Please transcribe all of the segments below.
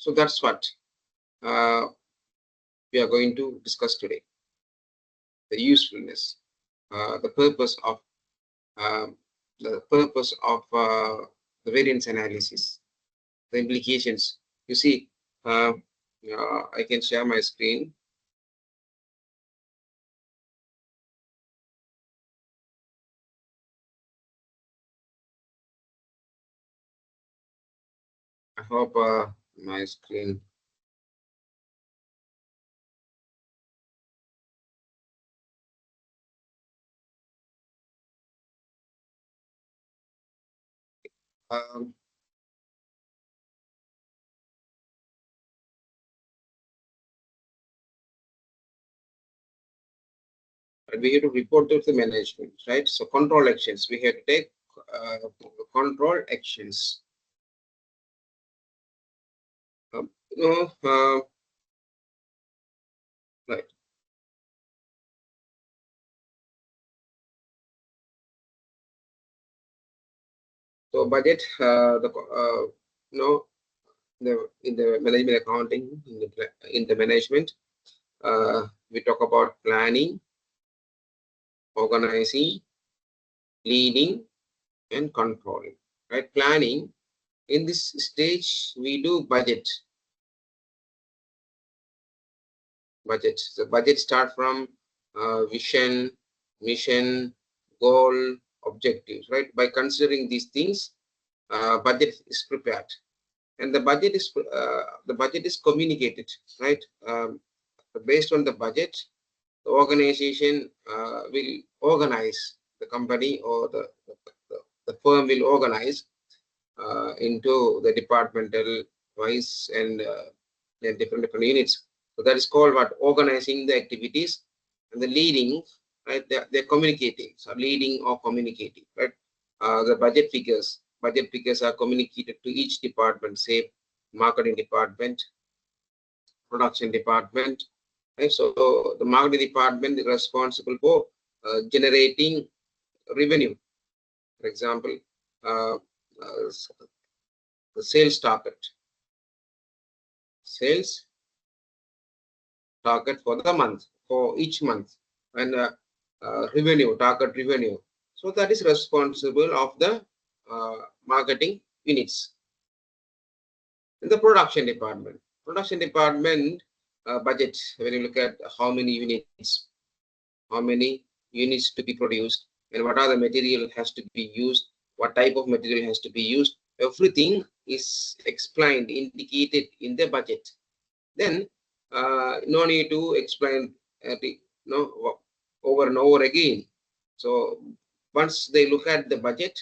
So that's what we are going to discuss today. The usefulness, the purpose of the variance analysis, the implications. You see, I can share my screen. I hope my screen. We have to report to the management, right? So control actions. We have to take control actions. Right. So budget, in the management accounting, in the management, we talk about planning, organizing, leading, and controlling. Right? Planning. In this stage, we do budget. Budget. So budget start from vision, mission, goal, objectives. Right? By considering these things, budget is prepared, and the budget is communicated. Right? Based on the budget, the organization will organize the company, or the firm will organize into the departmental wise and different units. So that is called what? Organizing the activities, and the leading, right? They're communicating. So leading or communicating, right? The budget figures are communicated to each department, say marketing department, production department. Right? So the marketing department is responsible for generating revenue. For example, the sales target for the month, for each month, and revenue target revenue. So that is responsible of the marketing units. In the production department budget, when you look at how many units to be produced, and what are the material has to be used, what type of material has to be used, everything is explained, indicated in the budget. Then no need to explain over and over again. So once they look at the budget,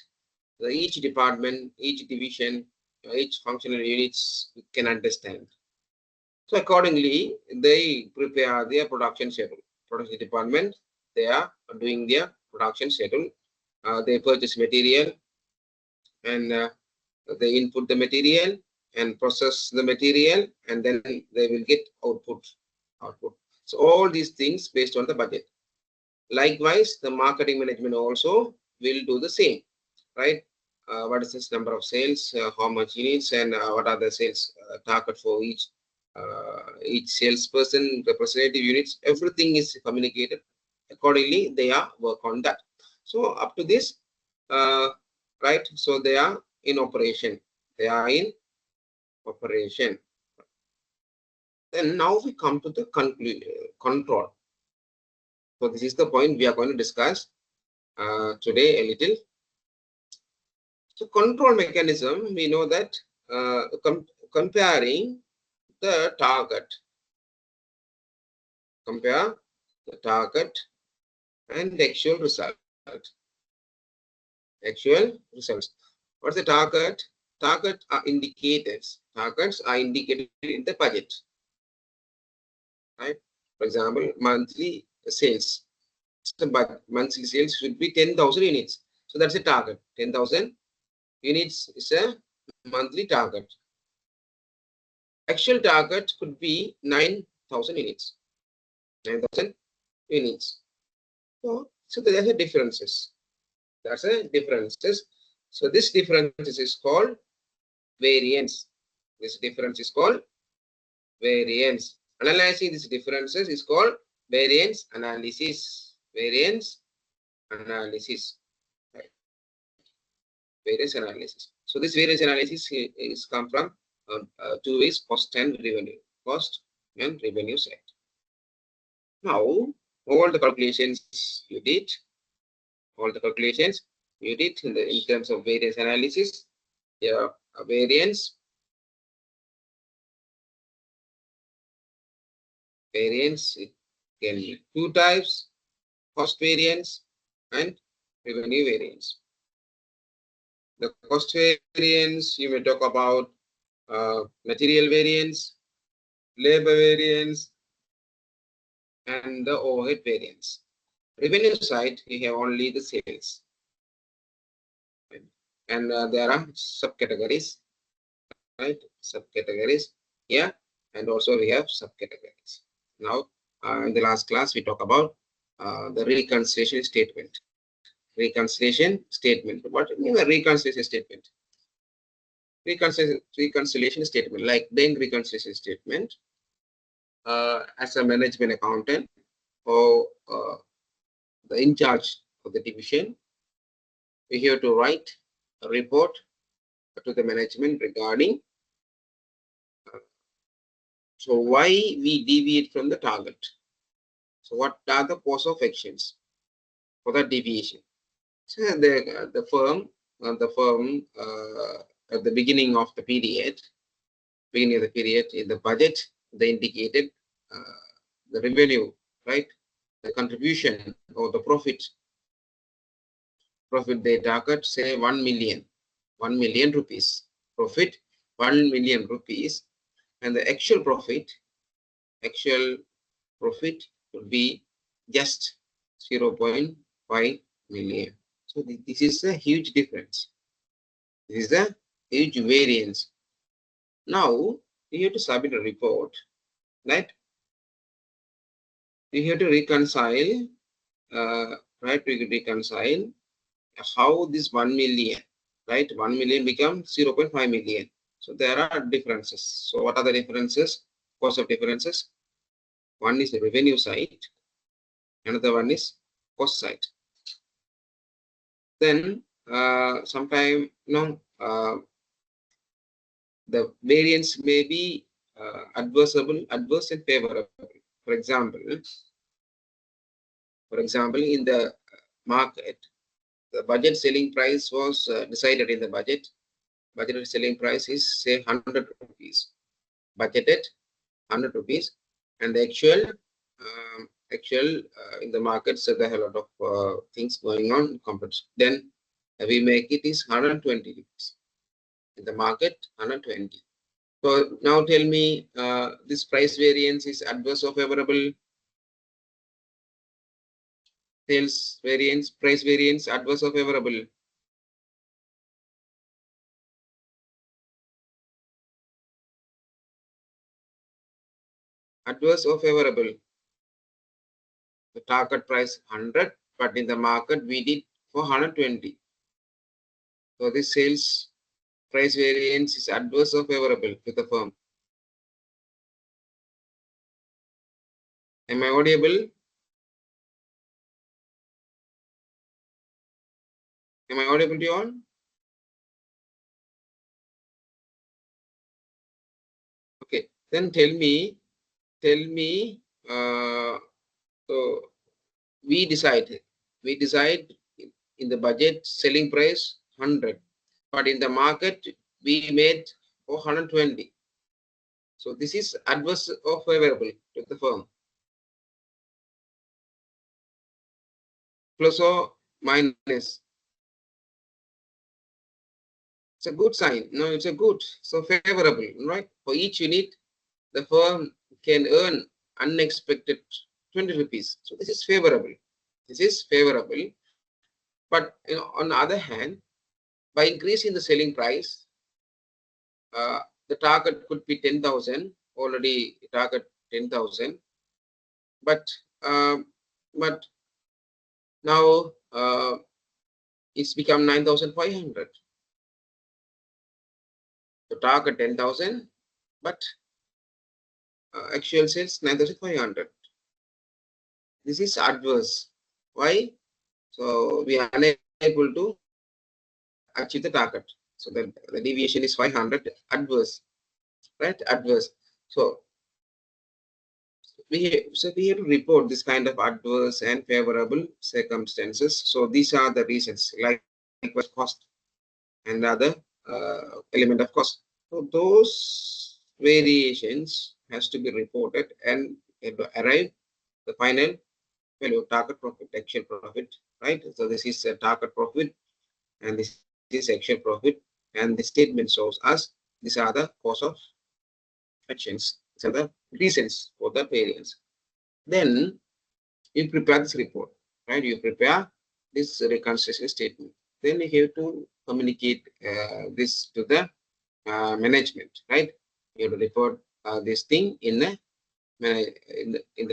each department, each division, each functional units can understand. So accordingly, they prepare their production schedule. Production department, they are doing their production schedule. They purchase material, and they input the material and process the material, and then they will get output. So all these things based on the budget. Likewise, the marketing management also will do the same, right? What is this number of sales, how much units, and what are the sales target for each salesperson, representative units. Everything is communicated. Accordingly, they are work on that. So up to this, right? So they are in operation. Then now we come to the control. So this is the point we are going to discuss today a little. So control mechanism, we know that comparing the target. Compare the target and the actual result. Actual results. What's the target? Targets are indicators. Targets are indicated in the budget. Right? For example, monthly sales. So, but monthly sales should be 10,000 units. So that's a target. 10,000 units is a monthly target. Actual target could be 9,000 units. 9,000 units. So there are differences. That's a differences. So this difference is called variance. This difference is called variance. Analyzing these differences is called variance analysis. Variance analysis. Right. Variance analysis. So this variance analysis is come from two ways: cost and revenue. Cost and revenue side. Now all the calculations you did, in terms of variance analysis. Yeah, variance it can be two types: cost variance and revenue variance. The cost variance, you may talk about material variance, labor variance, and the overhead variance. Revenue side, you have only the sales, and there are subcategories, right? Subcategories here, and also we have subcategories. Now, in the last class, we talk about the reconciliation statement. Reconciliation statement. What is a reconciliation statement? Reconciliation statement, like bank reconciliation statement. As a management accountant or the in charge of the division, we have to write a report to the management regarding so why we deviate from the target. So what are the course of actions for that deviation? So the firm at the beginning of the period, in the budget, they indicated the revenue, right? The contribution or the profit they target, say 1 million rupees profit, 1 million rupees, and the actual profit would be just 0.5 million. So this is a huge difference. This is a huge variance. Now you have to submit a report, right? You have to reconcile, reconcile how this 1 million, right? 1 million becomes 0.5 million. So there are differences. So what are the differences? Cost of differences. One is the revenue side, another one is cost side. Then sometime the variance may be adverse and favorable. For example, in the market, the budget selling price was decided in the budget. Budgeted selling price is say 100 rupees. Budgeted 100 rupees, and the actual in the market, so there are a lot of things going on. Then we make it is 120 rupees. In the market, 120. So now tell me, this price variance is adverse or favorable? Sales variance, price variance, adverse or favorable? Adverse or favorable? The target price 100, but in the market we did for 120. So this sales price variance is adverse or favorable to the firm? Am I audible? Am I audible to you all? Okay, then tell me, so we decide in the budget selling price 100, but in the market we made 420. So this is adverse or favorable to the firm? Plus or minus? It's a good sign. No, it's a good. So favorable, right? For each unit, the firm can earn unexpected 20 rupees. So this is favorable. But on the other hand, by increasing the selling price, the target could be 10,000. Already target 10,000. But now it's become 9,500. The target 10,000, but actual sales 9,500. This is adverse. Why? So we are unable to achieve the target. So the deviation is 500, adverse, right? Adverse. So we have to report this kind of adverse and favorable circumstances. So these are the reasons, like cost and other element of cost. So those variations has to be reported and arrive the final value, target profit, actual profit, right? So this is a target profit and this is actual profit, and the statement shows us these are the cause of actions, these are the reasons for the variance. Then you prepare this report, right? You prepare this reconciliation statement. Then you have to communicate this to the management, right? You have to report this thing in the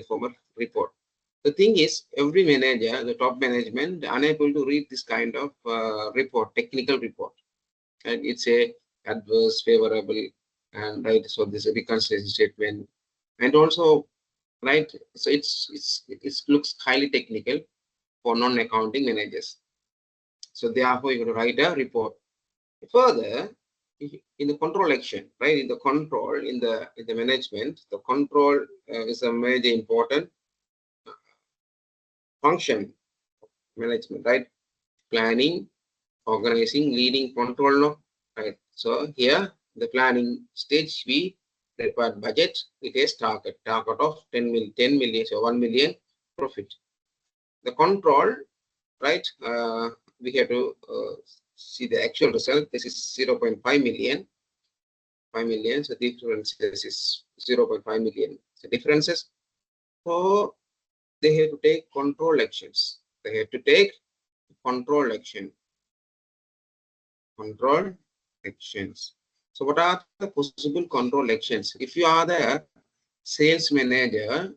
form of report. The thing is, every manager, the top management, unable to read this kind of report, technical report, and it's a adverse, favorable, and right. So this is a reconciliation statement, and also right. So it looks highly technical for non-accounting managers. So therefore, you have to write a report. Further, in the control action, right? In the control, in the management, the control is a major important function management, right? Planning, organizing, leading, control, no, right? So here, the planning stage, we prepare budget with a target of 10 million, so 1 million profit. The control, right? We have to see the actual result. This is 0.5 million. 5 million. So the differences is 0.5 million. The differences. So they have to take control actions. They have to take control action. Control actions. So what are the possible control actions? If you are the sales manager,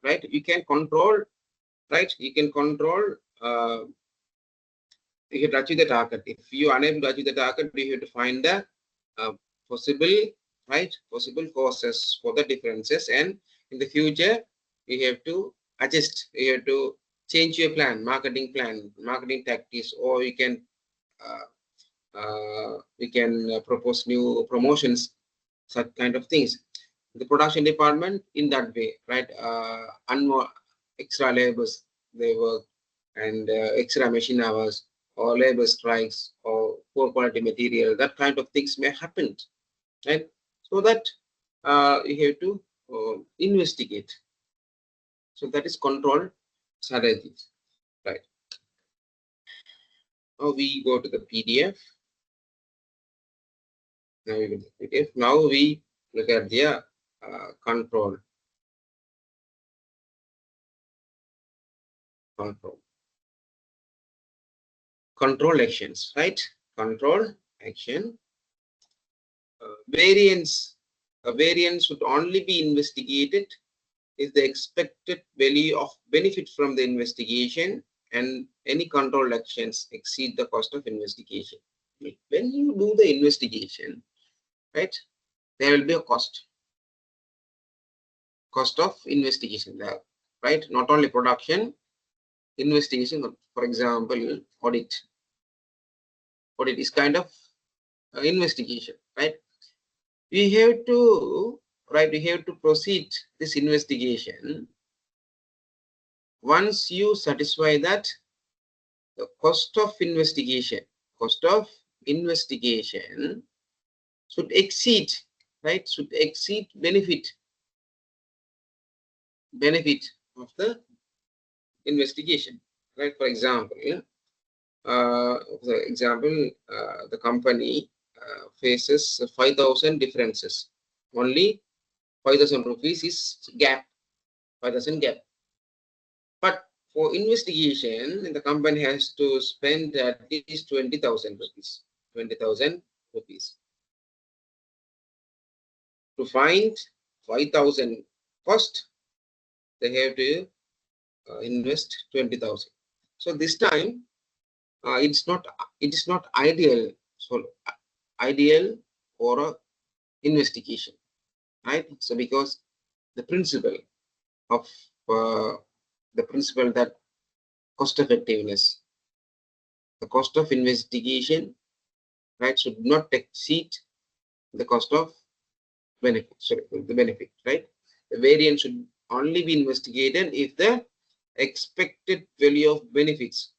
right, you can control, right? You can control. You have to achieve the target. If you are unable to achieve the target, you have to find the possible, right, possible causes for the differences, and in the future you have to adjust. You have to change your plan, marketing tactics, or you can propose new promotions, such kind of things. The production department in that way, right? Extra labors they work, and extra machine hours, or labor strikes, or poor quality material. That kind of things may happen, right? So that you have to investigate. So that is control strategies, right? Now we go to the PDF. Now we go to the PDF. Now we look at the control. Control actions, right? Control action. Variance. A variance would only be investigated if the expected value of benefit from the investigation and any control actions exceed the cost of investigation. When you do the investigation, right, there will be a cost of investigation there, right? Not only production, investigation. For example, audit is kind of investigation, right? We have to proceed this investigation once you satisfy that the cost of investigation should exceed, right, should exceed benefit of the investigation, right? For example, the company faces 5,000 differences. Only 5,000 rupees is gap, 5,000 gap. But for investigation, the company has to spend at least 20,000 rupees. 20,000 rupees. To find 5,000 cost, they have to invest 20,000. So this time, it is not ideal. So ideal for a investigation, right? So because the principle of the principle that cost effectiveness, the cost of investigation, right, should not exceed the cost of benefit. Sorry, the benefit, right? The variance should only be investigated if the expected value of benefits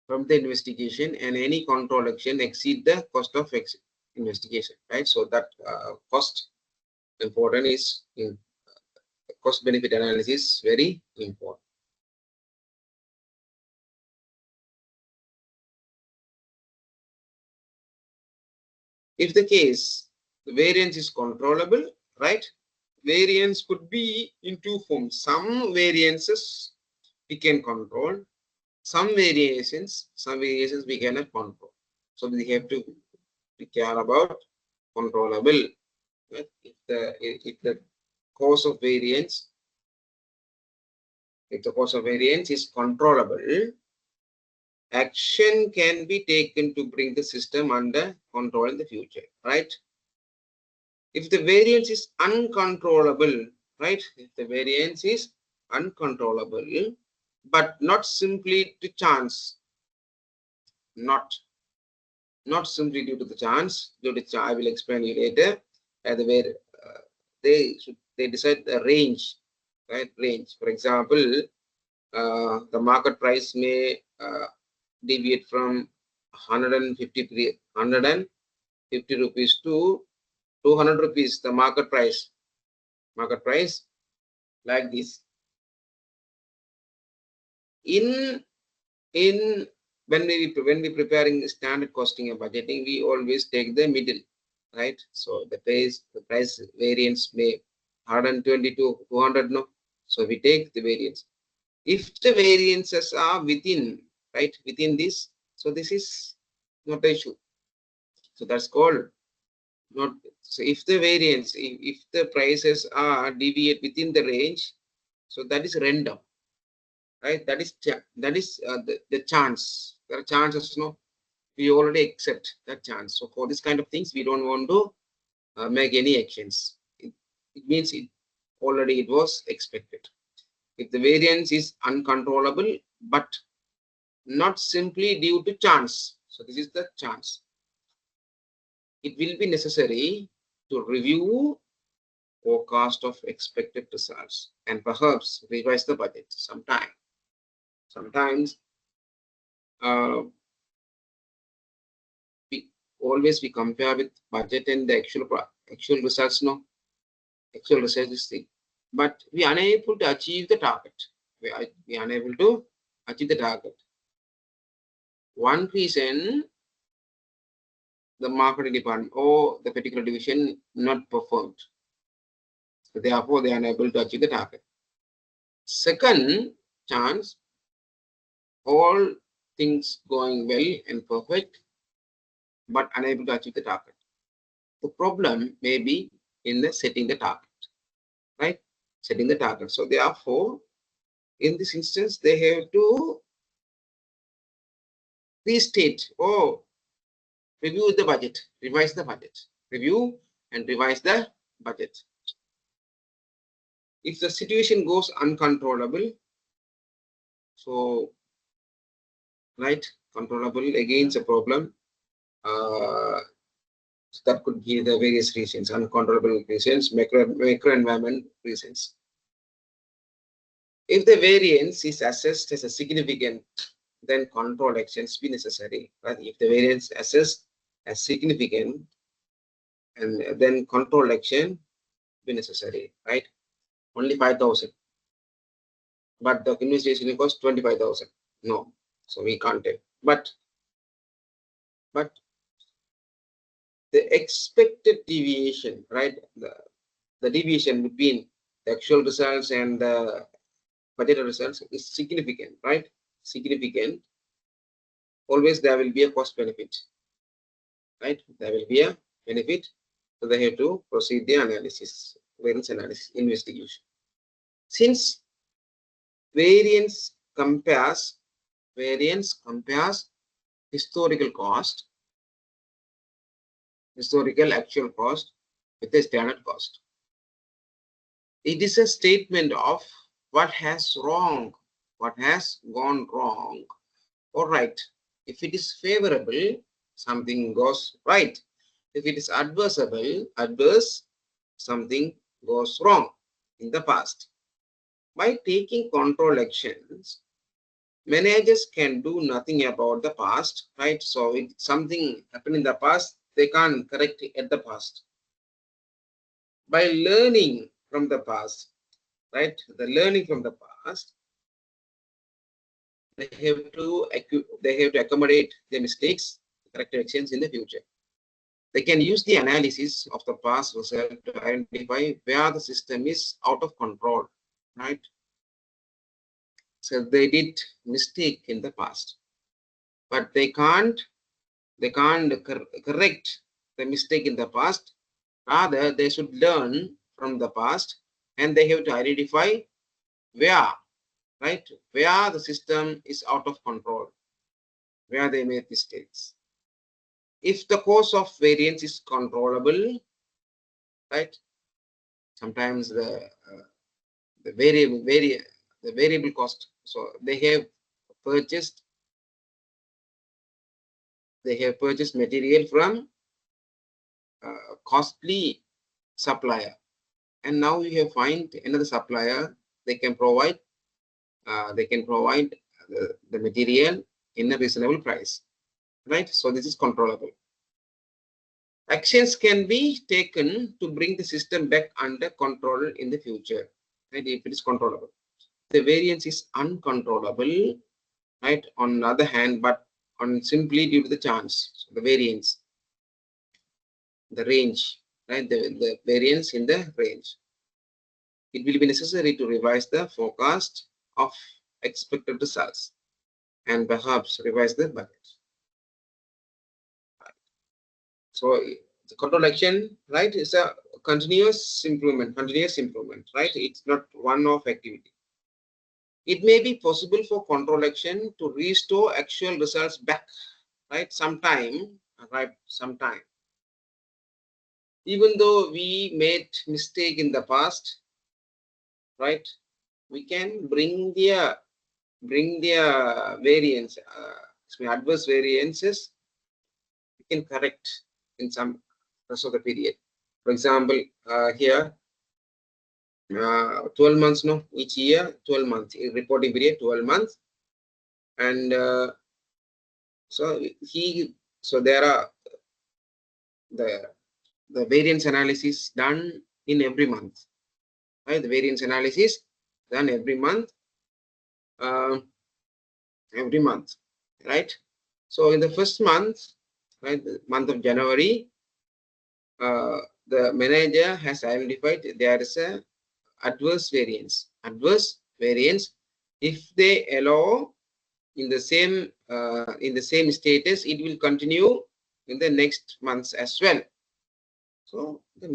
from the investigation and any control action exceed the cost of investigation, right? So that cost important is in cost benefit analysis very important. If the case the variance is controllable, right? Variance could be in two forms. Some variances we can control, some variations we cannot control. So we have to be care about controllable. Right? If the cause of variance, if the cause of variance is controllable, action can be taken to bring the system under control in the future, right? If the variance is uncontrollable, right? If the variance is uncontrollable, but not simply to chance, not simply due to the chance, I will explain you later. Where they decide the range, right? Range. For example, the market price may deviate from 150 rupees to 200 rupees. The market price like this. In when we preparing standard costing and budgeting, we always take the middle, right? So the price variance may 120 to 200, no. So we take the variance. If the variances are within, right, within this, so this is not the issue. So that's called not. So if the variance, if the prices are deviate within the range, so that is random, right? That is the chance. There are chances, no. We already accept that chance. So for this kind of things, we don't want to make any actions. It means it was expected. If the variance is uncontrollable, but not simply due to chance, so this is the chance, it will be necessary to review forecast of expected results and perhaps revise the budget sometime. Sometimes we compare with budget and the actual results, no. Actual results is thing, but we are unable to achieve the target. We are unable to achieve the target. One reason, the marketing department or the particular division not performed. So therefore, they are unable to achieve the target. Second chance, all things going well and perfect, but unable to achieve the target. The problem may be in the setting the target, right? Setting the target. So therefore, in this instance, they have to restate or review the budget, revise the budget, review and revise the budget. If the situation goes uncontrollable, so right, controllable again is a problem. So that could be the various reasons, uncontrollable reasons, macro environment reasons. If the variance is assessed as a significant, then control actions be necessary. Right? If the variance assessed as significant, and then control action be necessary, right? Only 5,000, but the investigation cost 25,000. No, so we can't take. But the expected deviation, right? The deviation between the actual results and the budgeted results is significant, right? Significant. Always there will be a cost benefit, right? There will be a benefit. So they have to proceed the analysis, variance analysis, investigation. Since variance compares historical cost, historical actual cost with the standard cost. It is a statement of what has wrong, what has gone wrong or right. If it is favorable, something goes right. If it is adverse, something goes wrong in the past. By taking control actions, managers can do nothing about the past, right? So if something happened in the past, they can't correct it at the past. By learning from the past, right? The learning from the past, they have to accommodate their mistakes, corrective actions in the future. They can use the analysis of the past result to identify where the system is out of control, right? So they did mistake in the past, but they can't correct the mistake in the past. Rather, they should learn from the past, and they have to identify where, right, where the system is out of control, where they made mistakes. If the cause of variance is controllable, right, sometimes the variable cost. So they have purchased material from costly supplier, and now you have find another supplier. They can provide the material in a reasonable price, right? So this is controllable. Actions can be taken to bring the system back under control in the future, right? If it is controllable. The variance is uncontrollable, right? On the other hand, but on simply due to the chance. So the variance, the range, right? The variance in the range. It will be necessary to revise the forecast of expected results and perhaps revise the budget. So the control action, right, is a continuous improvement, right? It's not one-off activity. It may be possible for control action to restore actual results back, right? Sometime. Even though we made mistake in the past, right? We can bring the variance, adverse variances. We can correct in some rest of the period. For example, here 12 months, no, each year 12 months reporting period, 12 months, and so there are the variance analysis done in every month, right? The variance analysis done every month, right? So in the first month, right, the month of January, the manager has identified there is a adverse variance. If they allow in the same status, it will continue in the next months as well. So the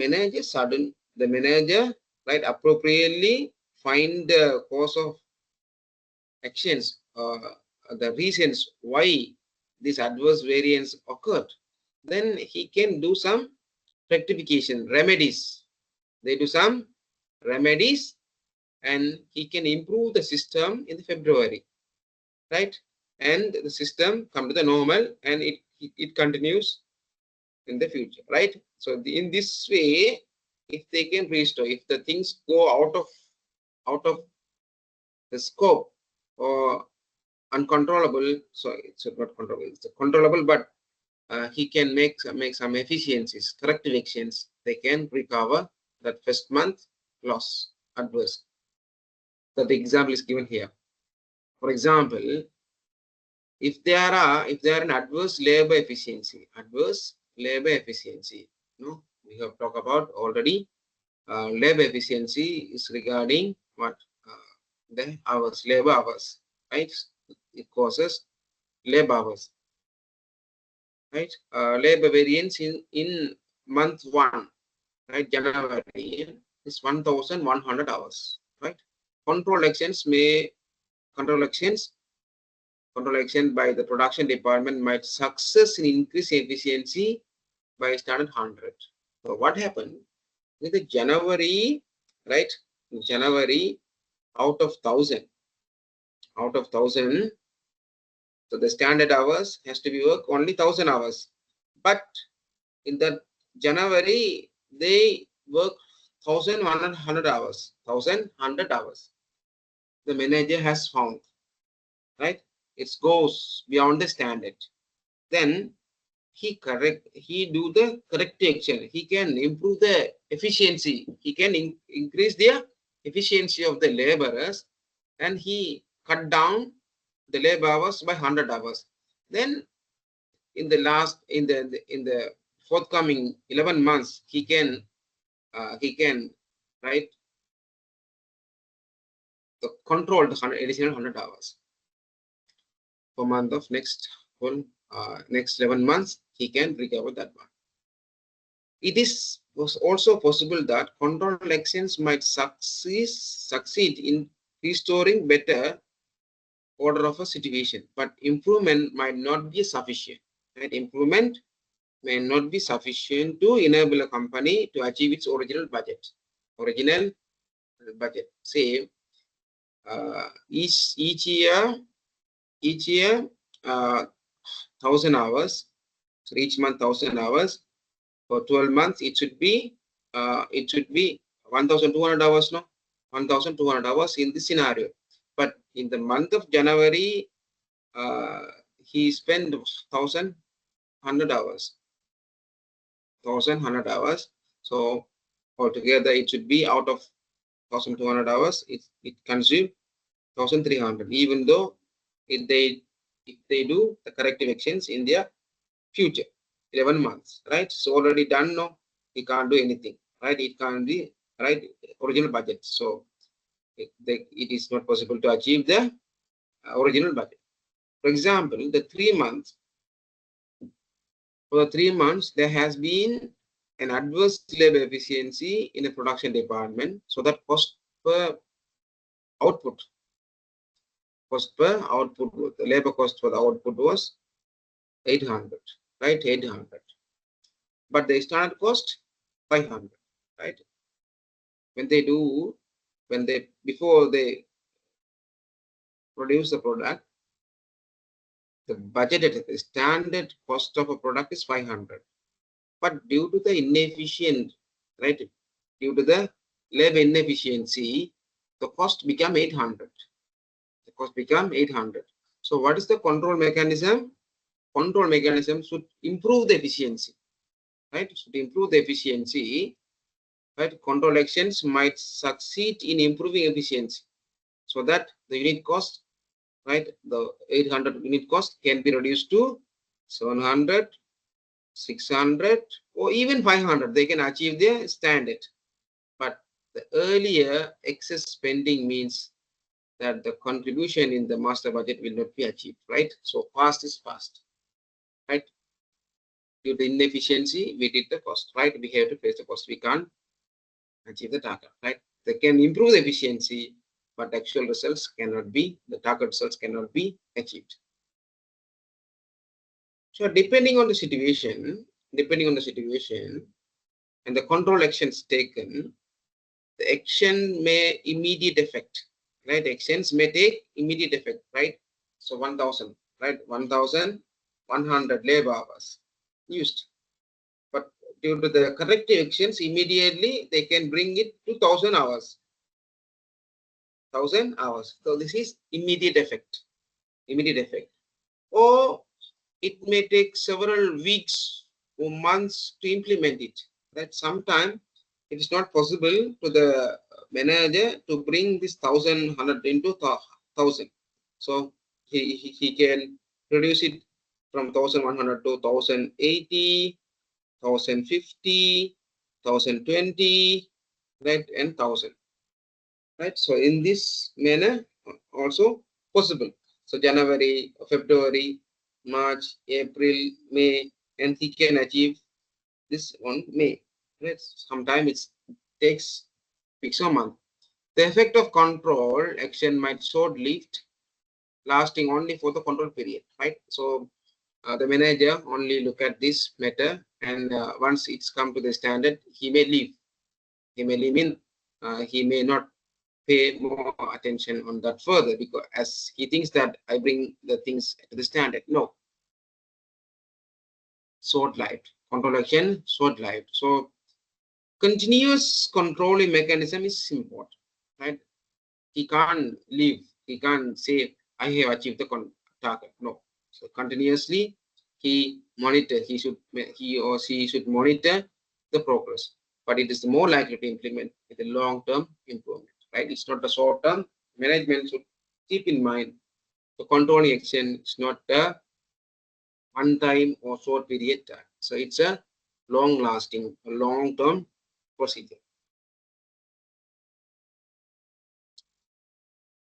manager, right, appropriately find the cause of actions, the reasons why this adverse variance occurred. Then he can do some rectification, remedies. They do some remedies, and he can improve the system in February, right? And the system come to the normal, and it continues in the future, right? So in this way, if they can restore, if the things go out of the scope or uncontrollable, so it's not controllable, it's controllable, but he can make some efficiencies, corrective actions. They can recover that first month loss adverse. So the example is given here. For example, if there an adverse labor efficiency, no, we have talked about already. Labor efficiency is regarding what, the hours, labor hours, right? It causes labor hours, right? Labor variance in month 1, right, January, is 1,100 hours, right? Control actions by the production department might success in increase efficiency by standard 100. So what happened with the January, right? January, out of 1,000, so the standard hours has to be work only 1,000 hours. But in the January, they work 1,100 hours. 1,100 hours. The manager has found, right? It goes beyond the standard. Then he do the corrective action. He can improve the efficiency. He can increase the efficiency of the laborers, and he cut down the labor hours by 100 hours. Then in the forthcoming 11 months, he can right the control the additional 100 hours per month of next 11 months. He can recover that one. It was also possible that control actions might succeed in restoring better order of a situation, but improvement might not be sufficient. Right? Improvement may not be sufficient to enable a company to achieve its original budget. Say each year 1,000 hours. So each month 1,000 hours. For 12 months, it should be 1,200 hours. No, 1,200 hours in this scenario. But in the month of January, he spent 1,100 hours. 1,100 hours. So altogether, it should be out of 1,200 hours. It consumes 1,300. Even though if they do the corrective actions in their future 11 months, right? So already done. No, he can't do anything, right? It can't be right original budget. So it is not possible to achieve the original budget. For example, for the 3 months, there has been an adverse labor efficiency in the production department, so that cost per output, the labor cost for the output was 800, right? 800, but the standard cost 500, right? Before they produce the product, the budgeted the standard cost of a product is 500, but due to the inefficient, right? Due to the labor inefficiency, the cost become 800. The cost become 800. So what is the control mechanism? Control mechanism should improve the efficiency, right? Should improve the efficiency, right? Control actions might succeed in improving efficiency, so that the unit cost, right, the 800 unit cost can be reduced to 700, 600, or even 500. They can achieve their standard. But the earlier excess spending means that the contribution in the master budget will not be achieved, right? So fast is fast, right? Due to inefficiency, we did the cost, right? We have to face the cost. We can't achieve the target, right? They can improve the efficiency, but actual results cannot be, the target results cannot be achieved. So depending on the situation and the control actions taken, the action may immediate effect, right? Actions may take immediate effect, right? So 1,000, right? 1,100 labor hours used, but due to the corrective actions, immediately they can bring it to 1,000 hours. 1,000 hours. So this is immediate effect. Or it may take several weeks or months to implement it. That sometimes it is not possible to the manager to bring this 1,100 into 1,000. So he can reduce it from 1,100 to 1,080, 1,050, 1,020, right, and 1,000. Right. So in this manner also possible. So January, February, March, April, May, and he can achieve this on May. Right. Sometimes it takes weeks or month. The effect of control action might short-lived, lasting only for the control period. Right. So the manager only look at this matter, and once it's come to the standard, he may leave. He may leave in. He may not pay more attention on that further, because as he thinks that I bring the things to the standard. No, short-lived control action, short-lived. So continuous controlling mechanism is important, right? He can't leave. He can't say I have achieved the target. No. So continuously he monitor. He or she should monitor the progress, but it is more likely to implement with a long-term improvement, right? It's not a short-term. Management should keep in mind the controlling action is not a one-time or short period time. So it's a long-lasting, long-term procedure.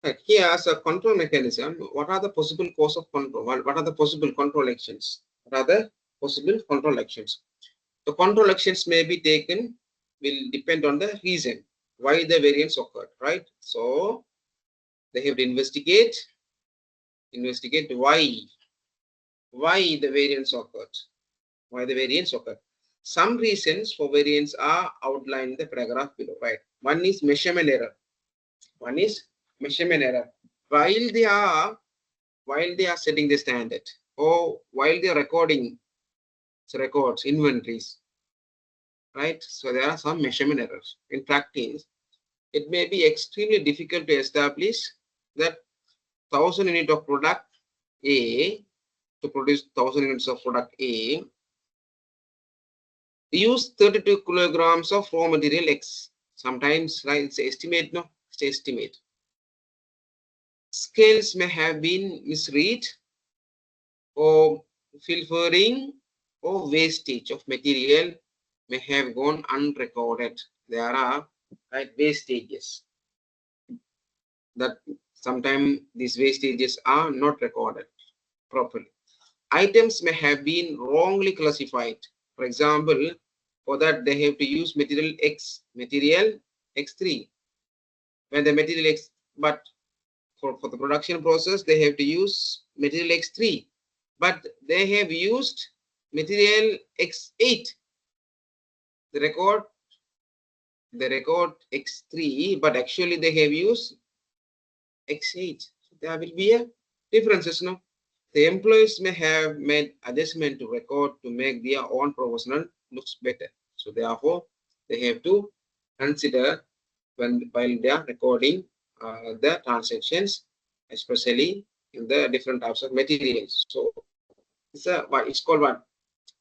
Right. Here, as a control mechanism, what are the possible cause of control? What are the possible control actions? What are the possible control actions? The control actions may be taken will depend on the reason why the variance occurred, right? So they have to investigate why the variance occurred, why the variance occurred. Some reasons for variance are outlined in the paragraph below, right? One is measurement error. One is measurement error. While they are setting the standard, or while they are recording records, inventories, right? So there are some measurement errors. In practice, it may be extremely difficult to establish that 1,000 unit of product A, to produce 1,000 units of product A, use 32 kilograms of raw material X. Sometimes, right, it's estimate, no, it's estimate. Scales may have been misread, or filtering or wastage of material may have gone unrecorded. There are, right, wastages that sometimes these wastages are not recorded properly. Items may have been wrongly classified. For example, for that they have to use material X3 when the material X, but for the production process they have to use material X3, but they have used material X8. The record X3, but actually they have used X8. So there will be a differences, no? The employees may have made adjustment to record to make their own proposal looks better. So therefore, they have to consider while they are recording the transactions, especially in the different types of materials. So it's called what?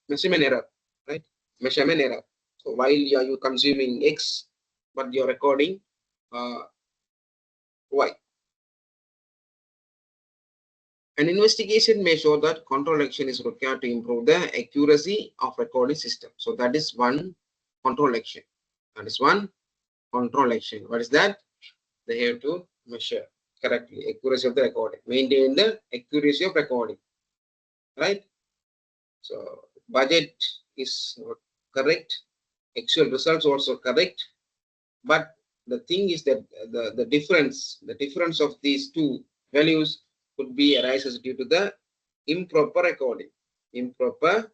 Measurement error, right? Measurement error. So while you consuming X, but you're recording Y. An investigation may show that control action is required to improve the accuracy of recording system. So that is one control action. That is one control action. What is that? They have to measure correctly accuracy of the recording, maintain the accuracy of recording, right? So budget is correct, actual results also correct, but the thing is that the difference of these two values could be arises due to the improper recording. Improper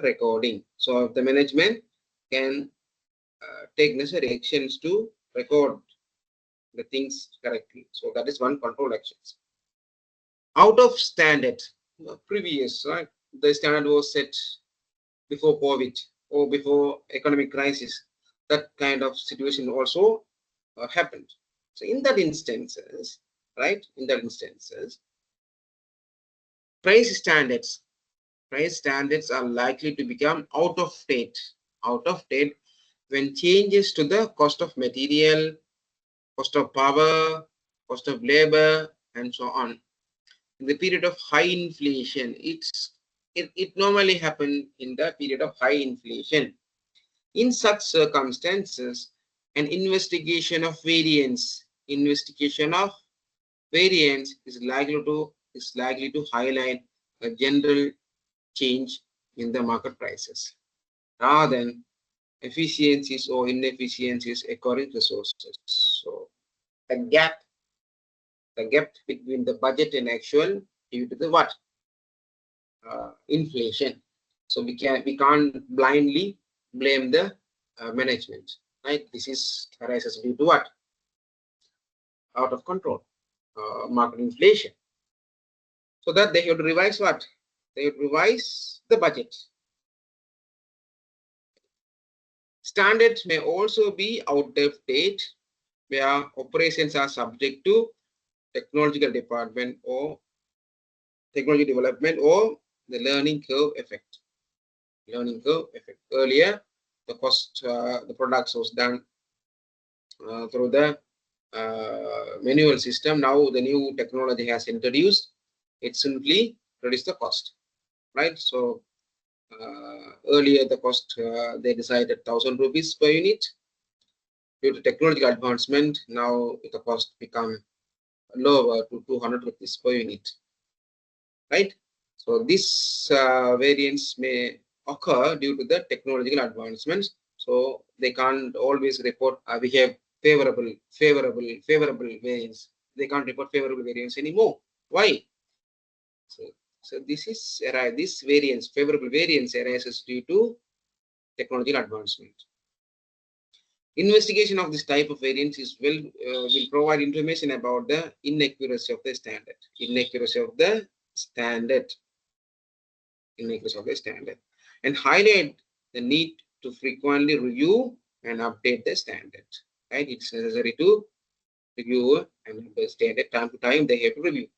recording. So the management can take necessary actions to record the things correctly. So that is one control actions. Out of standard, previous, right? The standard was set before COVID or before economic crisis. That kind of situation also happened. So in that instances, right? In that instances, price standards are likely to become out of date when changes to the cost of material, cost of power, cost of labor, and so on. In the period of high inflation, it normally happens in the period of high inflation. In such circumstances, an investigation of variance is likely to highlight a general change in the market prices rather than efficiencies or inefficiencies according to sources. So the gap between the budget and actual due to the what? Inflation. So we can't blindly blame the management. right? This is arises due to what? Out of control, market inflation. So that they have to revise what? They have to revise the budget. Standards may also be out of date where operations are subject to technological department or technology development or the learning curve effect. Learning curve effect. Earlier, the cost, the products was done through the manual system. Now the new technology has introduced. It simply reduce the cost, right? So earlier the cost they decided 1,000 rupees per unit. Due to technological advancement, now the cost become lower to 200 rupees per unit, right? So this variance may occur due to the technological advancements. So they can't always report we have favorable variance. They can't report favorable variance anymore. Why? So this is this variance, favorable variance arises due to technological advancement. Investigation of this type of variance is will provide information about the inaccuracy of the standard. Inaccuracy of the standard. Inaccuracy of the standard. And highlight the need to frequently review and update the standard. Right? It's necessary to review and update the standard. Time to time they have to review.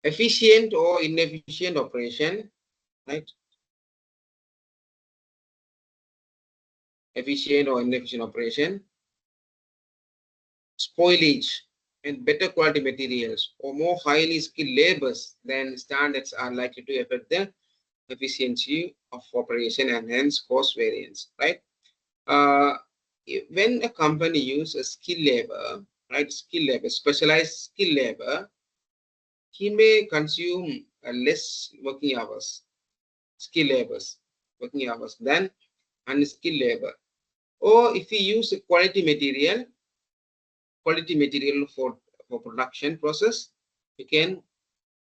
Efficient or inefficient operation, right? Efficient or inefficient operation, spoilage and better quality materials or more highly skilled labors than standards are likely to affect the efficiency of operation and hence cost variance, right? When a company uses skilled labor, right, skilled labor, specialized skilled labor, he may consume less working hours, skilled labors, working hours than unskilled labor. Or if we use a quality material for production process, we can,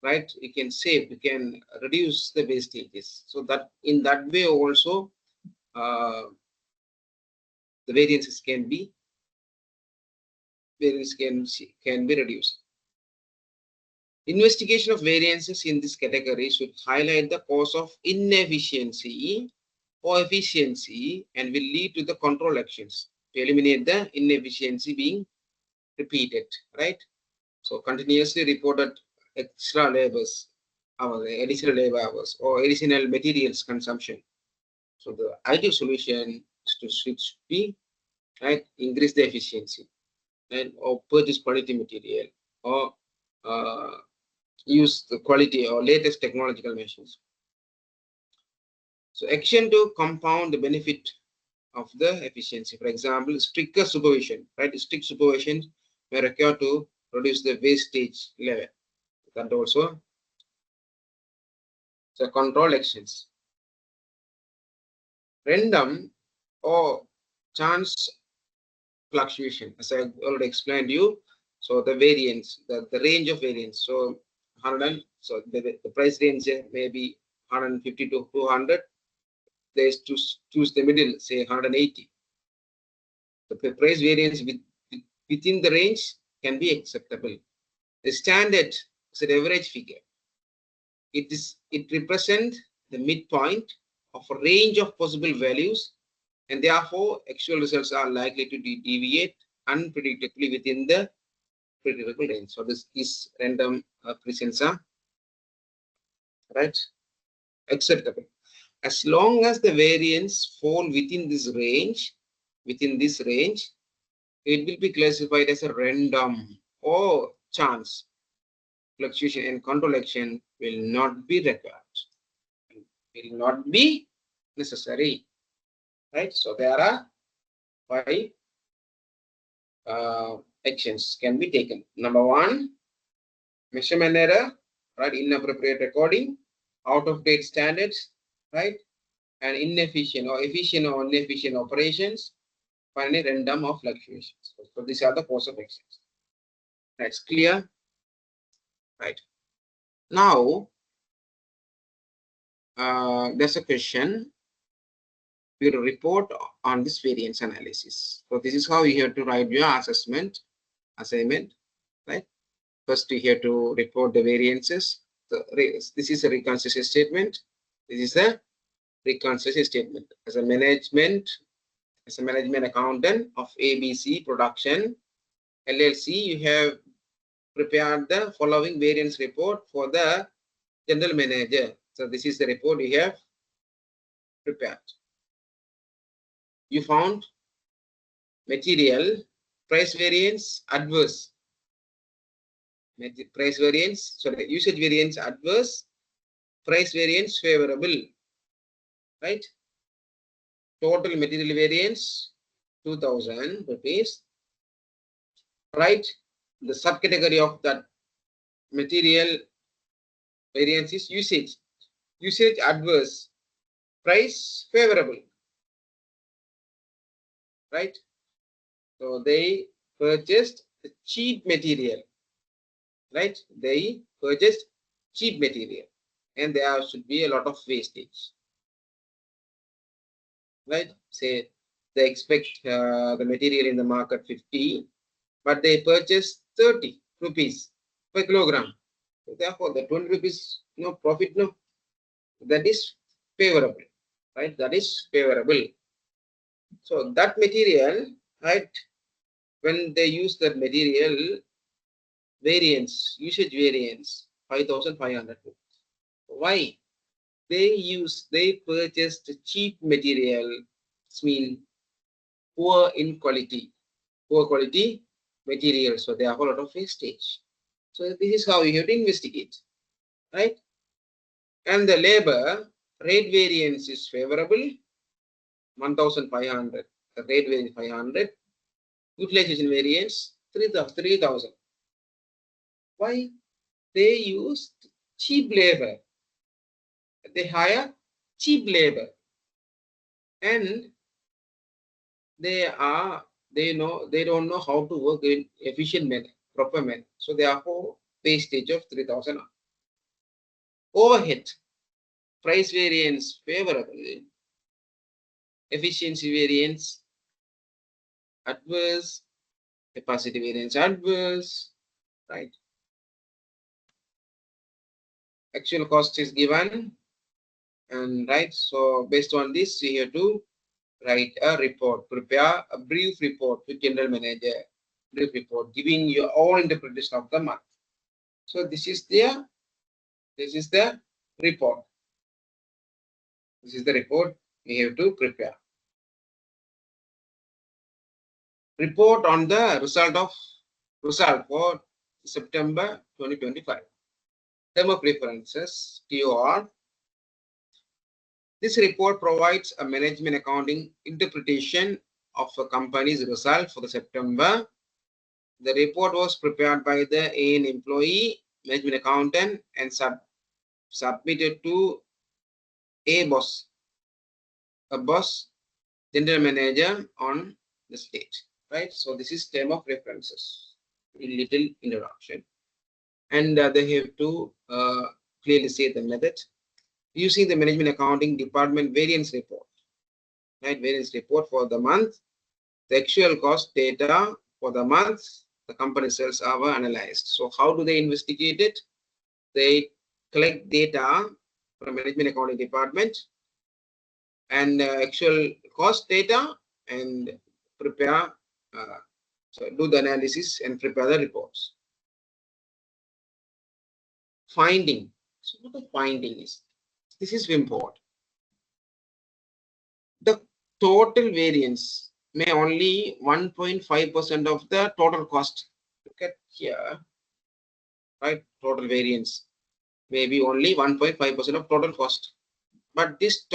right, we can save, we can reduce the wastages. So that in that way also the variances can be reduced. Investigation of variances in this category should highlight the cause of inefficiency or efficiency and will lead to the control actions to eliminate the inefficiency being repeated, right? So continuously reported extra labors hours, additional labor hours, or additional materials consumption. So the ideal solution is to switch P, right? Increase the efficiency, and or purchase quality material, or use the quality or latest technological measures. So action to compound the benefit of the efficiency. For example, stricter supervision, right? Strict supervision may require to reduce the wastage level. That also. So control actions. Random or chance fluctuation, as I already explained to you. So the variance, the range of variance. So 100, so the price range may be 150 to 200. There's to choose the middle, say 180. The price variance within the range can be acceptable. The standard is an average figure. It represents the midpoint of a range of possible values, and therefore actual results are likely to deviate unpredictably within the predictable range. So this is random presence, right? Acceptable. As long as the variance fall within this range, it will be classified as a random or chance fluctuation, and control action will not be required. Will not be necessary, right? So there are 5 actions can be taken. Number 1, measurement error, right? Inappropriate recording, out of date standards, right? And inefficient or efficient or inefficient operations. Finally, random or fluctuations. So these are the course of actions. That's clear, right? Now, there's a question. We will report on this variance analysis. So this is how you have to write your assignment, right? First, you have to report the variances. So this is a reconciliation statement. This is a reconciliation statement. As a management accountant of ABC Production LLC, you have prepared the following variance report for the general manager. So this is the report you have prepared. You found material price variance adverse. Usage variance adverse, price variance favorable, right? Total material variance 2000 rupees, right? The subcategory of that material variance is usage adverse, price favorable, right? So they purchased cheap material, right? They purchased cheap material, and there should be a lot of wastage, right? Say they expect the material in the market 50, but they purchase 30 rupees per kilogram. So therefore, the 20 rupees profit, that is favorable, right? That is favorable. So that material, right? When they use that material, usage variance 5,500. Why? They purchased cheap material, mean poor quality material. So there are a lot of wastage. So this is how you have to investigate, right? And the labor rate variance is favorable, 1,500. The rate variance 500. Utilization variance 3,000. Why? They used cheap labor. They hire cheap labor, and they don't know how to work in efficient manner, proper manner. So therefore, wastage of 3,000. Overhead price variance favorable, efficiency variance adverse, capacity variance adverse, right? Actual cost is given, and right. So based on this, we have to write a report, prepare a brief report to general manager, brief report giving your own interpretation of the month. So this is the report. This is the report we have to prepare. Report on the result for September 2025. Term of references, TOR. This report provides a management accounting interpretation of a company's result for the September. The report was prepared by the AN employee, management accountant, and submitted to a boss, general manager on the state, right? So this is term of references, a little introduction. And they have to clearly say the method. Using the management accounting department variance report, right? Variance report for the month, the actual cost data for the month, the company sales are analyzed. So how do they investigate it? They collect data from management accounting department and actual cost data, and prepare, so do the analysis and prepare the reports. Finding. So what the finding is? This is important. The total variance may only 1.5% of the total cost. Look at here, right? Total variance may be only 1.5% of total cost. But this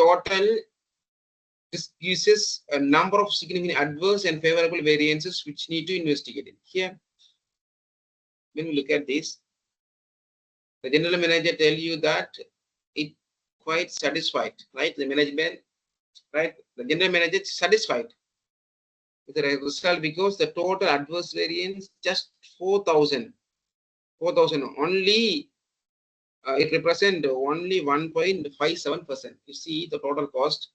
uses a number of significant adverse and favorable variances which need to investigate it. Here, when we look at this, the general manager tell you that it quite satisfied, right? The management, right? The general manager is satisfied with the result because the total adverse variance just 4,000. Only it represents only 1.57%. You see the total cost.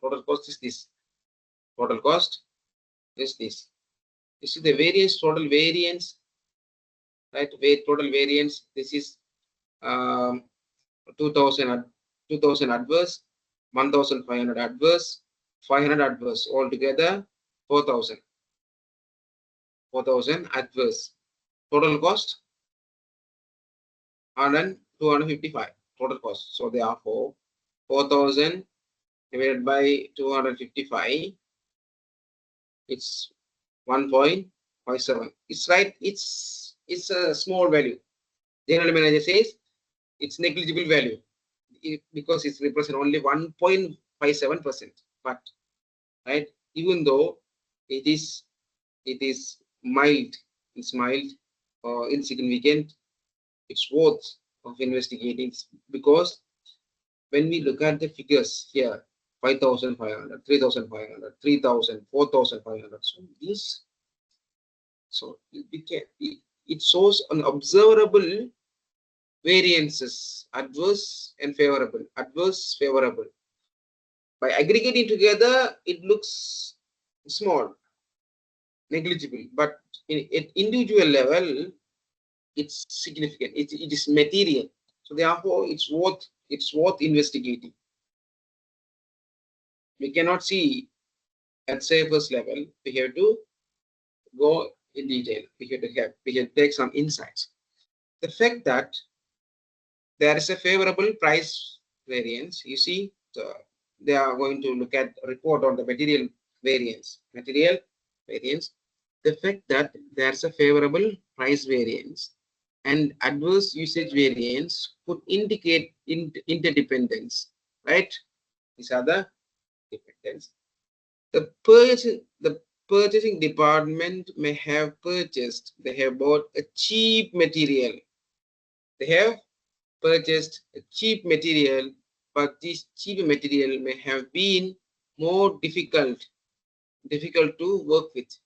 Total cost is this. Total cost is this. You see the variance, total variance, right? Total variance. This is 2000 adverse, 1500 adverse, 500 adverse, altogether 4000 adverse. Total cost 255 total cost. So therefore 4000 divided by 255, it's 1.57. It's right. It's a small value. General manager says it's negligible value because it's represent only 1.57%. But right, even though it is mild, it's mild or insignificant, it's worth of investigating because when we look at the figures here, 5,500, 3,500, 3,000, 4,500. So this, so it shows an observable variances, adverse and favorable, adverse, favorable. By aggregating together, it looks small, negligible, but at individual level, it's significant. It is material. So therefore, it's worth investigating. We cannot see at surface level. We have to go in detail. We have to take some insights. The fact that there is a favorable price variance, you see, so they are going to look at a report on the material variance. The fact that there's a favorable price variance and adverse usage variance could indicate interdependence, right? These are the dependence. The purchasing department may have bought a cheap material. They have purchased a cheap material, but this cheap material may have been more difficult to work with,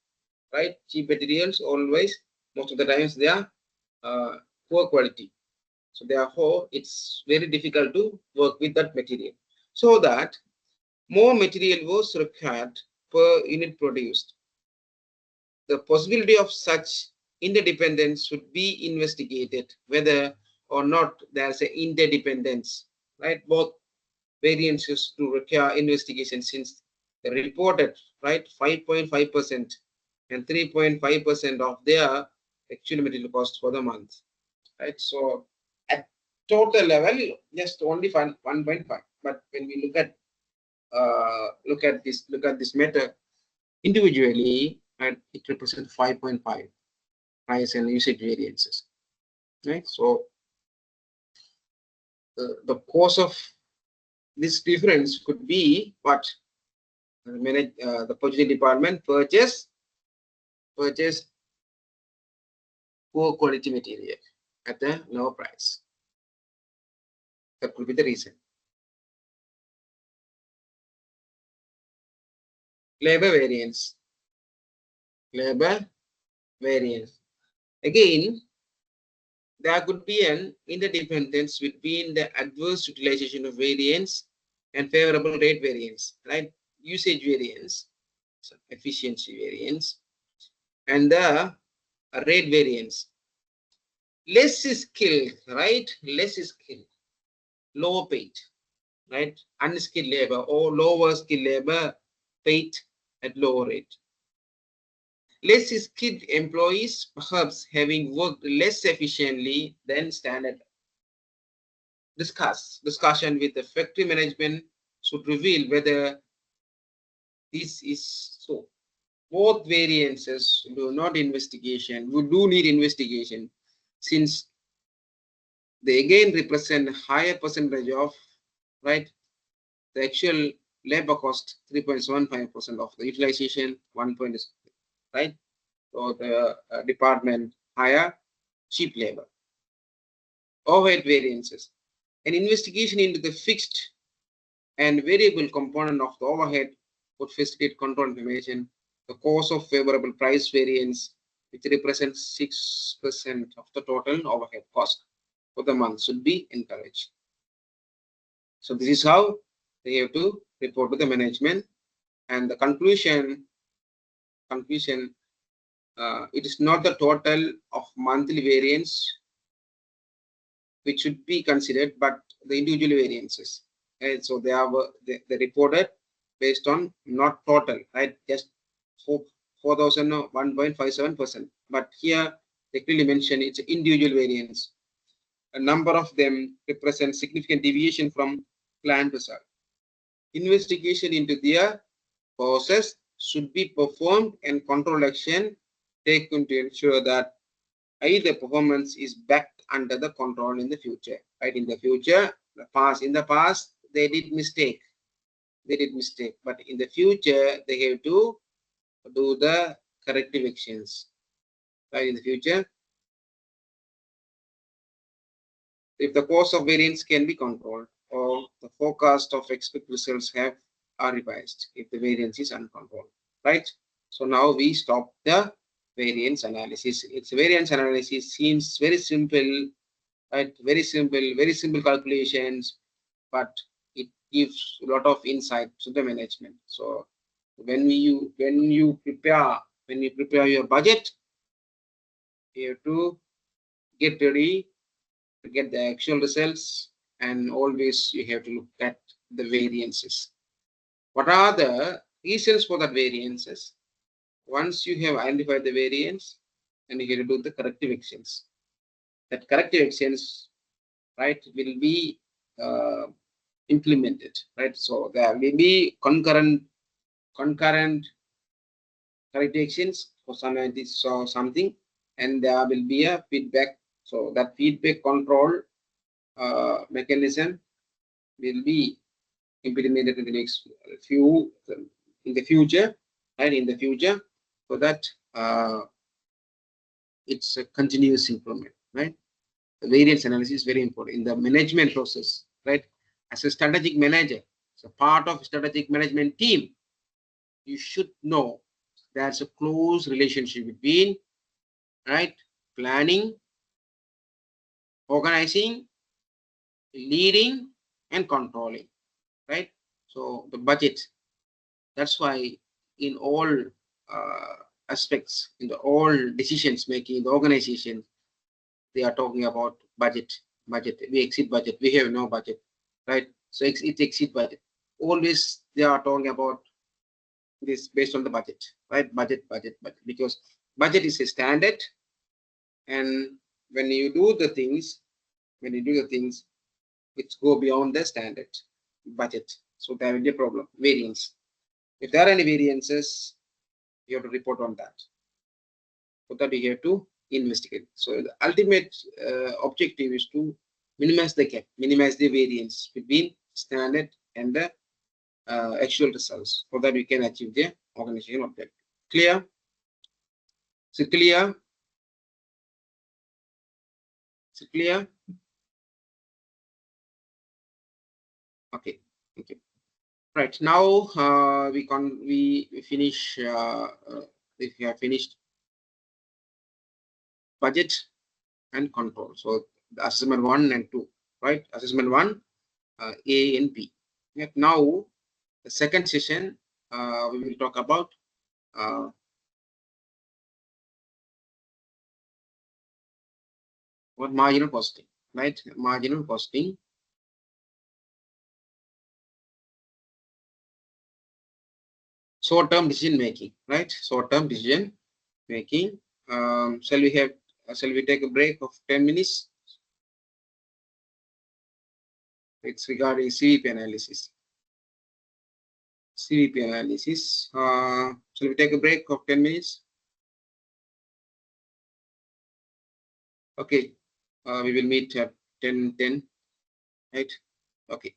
right? Cheap materials always, most of the times, they are poor quality. So therefore, it's very difficult to work with that material. So that more material was required per unit produced. The possibility of such interdependence should be investigated, whether or not there's an interdependence, right? Both variances to require investigation since they reported, right, 5.5% and 3.5% of their actual material cost for the month, right? So at total level, just only 1.5. But when we look at this matter individually, and it represents 5.5 price and usage variances, right? So the cause of this difference could be what? The purchasing department purchased poor quality material at a lower price. That could be the reason. Labor variance. Again, there could be an interdependence between the adverse utilization of variance and favorable rate variance, right? Usage variance, so efficiency variance, and the rate variance. Less skilled, right? Less skilled, lower paid, right? Unskilled labor or lower skilled labor paid at lower rate. Less skilled employees perhaps having worked less efficiently than standard. Discussion with the factory management should reveal whether this is so. Both variances do not investigation. We do need investigation since they again represent a higher percentage of, right, the actual labor cost 3.75% of the utilization 1 point, right? So the department hire cheap labor. Overhead variances. An investigation into the fixed and variable component of the overhead would facilitate control information. The cause of favorable price variance, which represents 6% of the total overhead cost. for the month should be encouraged. So this is how they have to report to the management. And the conclusion, it is not the total of monthly variance which should be considered, but the individual variances. Right? So they reported based on not total, right? Just 4,001.57%. But here they clearly mention it's individual variance. A number of them represent significant deviation from planned result. Investigation into their process should be performed and control action taken to ensure that either performance is back under the control in the future. Right? In the future, in the past, they did mistake. But in the future, they have to do the corrective actions. Right? In the future, if the cause of variance can be controlled or the forecast of expected results are revised if the variance is uncontrolled. Right? So now we stop the variance analysis. Its variance analysis seems very simple, right? Very simple calculations, but it gives a lot of insight to the management. So when you prepare your budget, you have to get ready to get the actual results, and always you have to look at the variances. What are the reasons for that variances? Once you have identified the variance, and you have to do the corrective actions. That corrective actions, right, will be implemented, right? So there will be concurrent corrective actions for something, and there will be a feedback. So that feedback control mechanism will be implemented in the next in the future, right? In the future, so that it's a continuous improvement, right? The variance analysis is very important in the management process, right? As a strategic manager, as a part of strategic management team, you should know there's a close relationship between, right, planning, organizing, leading, and controlling, right? So the budget, that's why in all aspects, in the all decisions making in the organization, they are talking about budget. We exceed budget, we have no budget, right? So it exceed budget. Always they are talking about this based on the budget, right? Budget, because budget is a standard, and when you do the things, which go beyond the standard budget, so there will be a problem, variance. If there are any variances, you have to report on that. So that you have to investigate. So the ultimate objective is to minimize the gap, minimize the variance between standard and the actual results, so that we can achieve the organizational objective. Clear? So clear? So clear? Okay. Okay. Right now we finish. If we have finished budget and control. So the assessment 1 and 2, right? Assessment 1, A and B. Yet now the second session, we will talk about marginal costing, right? Marginal costing. Short-term decision making, right? Short-term decision making. Shall we take a break of 10 minutes? It's regarding CVP analysis. CVP analysis. Shall we take a break of 10 minutes? Okay. We will meet at 10:10, right? Okay.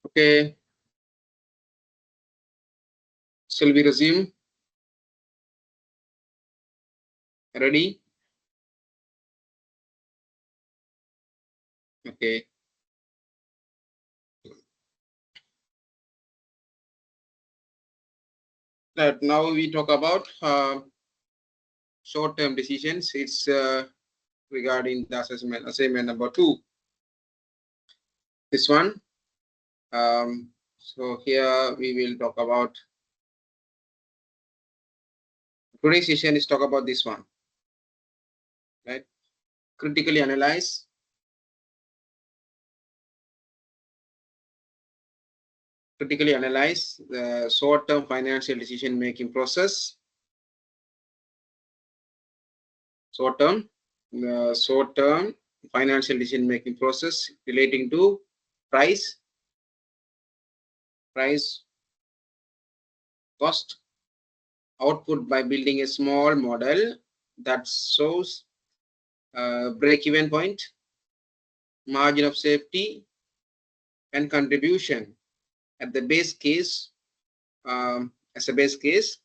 Okay. Shall we resume? Ready? Okay. Now we talk about short-term decisions. It's regarding the assignment number 2. This one. So here we will talk about, today's session is talk about this one, right? Critically analyze the short-term financial decision-making process. Short-term financial decision-making process relating to price, cost, output by building a small model that shows break-even point, margin of safety, and contribution at the base case. As a base case,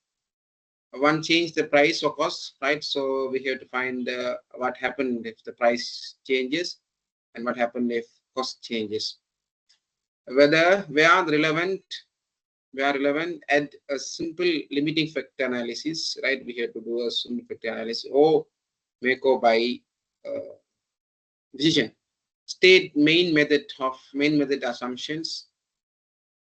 one change the price or cost, right? So we have to find what happened if the price changes and what happened if cost changes. Where relevant, add a simple limiting factor analysis, right? We have to do a simple factor analysis or make or buy decision. State main method assumptions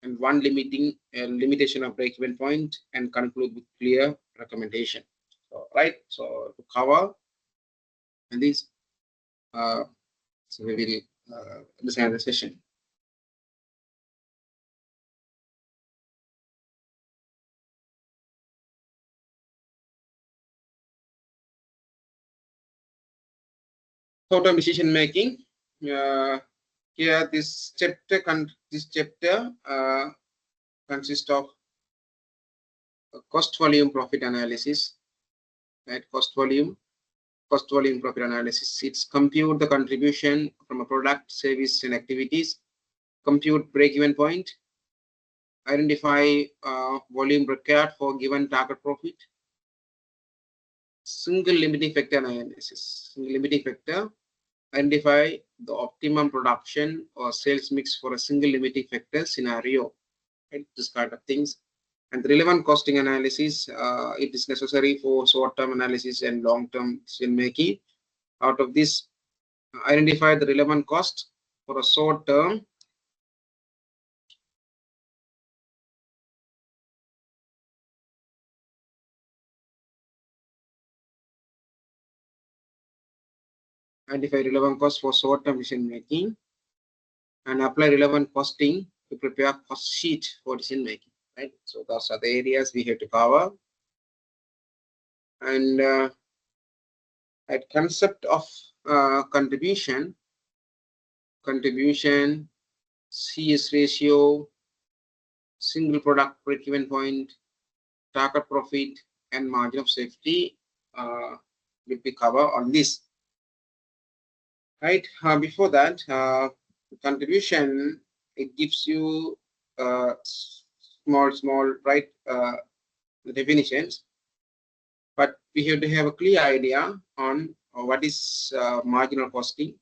and one limitation of break-even point, and conclude with clear recommendation. So, right. So to cover this, so we will design the session. Short-term decision making. Here, this chapter consists of cost volume profit analysis, right? Cost volume profit analysis. It's compute the contribution from a product, service, and activities, compute break-even point, identify volume required for given target profit, single limiting factor analysis. Single limiting factor, identify the optimum production or sales mix for a single limiting factor scenario, right? This kind of things. And the relevant costing analysis, it is necessary for short-term analysis and long-term decision making. Out of this, identify the relevant cost for a short-term for short-term decision making, and apply relevant costing to prepare cost sheet for decision making, right? So those are the areas we have to cover. And at concept of contribution, CS ratio, single product break-even point, target profit, and margin of safety will be covered on this. Right. Before that, contribution, it gives you small right definitions, but we have to have a clear idea on what is marginal costing,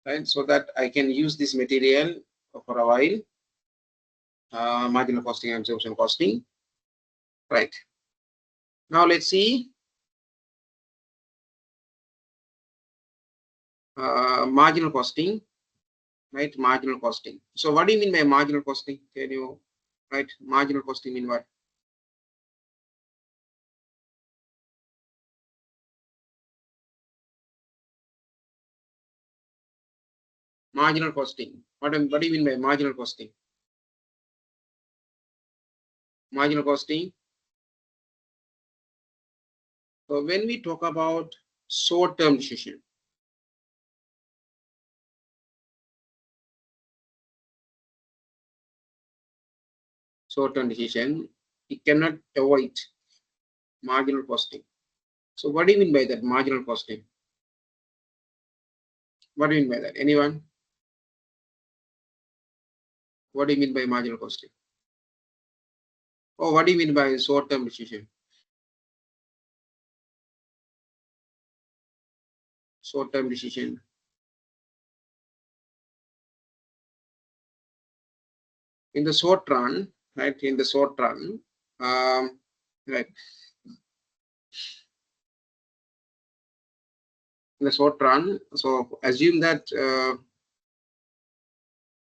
right? So that I can use this material for a while. Marginal costing and absorption costing, right? Now let's see marginal costing, right? Marginal costing. So what do you mean by marginal costing? Can you, right? Marginal costing mean what? Marginal costing. What do you mean by marginal costing? Marginal costing. So when we talk about short-term decision, it cannot avoid marginal costing. So what do you mean by that marginal costing? What do you mean by that? Anyone? What do you mean by marginal costing? Oh, what do you mean by short-term decision? Short-term decision. In the short run, right? In the short run, right? In the short run, so assume that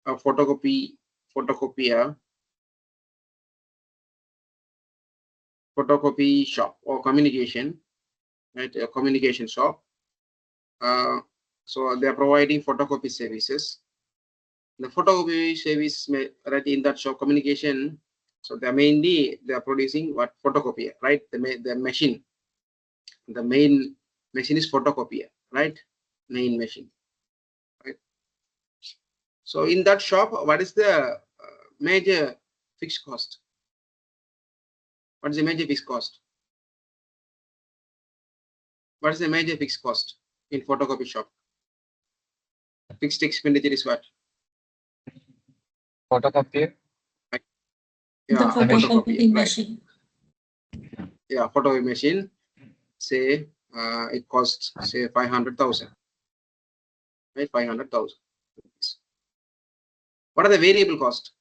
a photocopier, photocopy shop or communication, right? A communication shop. So they are providing photocopy services. The photocopy service, right, in that shop communication. So they are producing what? Photocopier, right? The machine. The main machine is photocopier, right? Main machine, right? So in that shop, what is the major fixed cost? What is the major fixed cost? What is the major fixed cost in photocopy shop? Fixed expenditure is what? Photocopier. Yeah, the photocopy right. machine. Yeah, photocopy machine. Say it costs say 500,000. Right, 500,000. What are the variable cost?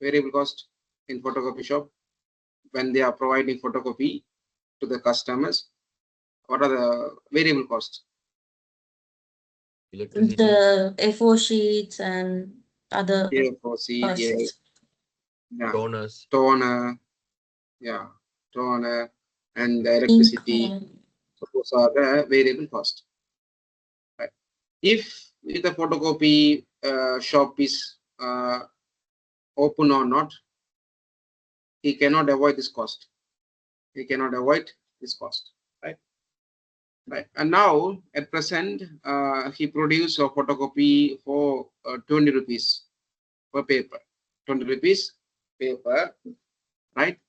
Variable cost in photocopy shop when they are providing photocopy to the customers. What are the variable costs? The A4 sheets and other A4C, yeah, Toners. toner, yeah, toner, and the electricity. ink. So those are the variable cost. Right. If the photocopy shop is open or not, he cannot avoid this cost. He cannot avoid this cost, right? Right. And now at present, he produced a photocopy for 20 rupees per paper. 20 rupees paper, right?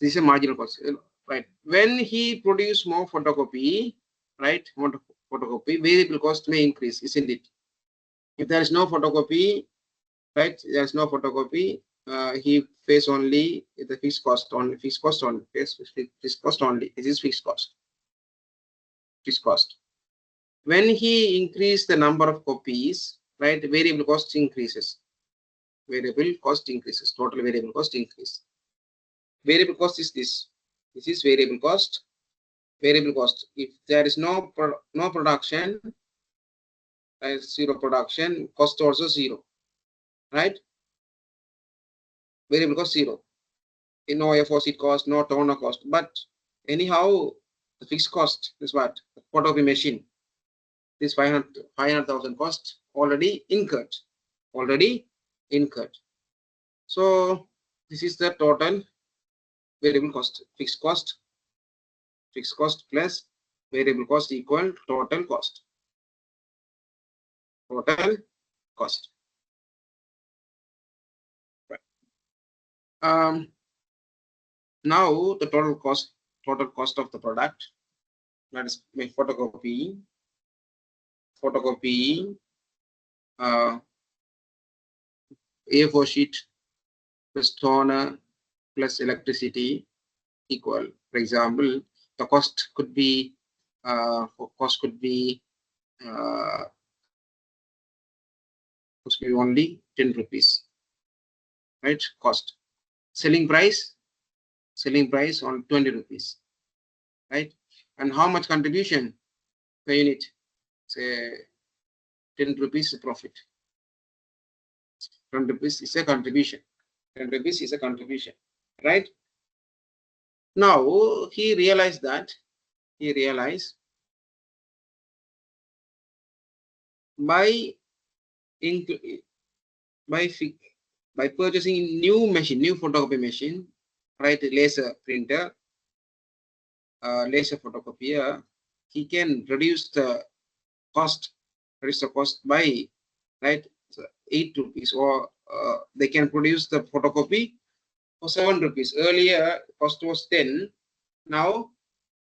This is a marginal cost, right? When he produce more photocopy, right? More photocopy, variable cost may increase, isn't it? If there is no photocopy, right? There is no photocopy. He face only the fixed cost only. Fixed cost only. Fixed cost only. It is fixed cost. Fixed cost. When he increase the number of copies, right? Variable cost increases. Variable cost increases. Total variable cost increase. Variable cost is this. This is variable cost. Variable cost. If there is no production, zero production, cost also zero, right? Variable cost zero. No FOC cost, no toner cost. But anyhow, the fixed cost is what? The photocopy machine. This 500,000 cost already incurred. Already incurred. So this is the total variable cost. Fixed cost plus variable cost equal total cost. Total cost. Right. Now the total cost of the product, that is my photocopy, A4 sheet plus toner plus electricity equal. For example, the cost could be only 10 rupees, right? Cost. Selling price on 20 rupees, right? And how much contribution per unit? Say 10 rupees profit. 10 rupees is a contribution. 10 rupees is a contribution, right? Now he realized by purchasing new photocopy machine, right? Laser printer, laser photocopier, he can reduce the cost by, right, 8 rupees, or they can produce the photocopy for 7 rupees. Earlier cost was 10. Now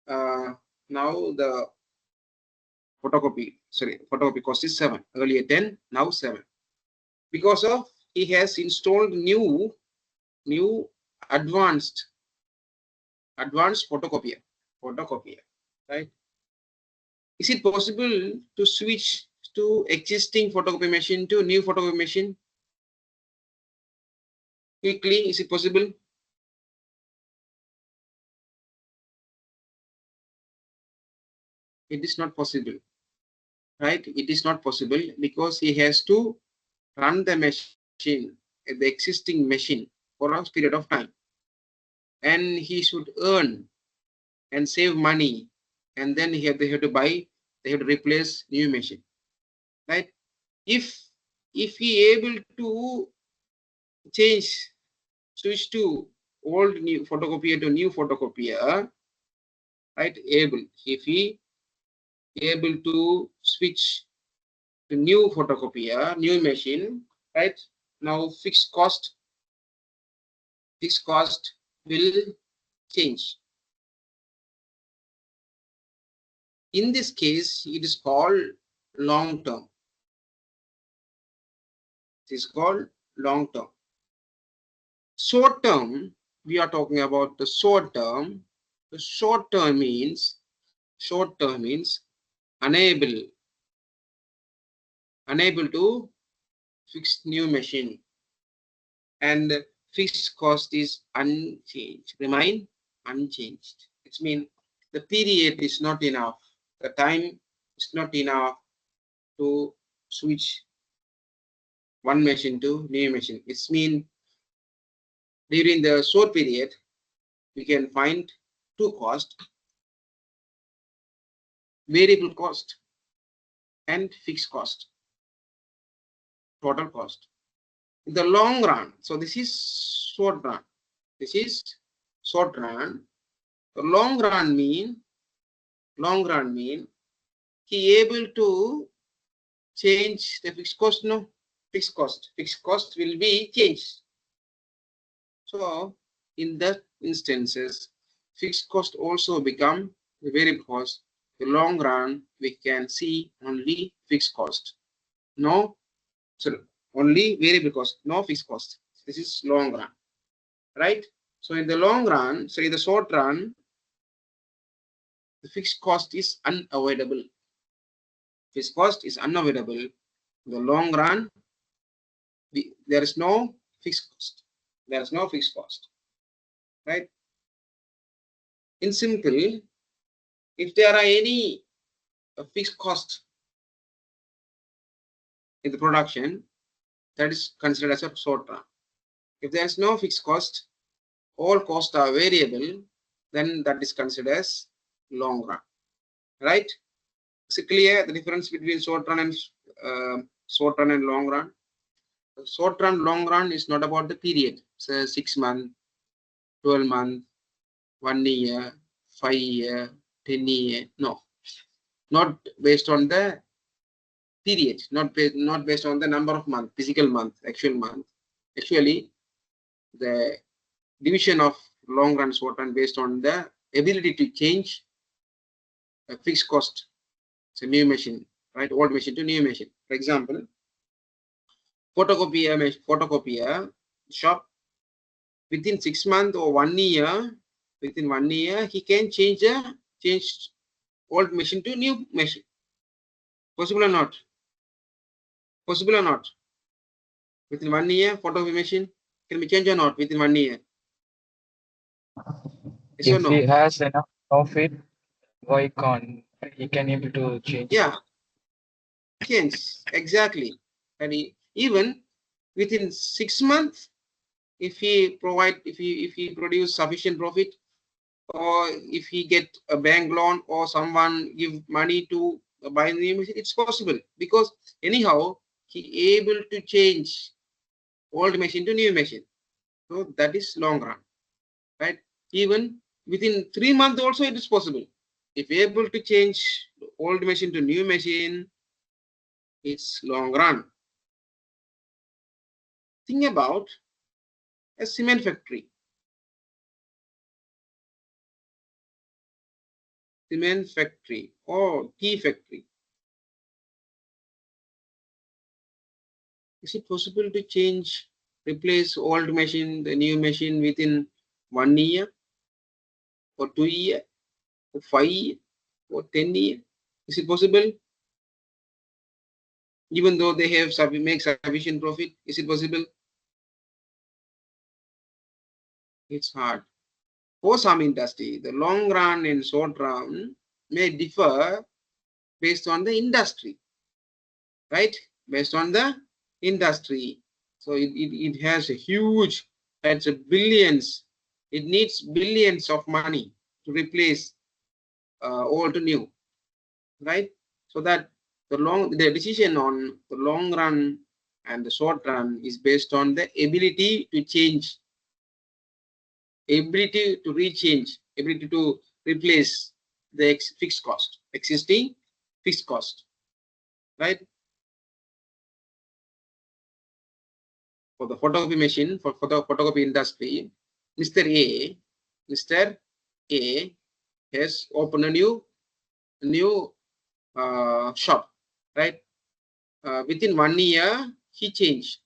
the photocopy cost is 7. Earlier 10, now 7. because of he has installed new advanced photocopier, right? Is it possible to switch to existing photocopy machine to new photocopy machine quickly? Is it possible? It is not possible, right? It is not possible because he has to run the machine, the existing machine, for a period of time, and he should earn and save money, and then they have to buy, they have to replace new machine, right? If he able to change, switch to old new photocopier to new photocopier, right? If he able to switch to new photocopier, new machine, right? Now fixed cost will change. In this case, it is called long term. It is called long term. Short term, we are talking about the short term. The short term means unable to fix new machine, and fixed cost is unchanged, remain unchanged. It means the period is not enough, the time is not enough to switch one machine to new machine. It means during the short period we can find two costs: variable cost and fixed cost, total cost. In the long run, so this is short run, this is short run. The long run mean he able to change the fixed cost. No, fixed cost will be changed. So in that instances, fixed cost also become the variable cost. The long run we can see only fixed cost, no, so only variable cost, no fixed cost. This is long run, right? So in the long run, so in the short run, the fixed cost is unavoidable. Fixed cost is unavoidable. In the long run, there is no fixed cost. There is no fixed cost, right? In simple, if there are any fixed cost in the production, that is considered as a short run. If there is no fixed cost, all costs are variable, then that is considered as long run, right? Is it clear the difference between short run and long run? Short run, long run is not about the period. So 6 months, 12 months, 1 year, 5 year, 10 year. No, not based on the period, not based on the number of months, physical month, actual month. Actually, the division of long run, short run based on the ability to change a fixed cost. It's a new machine, right? Old machine to new machine. For example, photocopier shop, within 6 months or 1 year, within 1 year, he can change old machine to new machine. Possible or not? Possible or not? Within 1 year, photocopy machine can be changed or not within 1 year? Yes or If he no? has enough profit, why can't he can able to change? Yeah, change exactly. And even within 6 months, if he produce sufficient profit, or if he get a bank loan or someone give money to buy the new machine, it's possible, because anyhow he able to change old machine to new machine. So that is long run, right? Even within 3 months also it is possible. If able to change old machine to new machine, it's long run. Think about a cement factory. Cement factory or tea factory. Is it possible to change, replace old machine, the new machine within 1 year or 2 years or 5 years or 10 years? Is it possible? Even though they have make sufficient profit, is it possible? It's hard. For some industry, the long run and short run may differ based on the industry, right? Based on the industry. So it has a huge, that's a billions. It needs billions of money to replace old to new, right? So that the decision on the long run and the short run is based on the ability to change, ability to rechange, ability to replace the fixed cost, existing fixed cost, right? For the photocopy machine, for the photocopy industry, Mr. A has opened a new shop, right? Within 1 year, he changed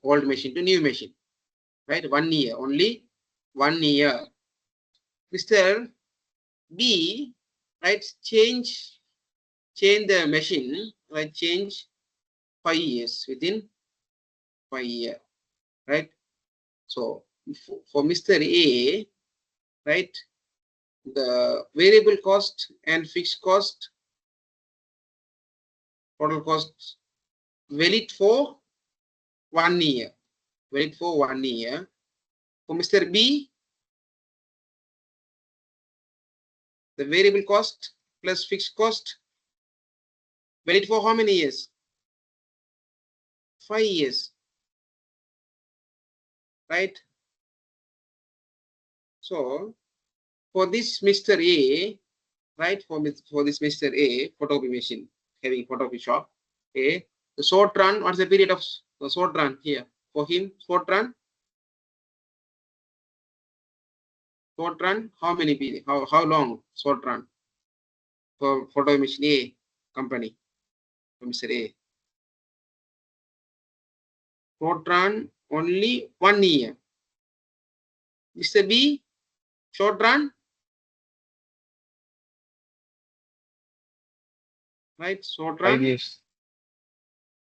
old machine to new machine, right? 1 year, only 1 year. Mr. B, right, change the machine, right? Change 5 years, within 5 years, right? So for Mr. A, right, the variable cost and fixed cost, total cost, valid for 1 year, valid for 1 year. For Mr. B, the variable cost plus fixed cost, valid for how many years? 5 years, right? So for this Mr. A, right, for this Mr. A, photocopy machine, having photocopy shop, A, the short run, what's the period of the short run here? For him, short run, how many period? How long short run for photocopy machine A company, for Mr. A? Short run only 1 year. Mr. B, short run, right? Short run, 5 years.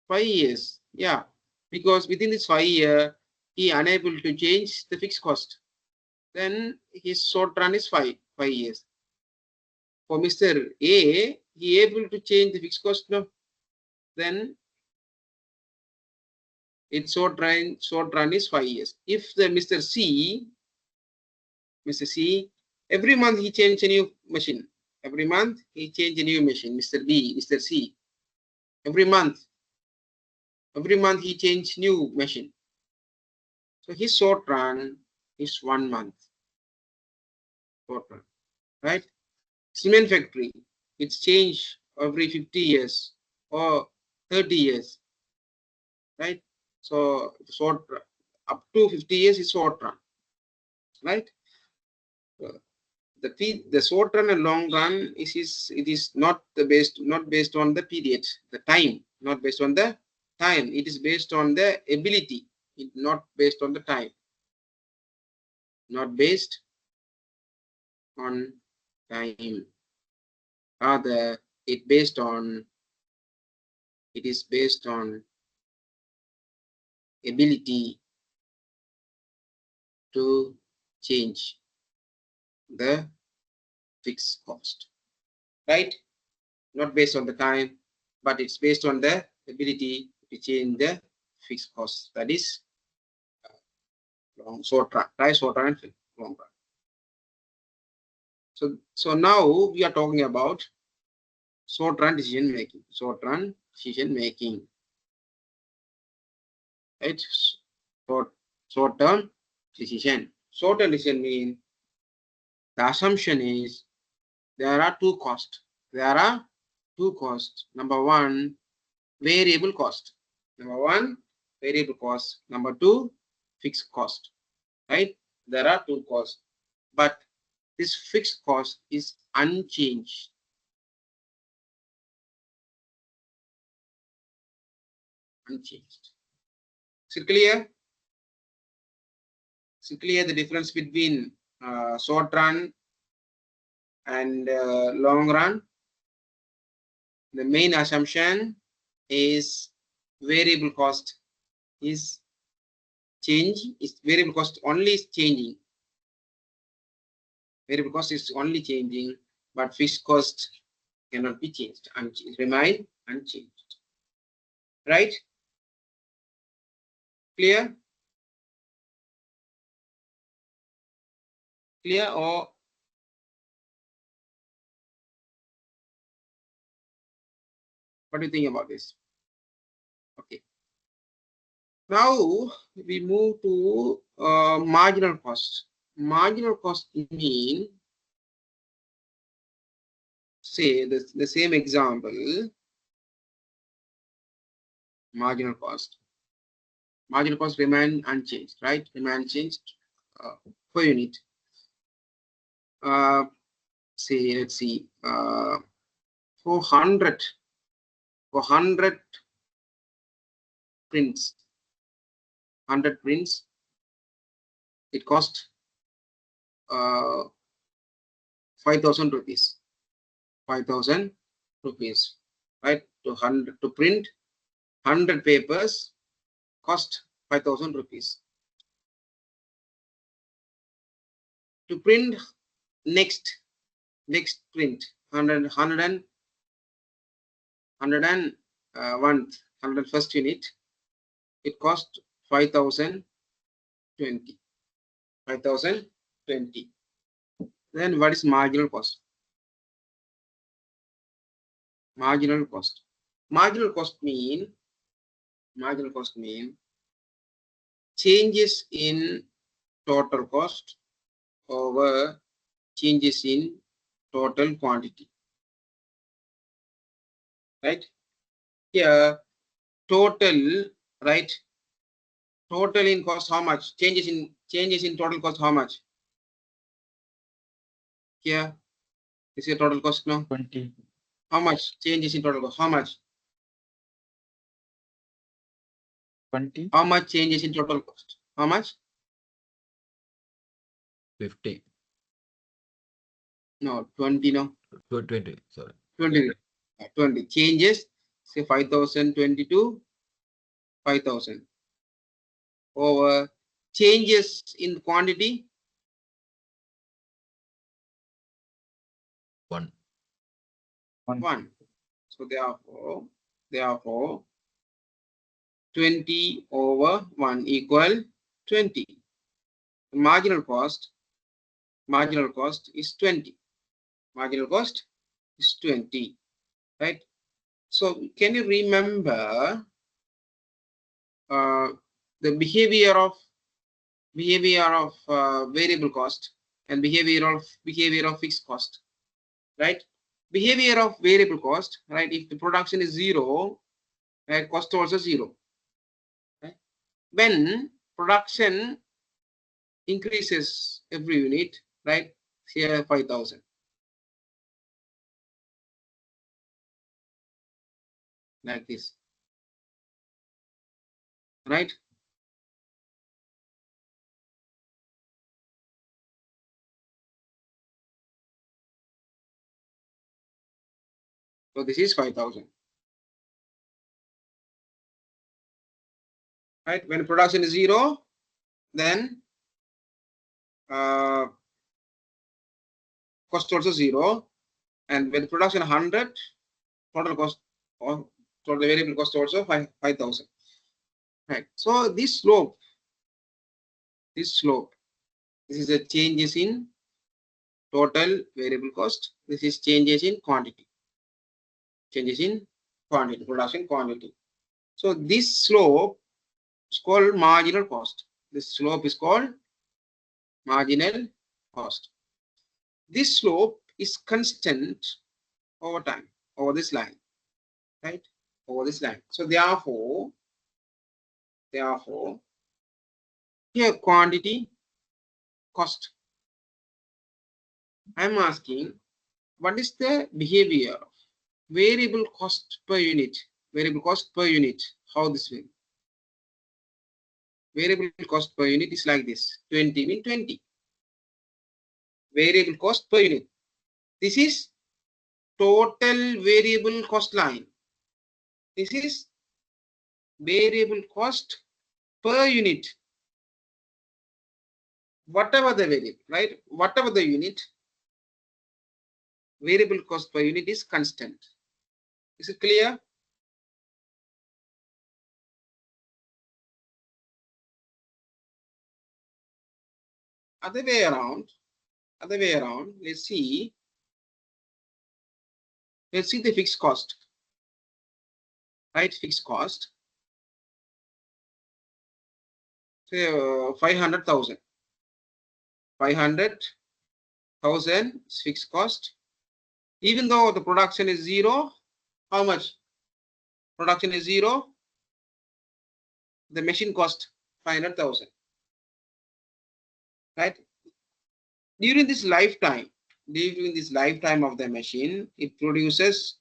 5 years. Yeah, because within this 5 year, he unable to change the fixed cost. Then his short run is 5 years. For Mr. A, he able to change the fixed cost now. Then its short run is 5 years. If the Mr. C, every month he change a new machine. Every month he change a new machine. Mr. B, Mr. C, every month he change new machine. So his short run is 1 month. Short run, right? Cement factory, it's changed every 50 years or 30 years, right? So short run, up to 50 years is short run, right? The short run and long run is not based on the period, the time, not based on the time. It is based on the ability. It not based on the time, not based on time. Rather, it is based on ability to change the fixed cost, right? Not based on the time, but it's based on the ability to change the fixed cost. That is short run, right? Short run and long run. So now we are talking about short run decision making. Short run decision making, right? Short term decision. Short term decision means the assumption is there are two costs. Number one, variable cost. Number two, fixed cost, right? There are two costs, but this fixed cost is unchanged. unchanged. Is it clear? Is it clear the difference between short run and long run? The main assumption is variable cost is variable cost only is changing. Variable cost is only changing, but fixed cost cannot be changed, remain unchanged. Right? Clear? Clear, or what do you think about this? Okay. Now we move to marginal cost. Marginal cost mean, say the same example, marginal cost. Marginal cost remain unchanged, right? Remain unchanged per unit. Say, let's see, 400 prints, 100 prints, it cost 5,000 rupees. 5,000 rupees, right? To print 100 papers cost 5,000 rupees. To print next print 101st unit, it cost 5,020. 5,020. Then what is marginal cost? Marginal cost. Marginal cost mean changes in total cost over changes in total quantity. Right? Here, total, right? Total in cost, how much? Changes in total cost, how much? Here, is your total cost now? 20. How much changes in total cost? How much? 20. How much changes in total cost? How much? 50. No, 20. No, 20. Sorry. 20. 20 changes. Say 5,022, 5,000 over changes in quantity. 1. 1. So therefore 20 over 1 equal 20. Marginal cost is 20. Marginal cost is 20, right? So can you remember the behavior of variable cost and behavior of fixed cost, right? Behavior of variable cost, right? If the production is 0, right, cost also 0. Right? When production increases every unit, right? Here 5,000. Like this, right? So this is 5,000. Right? When production is 0, then cost also 0, and when production 100, total cost or total variable cost also 5,000. Right? So this slope, this is the changes in total variable cost. This is changes in quantity. Changes in quantity, production quantity. So this slope is called marginal cost. This slope is called marginal cost. This slope is constant over time, over this line, right? Over this line. So therefore, here quantity, cost. I'm asking, what is the behavior of variable cost per unit? Variable cost per unit. how this will. Variable cost per unit is like this. 20 mean 20. Variable cost per unit. This is total variable cost line. This is variable cost per unit. Whatever the variable, right? Whatever the unit, variable cost per unit is constant. Is it clear? Other way around, let's see the fixed cost, right? Fixed cost, say 500,000. 500,000 is fixed cost. Even though the production is zero, how much? Production is zero. The machine cost 500,000, right? During this lifetime of the machine, it produces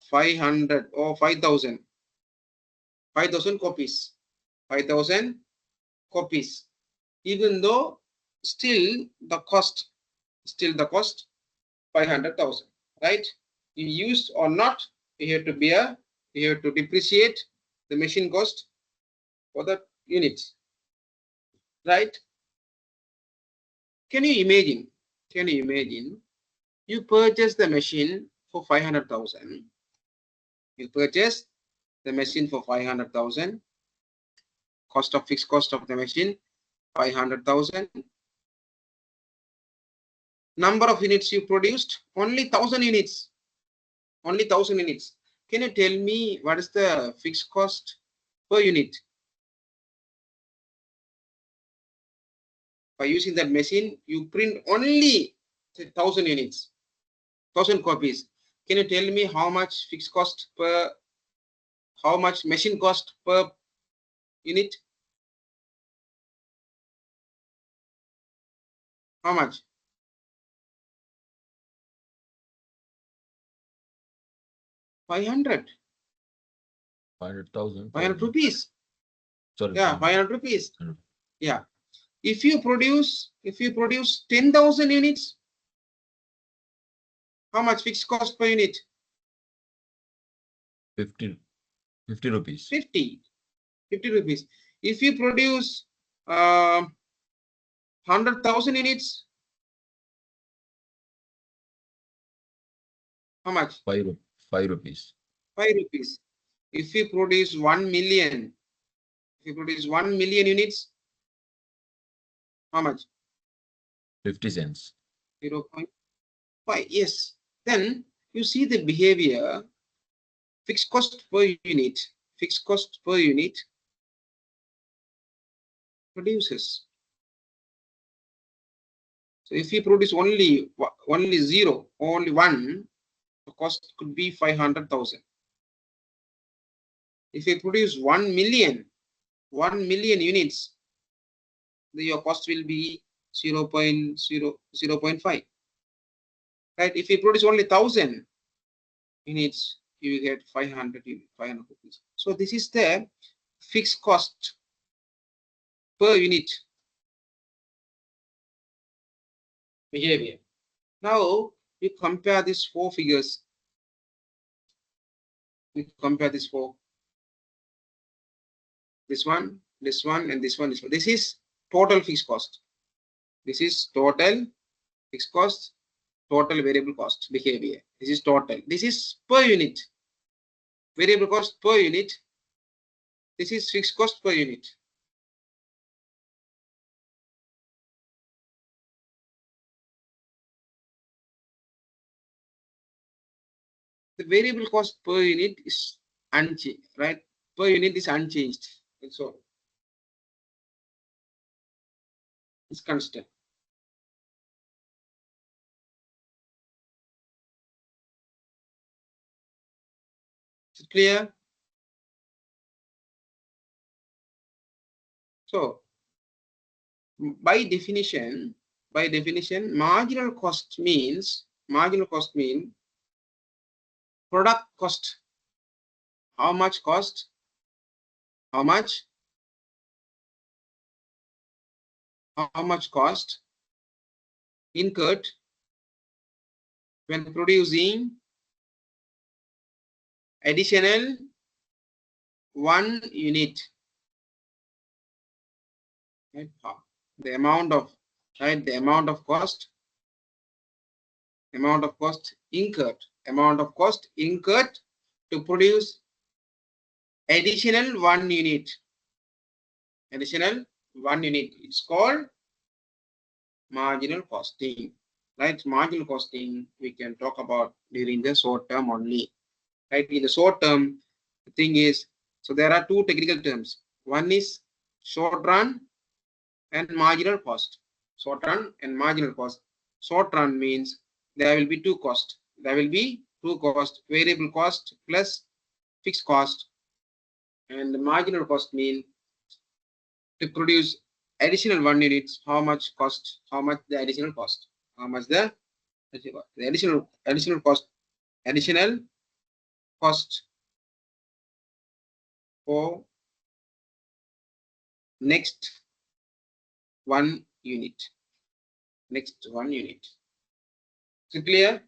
500 or 5,000 copies. 5,000 copies. Even though still the cost 500,000, right? You use or not, you have to bear, you have to depreciate the machine cost for the unit, right? Can you imagine you purchase the machine for 500,000. You purchase the machine for 500,000. Fixed cost of the machine 500,000. Number of units you produced only 1,000 units. Only 1,000 units. Can you tell me what is the fixed cost per unit? By using that machine, you print only 1,000 units, 1,000 copies. Can you tell me how much fixed cost per, how much machine cost per unit? How much? 500. 500,000. 500 rupees. Sorry. Yeah, 500 rupees. 100. Yeah. If you produce 10,000 units, how much fixed cost per unit? 50 rupees. 50 rupees. If you produce 100,000 units, how much? 5 rupees. 5 rupees. If you produce 1 million, units, how much? 50 cents. 0.5. Yes. Then you see the behavior. Fixed cost per unit. Produces. So if you produce only zero, only one, the cost could be 500,000. If you produce 1 million units, then your cost will be 0.5. Right? If you produce only 1,000 units, you will get 500 rupees. So this is the fixed cost per unit behavior. Now we compare these four figures. We compare these four. This one, and this one. This is total fixed cost. This is total fixed cost, total variable cost behavior. This is total. This is per unit. Variable cost per unit. This is fixed cost per unit. The variable cost per unit is unchanged, right? Per unit is unchanged. And so it's constant. Is it clear? So by definition, marginal cost means product cost. How much cost How much? How much cost incurred when producing additional 1 unit? Right? The amount of cost incurred to produce additional 1 unit. It's called marginal costing, right? Marginal costing we can talk about during the short term only, right? In the short term, the thing is, so there are two technical terms. One is short run and marginal cost. Short run and marginal cost. Short run means there will be two costs. Variable cost plus fixed cost. And the marginal cost means to produce additional 1 units, how much the additional cost, additional cost for next 1 unit. So clear?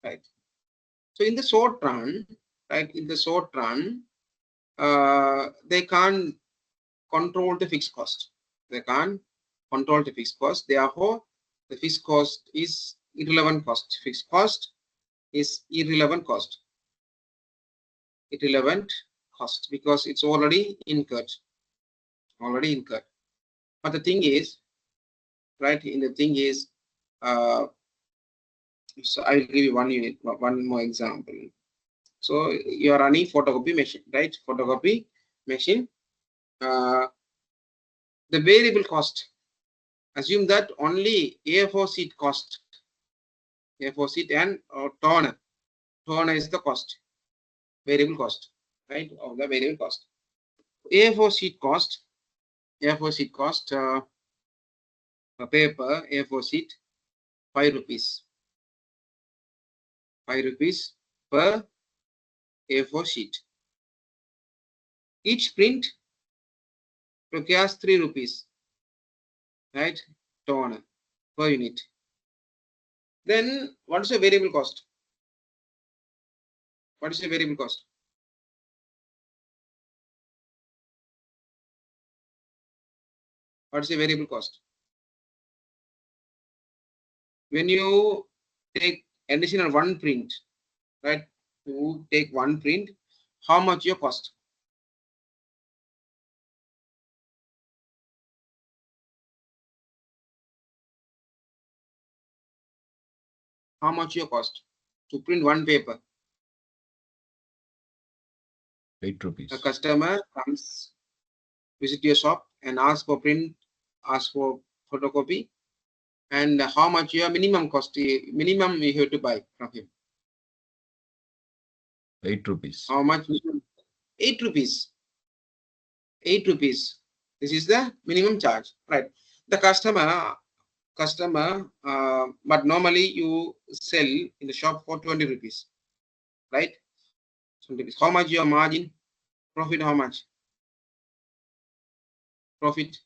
Right. So in the short run, they can't control the fixed cost. Therefore, the fixed cost is irrelevant cost. Fixed cost is irrelevant cost because it's already incurred. But the thing is, right? So I will give you one more example. So you are running photocopy machine, right? The variable cost. Assume that only A4 sheet cost. A4 sheet and toner. Toner is the cost. Variable cost, right? Of the variable cost. A4 sheet cost. A paper A4 sheet, 5 rupees. 5 rupees per A4 sheet. Each print requires 3 rupees, right? Toner per unit. Then what is the variable cost? What is the variable cost? When you take additional 1 print, right? You take 1 print, how much your cost? How much your cost to print 1 paper? 8 rupees. A customer comes, visit your shop and ask for photocopy, and how much your minimum cost, minimum you have to buy from him? 8 rupees. How much? 8 rupees. 8 rupees. This is the minimum charge, right? The customer, but normally you sell in the shop for 20 rupees, right? 20 rupees. How much your margin? Profit, how much? Profit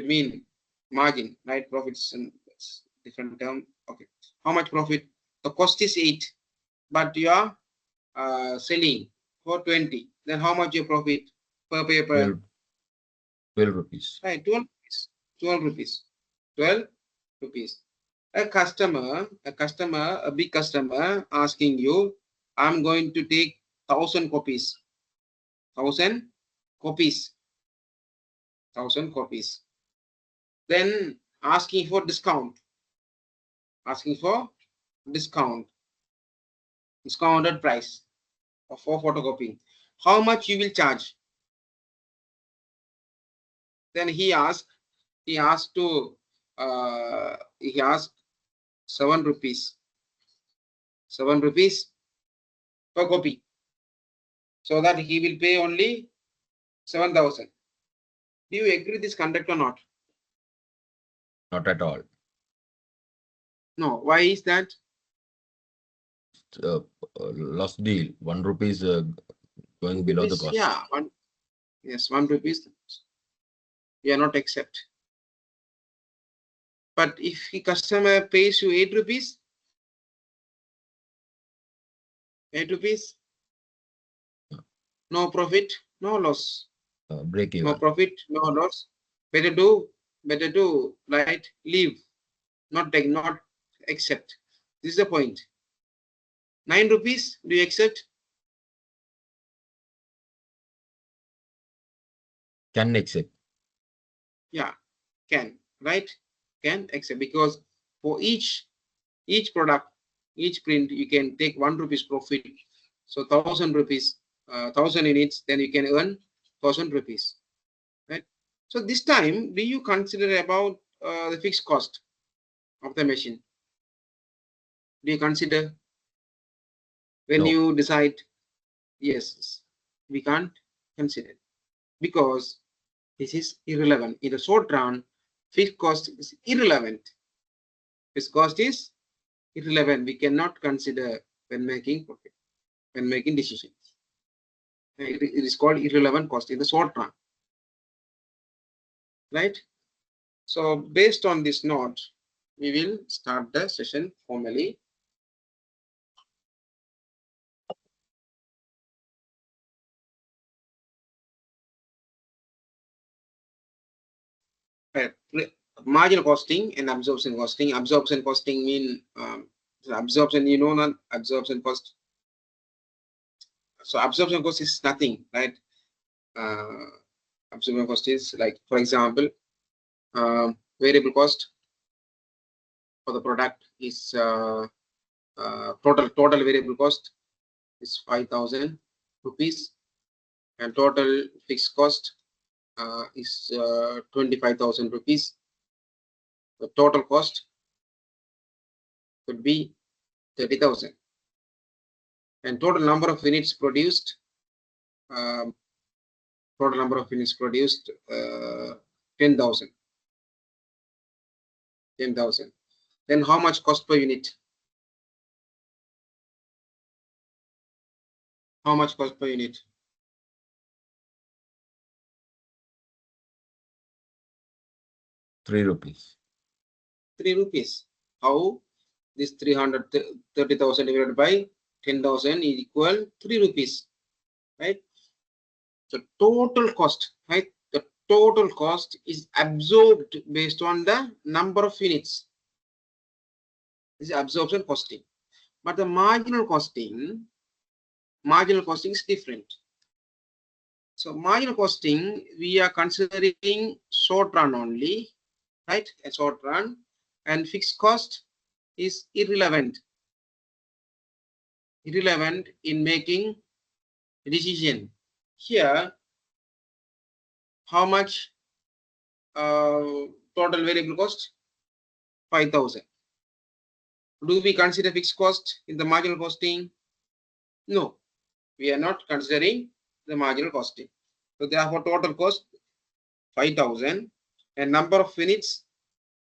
mean margin, right? Profits and different term. Okay. How much profit? The cost is 8, but you are selling for 20. Then how much your profit per paper? 12 rupees. Right, 12 rupees. 12 rupees. 12 rupees. A big customer asking you, I'm going to take 1,000 copies. 1,000 copies. Then asking for discount. Discounted price for photocopying. How much you will charge? Then he asked 7 rupees. 7 rupees per copy. So that he will pay only 7,000. Do you agree this conduct or not? Not at all. No, why is that? Last deal, 1 rupees going below the Rupees, cost. yeah, yes, 1 rupees. We are not accept. But if the customer pays you 8 rupees, 8 rupees, no profit, no loss. Break No even. profit, no loss. Better do, right? Leave, not take, not accept. This is the point. 9 rupees, do you accept? Can accept. Yeah, can, right? Can accept, because for each product, each print, you can take 1 rupees profit. So 1,000 rupees, 1,000 units, then you can earn 1,000 rupees, right? So this time, do you consider about the fixed cost of the machine? Do you consider when No. you decide? Yes, we can't consider, because this is irrelevant. In the short run, fixed cost is irrelevant. Fixed cost is irrelevant. We cannot consider when making profit, when making decisions. It is called irrelevant cost in the short run, right? So based on this note, we will start the session formally. Marginal costing and absorption costing. Absorption costing mean absorption, you know, not absorption cost. So absorption cost is nothing, right? Absorption cost is like, for example, variable cost for the product is total variable cost is 5,000 rupees, and total fixed cost is 25,000 rupees. The total cost could be 30,000, and total number of units produced. Total number of units produced 10,000. 10,000. Then how much cost per unit? How much cost per unit? 3 rupees. 3 rupees. How? This 330,000 divided by 10,000 is equal 3 rupees, right? The total cost, right? The total cost is absorbed based on the number of units. This is absorption costing. But the marginal costing is different. So marginal costing, we are considering short run only, right? A short run, and fixed cost is irrelevant in making a decision. Here, how much total variable cost? 5,000. Do we consider fixed cost in the marginal costing? No, we are not considering the marginal costing. So therefore, total cost 5,000 and number of units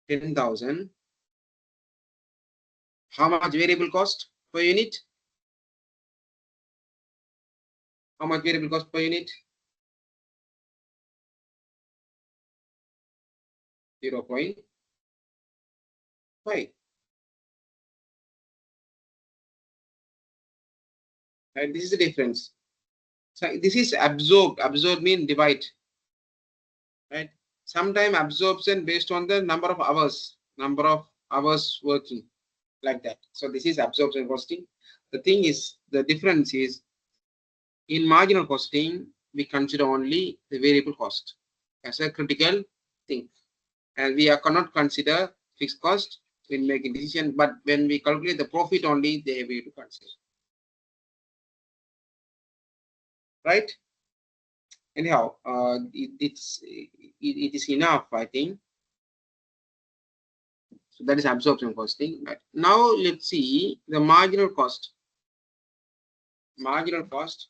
10,000. How much variable cost per unit? How much variable cost per unit? 0.5. Right, this is the difference. So this is absorbed. Absorb mean divide. Right. Sometimes absorption based on the number of hours working, like that. So this is absorption costing. The thing is, the difference is, in marginal costing, we consider only the variable cost as a critical thing, and we cannot consider fixed cost in making decision. But when we calculate the profit only, they have to consider. Right? Anyhow, it is enough, I think. So that is absorption costing. Right. Now let's see the marginal cost. Marginal cost.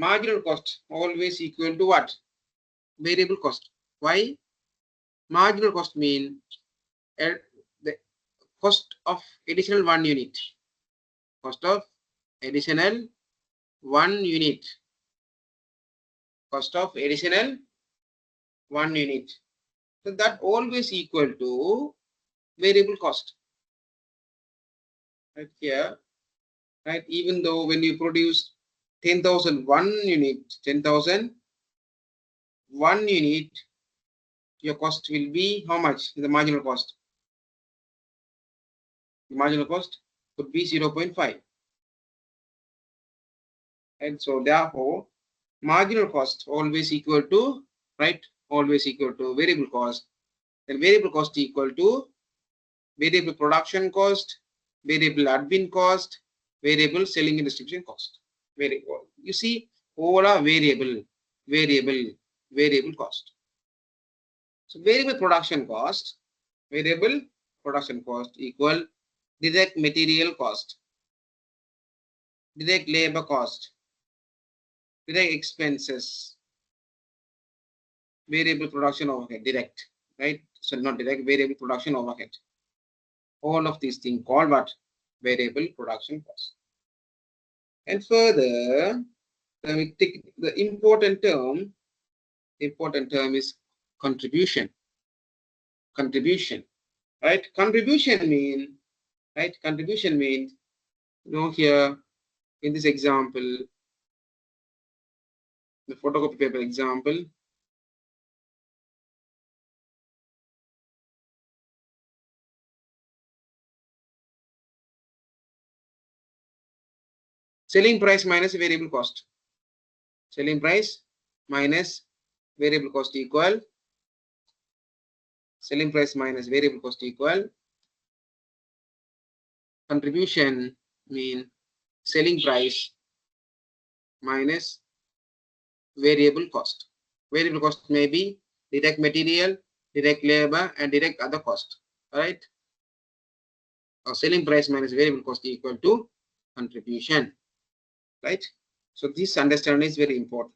marginal cost always equal to what? Variable cost. Why? Marginal cost mean the cost of additional 1 unit. Cost of additional 1 unit. Cost of additional 1 unit. So that always equal to variable cost. Right here, right? Even though when you produce 10,001 unit, 10,001 unit, your cost will be how much? The marginal cost. The marginal cost could be 0.5. And so therefore, marginal cost always equal to, right? Always equal to variable cost. Then variable cost equal to variable production cost, variable admin cost, variable selling and distribution cost. Variable. You see, all are variable cost. So variable production cost equal direct material cost, direct labor cost, direct expenses, variable production overhead, direct, right? So not direct, variable production overhead. All of these things called what? Variable production cost. And further, we take the important term is contribution. Contribution, right? Contribution means, here in this example, the photocopy paper example, selling price minus variable cost. Selling price minus variable cost equal, selling price minus variable cost equal, contribution mean selling price minus variable cost. Variable cost may be direct material, direct labor, and direct other cost. All right. Or selling price minus variable cost equal to contribution. Right. So this understanding is very important.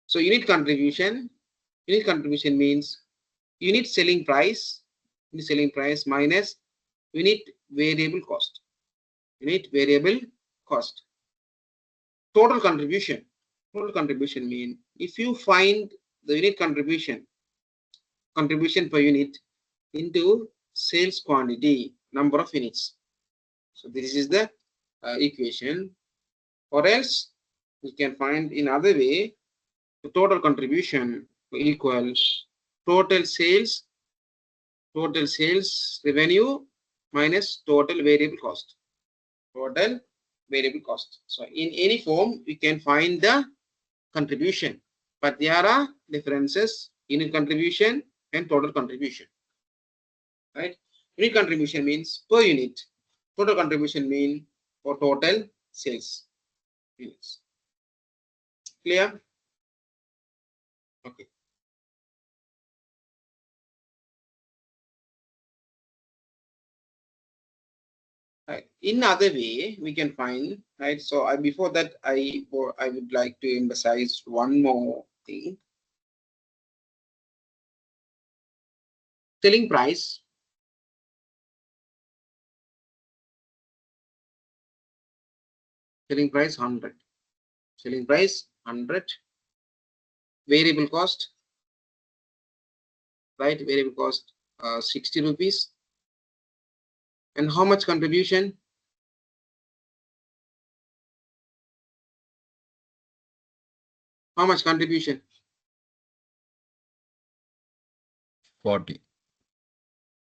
So unit contribution means unit selling price minus unit variable cost. Unit variable cost. Total contribution mean if you find the unit contribution per unit into sales quantity, number of units. So this is the equation. Or else you can find in other way, the total contribution equals total sales revenue minus total variable cost. Total variable cost. So in any form, we can find the contribution, but there are differences: unit contribution and total contribution. Right? Unit contribution means per unit. Total contribution mean for total sales units. Clear? Okay. Right. In other way, we can find, right? So before that, I would like to emphasize one more thing. Selling price. Selling price 100. Selling price 100. Variable cost, right? Variable cost 60 rupees. And how much contribution? How much contribution? 40.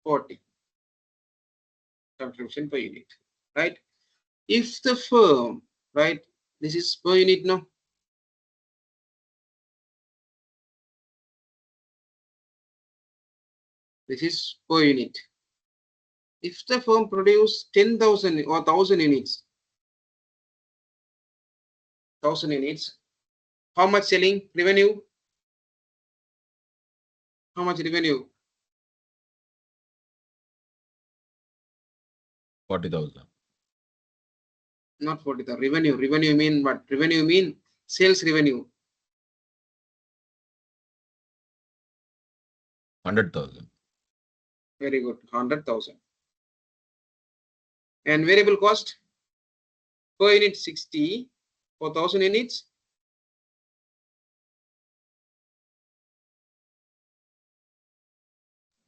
40 contribution per unit, right? If the firm, right, this is per unit, no? This is per unit. If the firm produce 10,000 or 1,000 units, how much selling revenue? How much revenue? 40,000. Not 40,000. Revenue. Revenue mean what? Revenue mean sales revenue. 100,000. Very good. 100,000. And variable cost per unit 60. 4,000 units.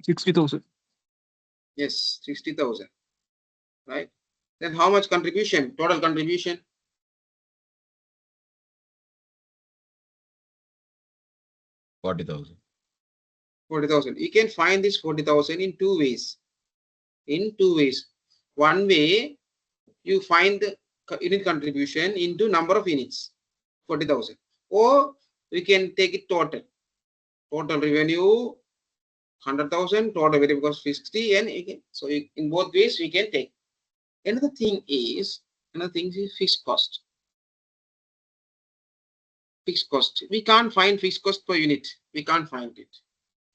60,000. Yes, 60,000. Right. Then how much contribution? Total contribution. 40,000. 40,000. You can find this 40,000 in two ways. In two ways. One way, you find the unit contribution into number of units, 40,000. Or we can take it total. Total revenue 100,000, total variable cost 60, and again, so in both ways we can take. Another thing is fixed cost. Fixed cost. We can't find fixed cost per unit. We can't find it.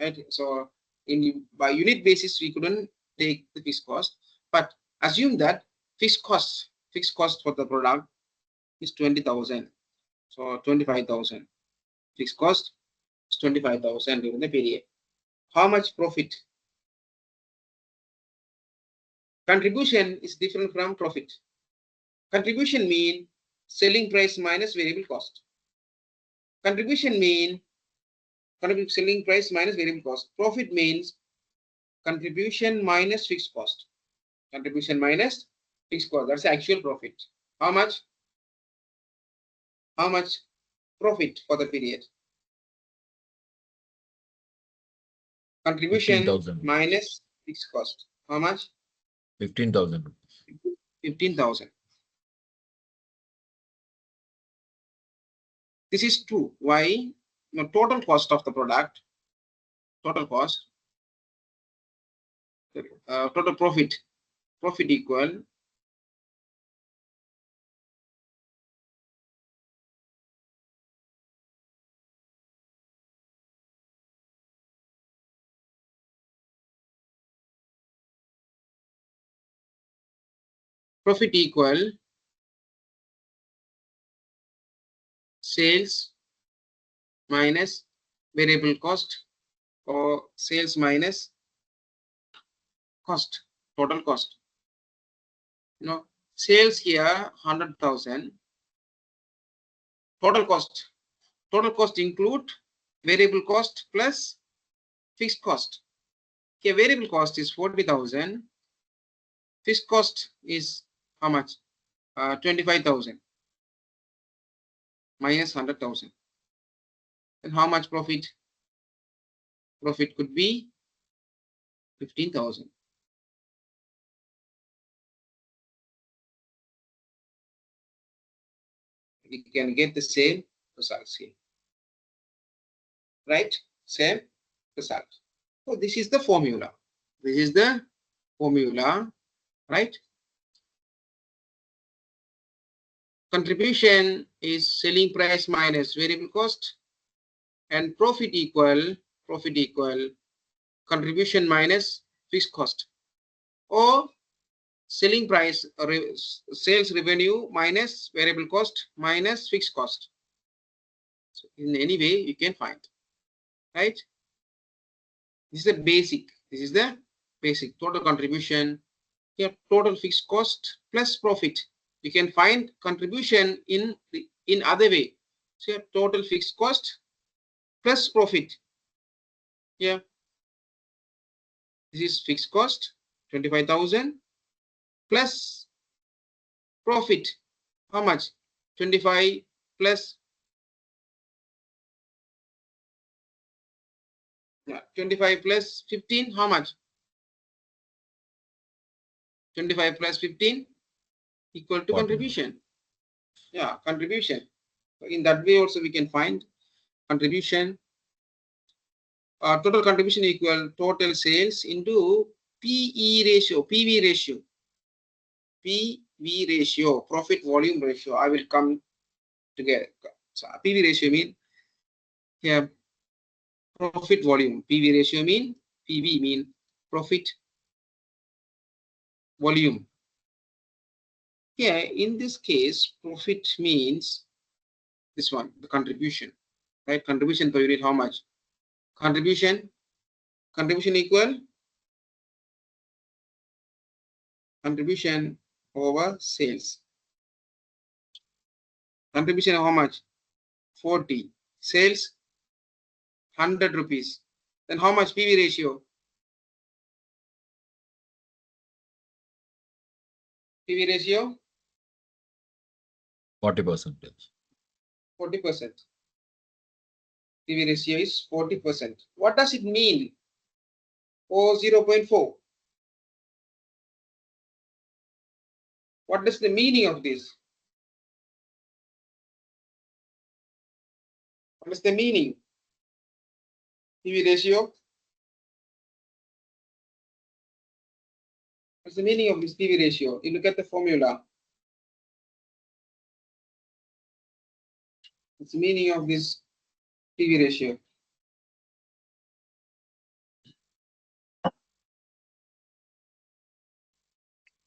Right? So by unit basis we couldn't take the fixed cost, but assume that fixed cost for the product is 20,000. So 25,000. Fixed cost is 25,000 during the period. How much profit? Contribution is different from profit. Contribution mean selling price minus variable cost. Contribution mean selling price minus variable cost. Profit means contribution minus fixed cost. Contribution minus fixed cost. That's the actual profit. How much? How much profit for the period? Contribution 15,000. minus fixed cost. How much? 15,000. 15,000. This is true. Why? The total cost of the product, total cost, total profit equal sales minus variable cost, or sales minus cost, total cost. Sales here 100,000. Total cost include variable cost plus fixed cost. Here variable cost is 40,000. Fixed cost is how much? 25,000 minus 100,000. And how much profit? Profit could be 15,000. We can get the same results here. Right? Same result. So this is the formula. This is the formula, right? Contribution is selling price minus variable cost, and profit equal contribution minus fixed cost, or selling price sales revenue minus variable cost minus fixed cost. So in any way you can find, right? This is the basic. This is the basic total contribution. Here total fixed cost plus profit. You can find contribution in other way. So here total fixed cost plus profit. Here this is fixed cost 25,000 plus profit. How much? 25 plus 25 plus 15. How much? 25 plus 15 equal to 40. contribution. Yeah, contribution. In that way also we can find contribution. Total contribution equal total sales into PE ratio, PV ratio, PV ratio, profit volume ratio. I will come together. So PV ratio mean here profit volume. PV ratio mean PV mean profit volume. Here, in this case, profit means this one, the contribution, right? Contribution per unit, how much? Contribution equal contribution over sales. Contribution how much? 40. Sales 100 rupees. Then how much PV ratio? PV ratio 40%. 40%. PV ratio is 40%. What does it mean? Oh, 0.4. What is the meaning of this? What is the meaning? PV ratio. What's the meaning of this PV ratio? You look at the formula. What's the meaning of this PV ratio?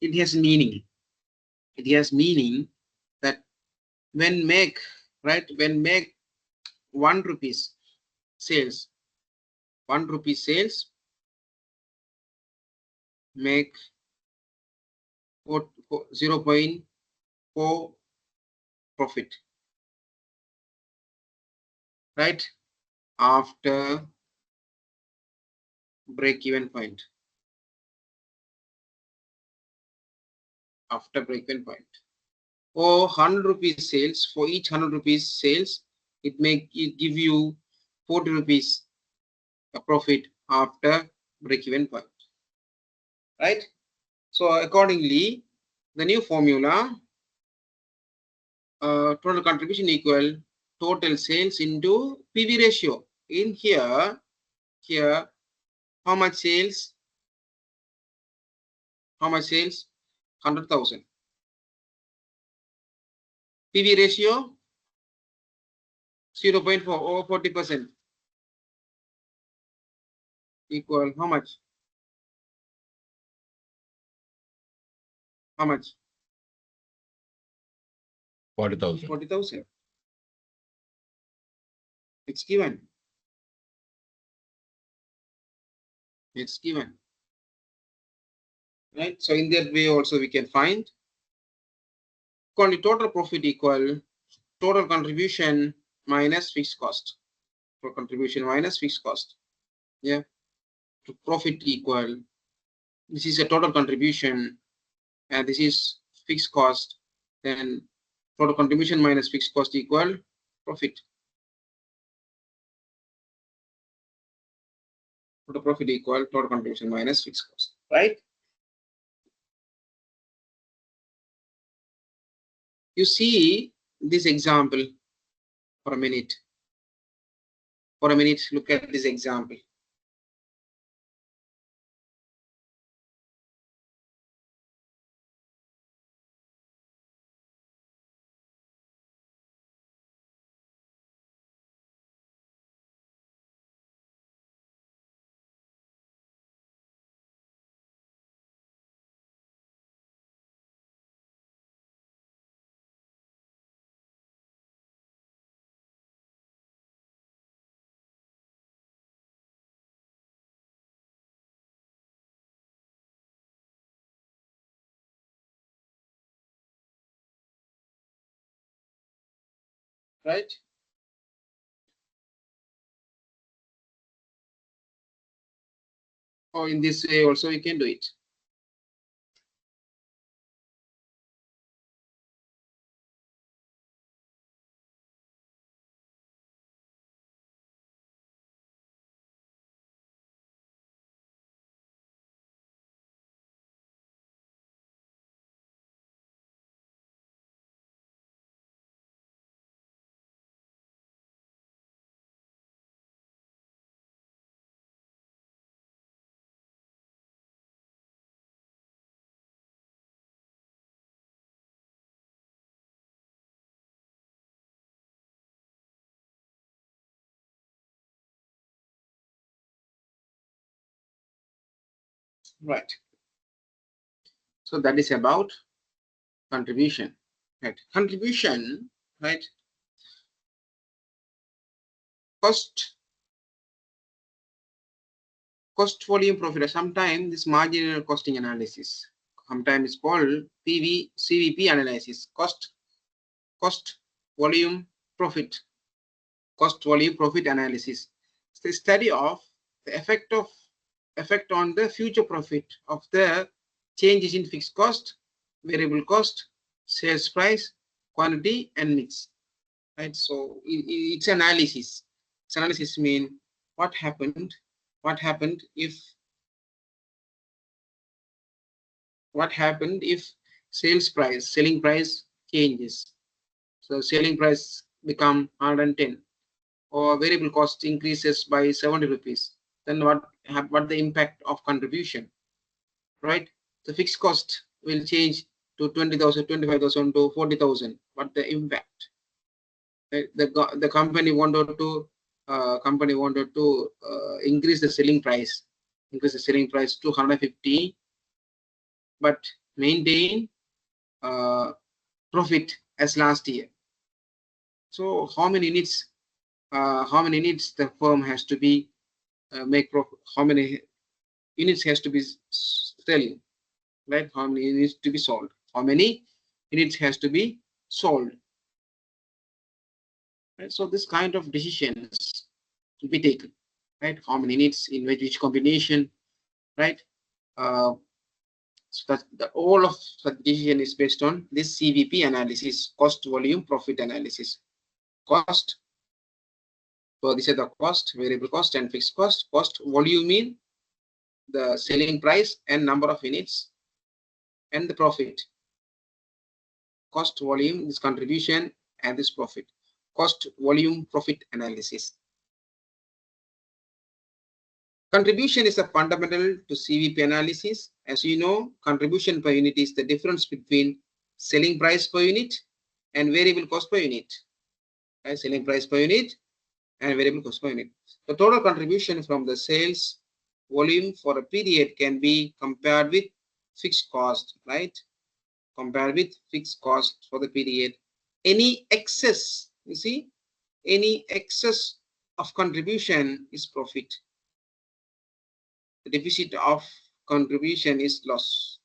It has meaning. It has meaning that when make, right, when make 1 rupees sales, 1 rupee sales, make 0.4 profit, right, after break-even point. After break-even point. Or 100 rupees sales, for each 100 rupees sales, it give you 40 rupees a profit after break-even point, right? So accordingly, the new formula, total contribution equal total sales into PV ratio. In here, how much sales? How much sales? 100,000. PV ratio 0.4 or 40% equal how much? How much? 40,000. 40,000. It's given. It's given. Right. So in that way also we can find total profit equal total contribution minus fixed cost. Total contribution minus fixed cost. Yeah. To profit equal. This is a total contribution and this is fixed cost. Then total contribution minus fixed cost equal profit. Total profit equal total contribution minus fixed cost. Right. You see this example for a minute. For a minute, look at this example. Right? Or in this way also you can do it. Right. So that is about contribution, right? Contribution, right? Cost volume profit. Sometimes this marginal costing analysis, sometimes it's called CVP analysis. Cost volume profit. Cost volume profit analysis. It's the study of the effect on the future profit of the changes in fixed cost, variable cost, sales price, quantity, and mix. Right. So it's analysis. It's analysis mean what happened if selling price changes. So selling price become 110, or variable cost increases by 70 rupees. Then what the impact of contribution, right? The fixed cost will change to 20,000, 25,000 to 40,000. What the impact? The company wanted to increase the selling price to 150, but maintain profit as last year. So how many units the firm has to be make profit? How many units has to be selling, right? How many units to be sold? How many units has to be sold? Right? So this kind of decisions to be taken, right? How many units in which combination, right? So that all of the decision is based on this CVP analysis, cost volume profit analysis. Cost. So these are the cost, variable cost and fixed cost. Cost volume mean the selling price and number of units, and the profit. Cost volume is contribution and this profit. Cost volume profit analysis. Contribution is a fundamental to CVP analysis. As you know, contribution per unit is the difference between selling price per unit and variable cost per unit. Right? Selling price per unit and variable cost per unit. The total contribution from the sales volume for a period can be compared with fixed cost, right? Compared with fixed cost for the period. Any excess, you see, any excess of contribution is profit. The deficit of contribution is loss.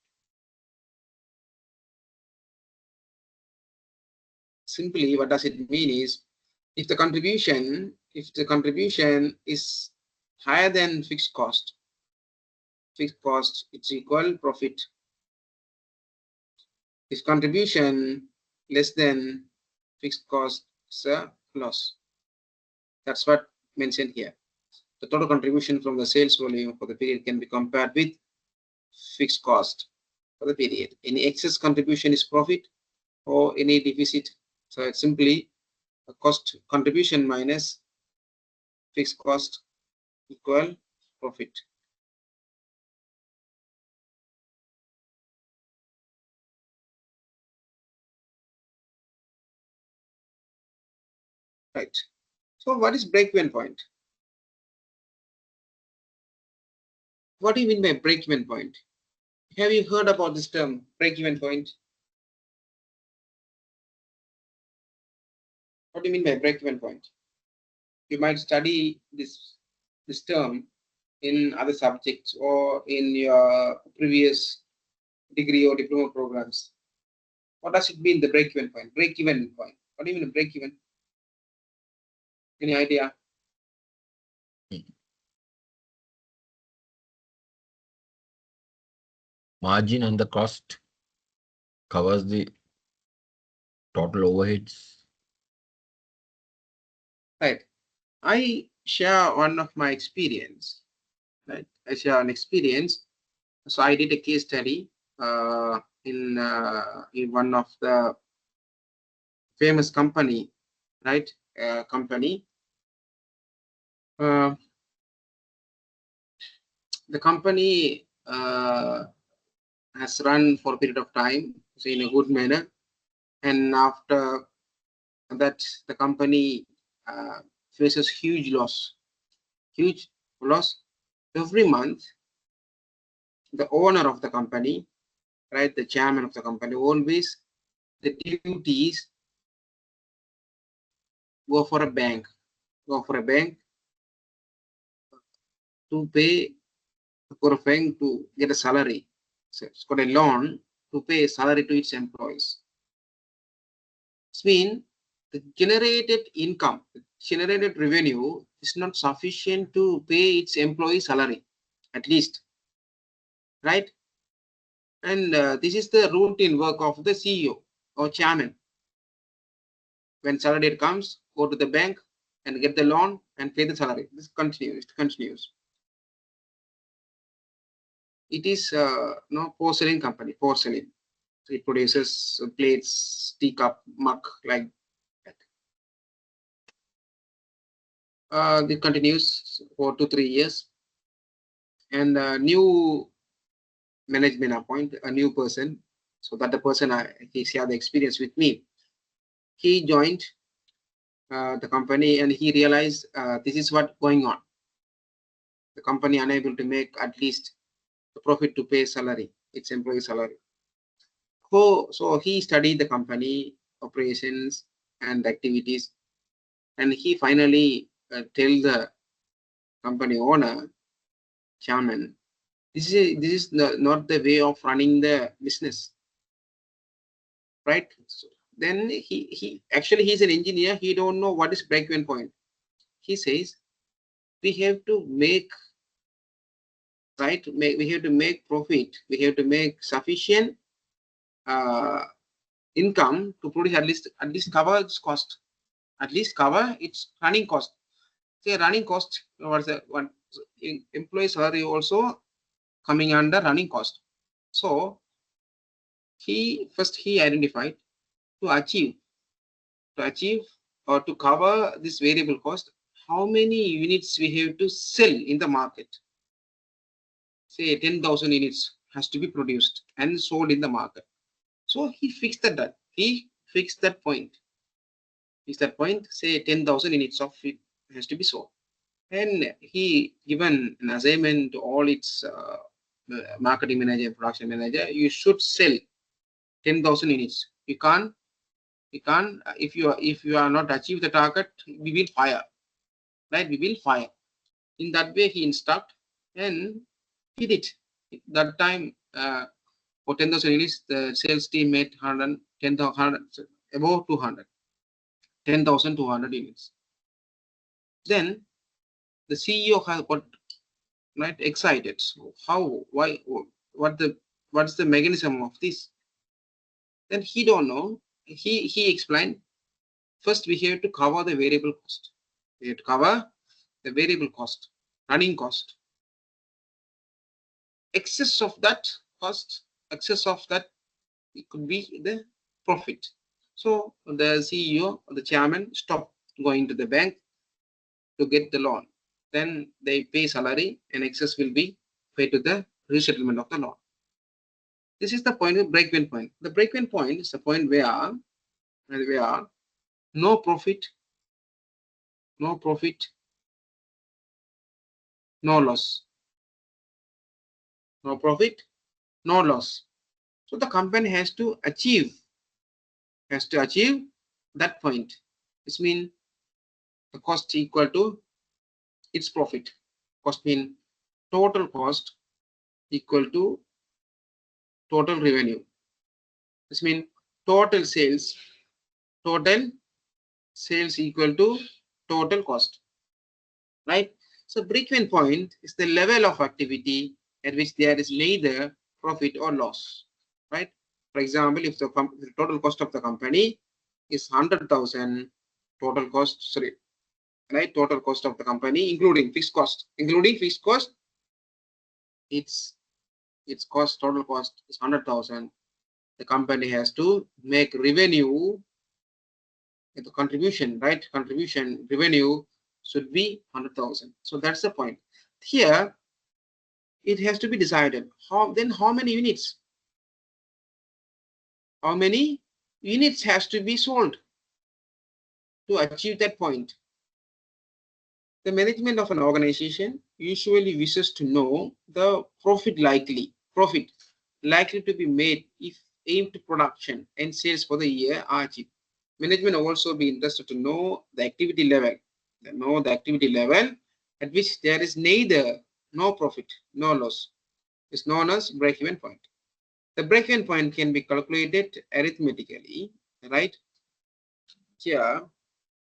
Simply, what does it mean is, if the contribution is higher than fixed cost, it's equal profit. If contribution less than fixed cost, it's a loss. That's what mentioned here. The total contribution from the sales volume for the period can be compared with fixed cost for the period. Any excess contribution is profit, or any deficit. So it's simply a cost contribution minus fixed cost equal profit. Right. So what is break-even point? What do you mean by break-even point? Have you heard about this term, break-even point? What do you mean by break-even point? You might study this term in other subjects or in your previous degree or diploma programs. What does it mean, the break-even point? Break-even point. What do you mean break-even? Any idea? Margin on the cost covers the total overheads. Right. I share one of my experience. Right. I share an experience. So I did a case study in one of the famous company, right? The company has run for a period of time, so in a good manner, and after that, the company faces huge loss. Every month. The owner of the company, right, the chairman of the company, always the duties go for a bank to pay for a bank to get a salary. So it's got a loan to pay a salary to its employees. This means the generated income, generated revenue is not sufficient to pay its employee salary, at least, right? And this is the routine work of the CEO or chairman. When salary date comes, go to the bank and get the loan and pay the salary. This continues. It is porcelain company, porcelain. So it produces plates, teacup, mug, like that. It continues for 2 3 years, and new management appoint a new person, so that the person he's had the experience with me. He joined the company and he realized this is what going on. The company unable to make at least the profit to pay salary, its employee salary. So he studied the company operations and activities, and he finally tell the company owner, chairman, this is not the way of running the business, right? So then he actually, he's an engineer, he don't know what is break-even point. He says we have to make, right, we have to make profit, we have to make sufficient income to produce at least cover its cost, at least cover its running cost. Say running cost, what's the one, employee salary also coming under running cost. So he identified to achieve or to cover this variable cost, how many units we have to sell in the market. Say 10,000 units has to be produced and sold in the market. So he fixed that. He fixed that point. Say 10,000 units of it has to be sold. And he given an assignment to all its marketing manager, production manager, you should sell 10,000 units. You can't, if you are not achieve the target, we will fire, right? We will fire. In that way he instruct, and he did. That time for 10,000 units, the sales team made 10,000, above 200, 10,200 units. Then the CEO has got right excited. So how, why, what's the mechanism of this? Then he don't know. He explained, first we have to cover the variable cost. We have to cover the variable cost, running cost. Excess of that cost, it could be the profit. So the CEO or the chairman stopped going to the bank to get the loan. Then they pay salary and excess will be paid to the resettlement of the loan. This is the point of break-even point. The break-even point is the point where no profit, no loss. No profit, no loss. So the company has to achieve that point. This means the cost equal to its profit. Cost means total cost equal to total revenue. This means total sales equal to total cost, right? So break-even point is the level of activity at which there is neither profit or loss, right? For example, if the total cost of the company is 100,000, total cost, right? Total cost of the company, including fixed cost, its cost, total cost is 100,000. The company has to make revenue, the contribution, right? Contribution revenue should be 100,000. So that's the point. Here, it has to be decided how many units? How many units has to be sold to achieve that point? The management of an organization usually wishes to know the profit likely to be made if aimed production and sales for the year are achieved. Management will also be interested to know the activity level. At which there is neither no profit, no loss. It's known as break-even point. The break-even point can be calculated arithmetically, right? Here,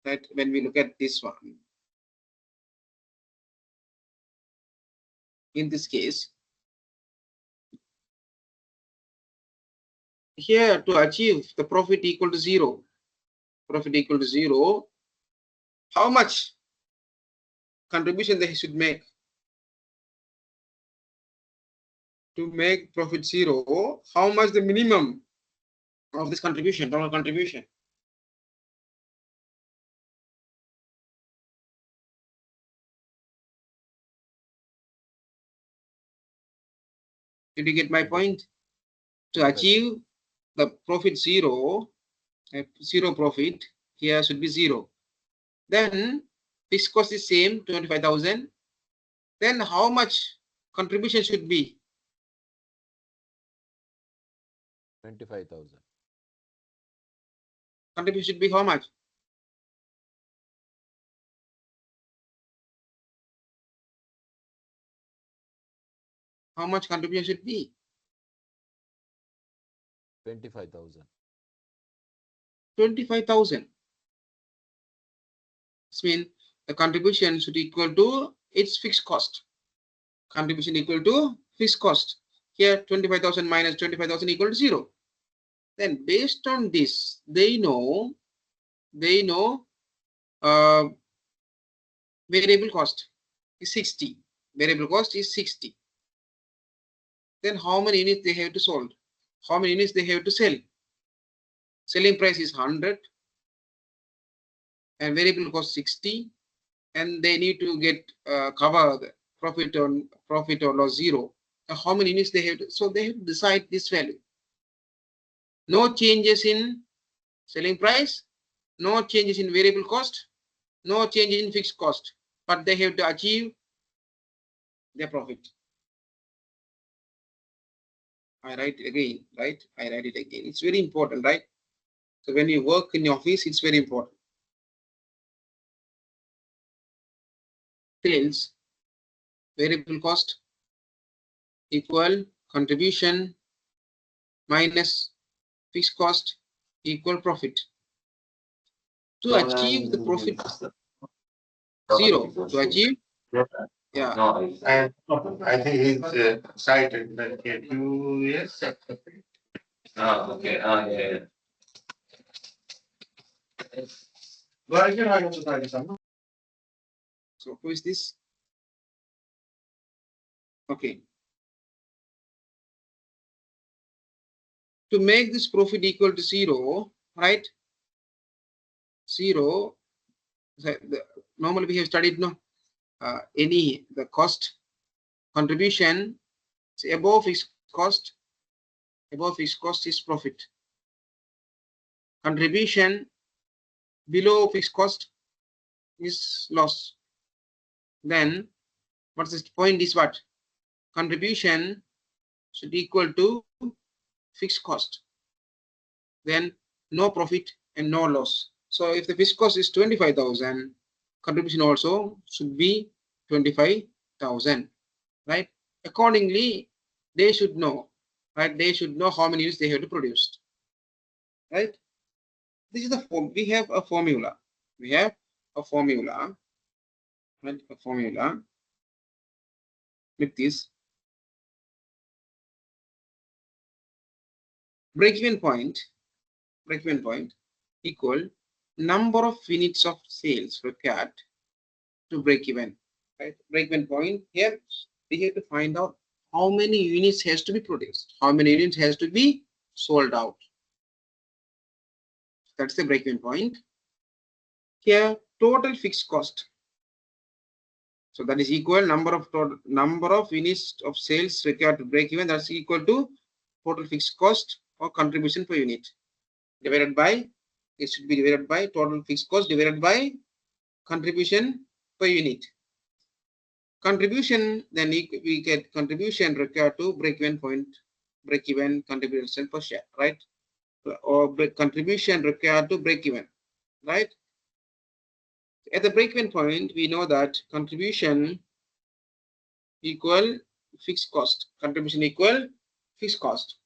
that when we look at this one, in this case, here to achieve the profit equal to zero, how much contribution they should make? To make profit zero, how much the minimum of this contribution, total contribution? Did you get my point? To achieve the profit zero, zero profit, here should be zero. Then fixed cost is same, 25,000. Then how much contribution should be? 25,000. Contribution should be how much? How much contribution should be? 25,000. 25,000. This means the contribution should equal to its fixed cost. Contribution equal to fixed cost. Here 25,000 minus 25,000 equal to zero. Then based on this, they know variable cost is 60. Variable cost is 60. Then how many units they have to sold? How many units they have to sell? Selling price is 100 and variable cost 60, and they need to get cover the profit or loss zero. How many units they have to, so they have to decide this value. No changes in selling price, no changes in variable cost, no changes in fixed cost, but they have to achieve their profit. I write again, right? I write it again. It's very important, right? So when you work in the office, it's very important. Sales, variable cost equal contribution minus fixed cost equal profit. To achieve the profit zero, to achieve, yeah. No, I think he's excited, but can you, yes? Oh, okay, yeah. So who is this? Okay. To make this profit equal to zero, right? Zero. Normally we have studied the cost contribution above fixed cost. Above fixed cost is profit. Contribution below fixed cost is loss. Then what's this point is what? Contribution should equal to fixed cost. Then no profit and no loss. So if the fixed cost is 25,000, contribution also should be 25,000, right? Accordingly, they should know, right? They should know how many units they have to produce, right? This is the form. We have a formula. We have a formula, right? A formula with this break-even point equal number of units of sales required to break even, right? Break-even point, here we have to find out how many units has to be produced, how many units has to be sold out. That's the break-even point. Here total fixed cost, so that is equal number of units of sales required to break even, that's equal to total fixed cost or contribution per unit divided by, it should be divided by total fixed cost divided by contribution per unit. Contribution, then we get contribution required to break even point break even contribution per share, right? Or contribution required to break even, right? At the break even point, we know that contribution equal fixed cost. Contribution equal fixed cost.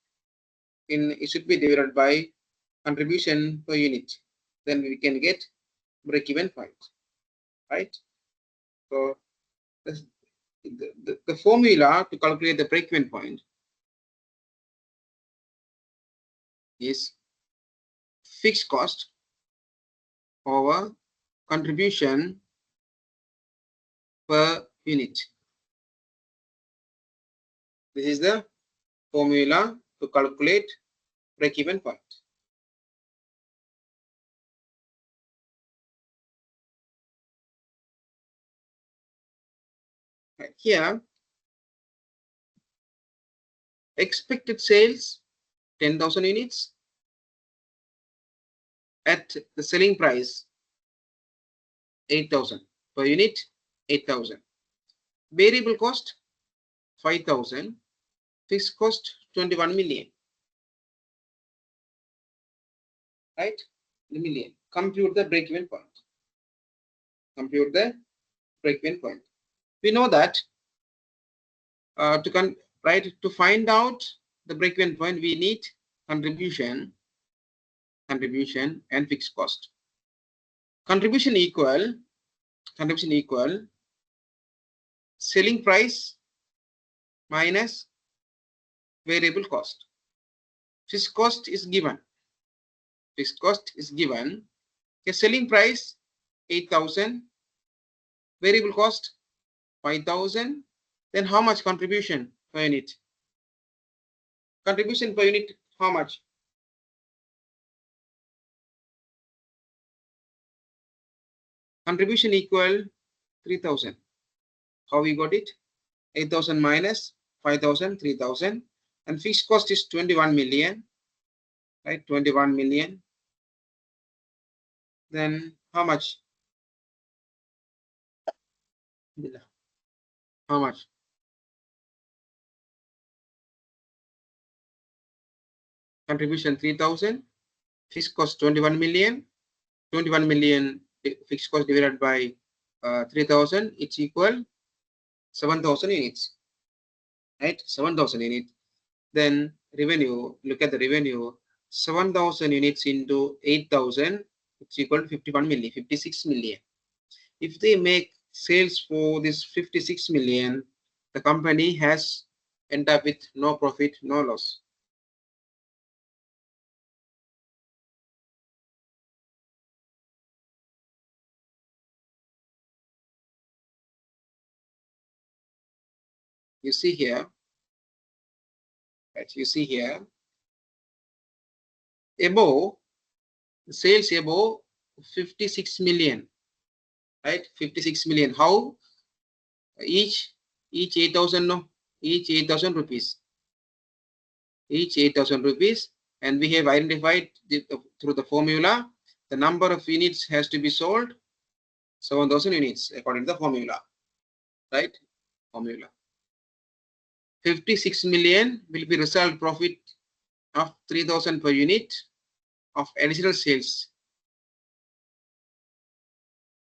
It should be divided by contribution per unit. Then we can get break even point, right? So the formula to calculate the break even point is fixed cost over contribution per unit. This is the formula to calculate break-even point. Right here, expected sales 10,000 units at the selling price 8,000 per unit, 8,000. Variable cost 5,000, fixed cost 21 million. Right? The million. Compute the break-even point. Compute the break-even point. We know that to find out the break-even point, we need contribution and fixed cost. Contribution equal selling price minus variable cost. Fixed cost is given. A selling price 8,000, variable cost 5,000. Then how much contribution per unit? Contribution per unit, how much? Contribution equal 3,000. How we got it? 8,000 minus 5,000, 3,000. And fixed cost is 21 million. Right? 21 million. Then how much? How much? Contribution 3,000. Fixed cost 21 million. 21 million fixed cost divided by 3,000. It's equal 7,000 units. Right? 7,000 units. Then revenue, look at the revenue, 7,000 units into 8,000, it's equal to 51 million, 56 million. If they make sales for this 56 million, the company has ended up with no profit, no loss. You see here, right? You see here, above sales above 56 million, right? 56 million. How? Each 8,000, no? Each 8,000 rupees. Each 8,000 rupees, and we have identified through the formula the number of units has to be sold 7,000 units according to the formula, right? Formula 56 million will be result profit of 3,000 per unit of additional sales,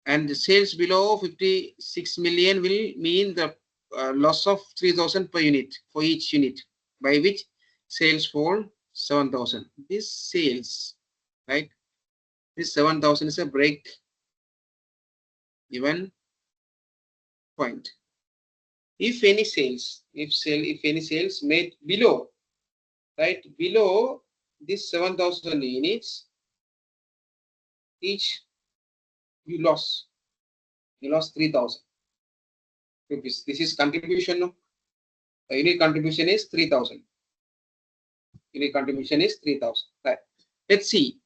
and the sales below 56 million will mean the loss of 3,000 per unit for each unit, by which sales fall 7,000. This sales, right? This 7,000 is a break even point. If any sales, if any sales made below, right, below this 7,000 units, each you lost 3,000 rupees. This is contribution. No? The unit contribution is 3,000. Unit contribution is 3,000. Right. Let's see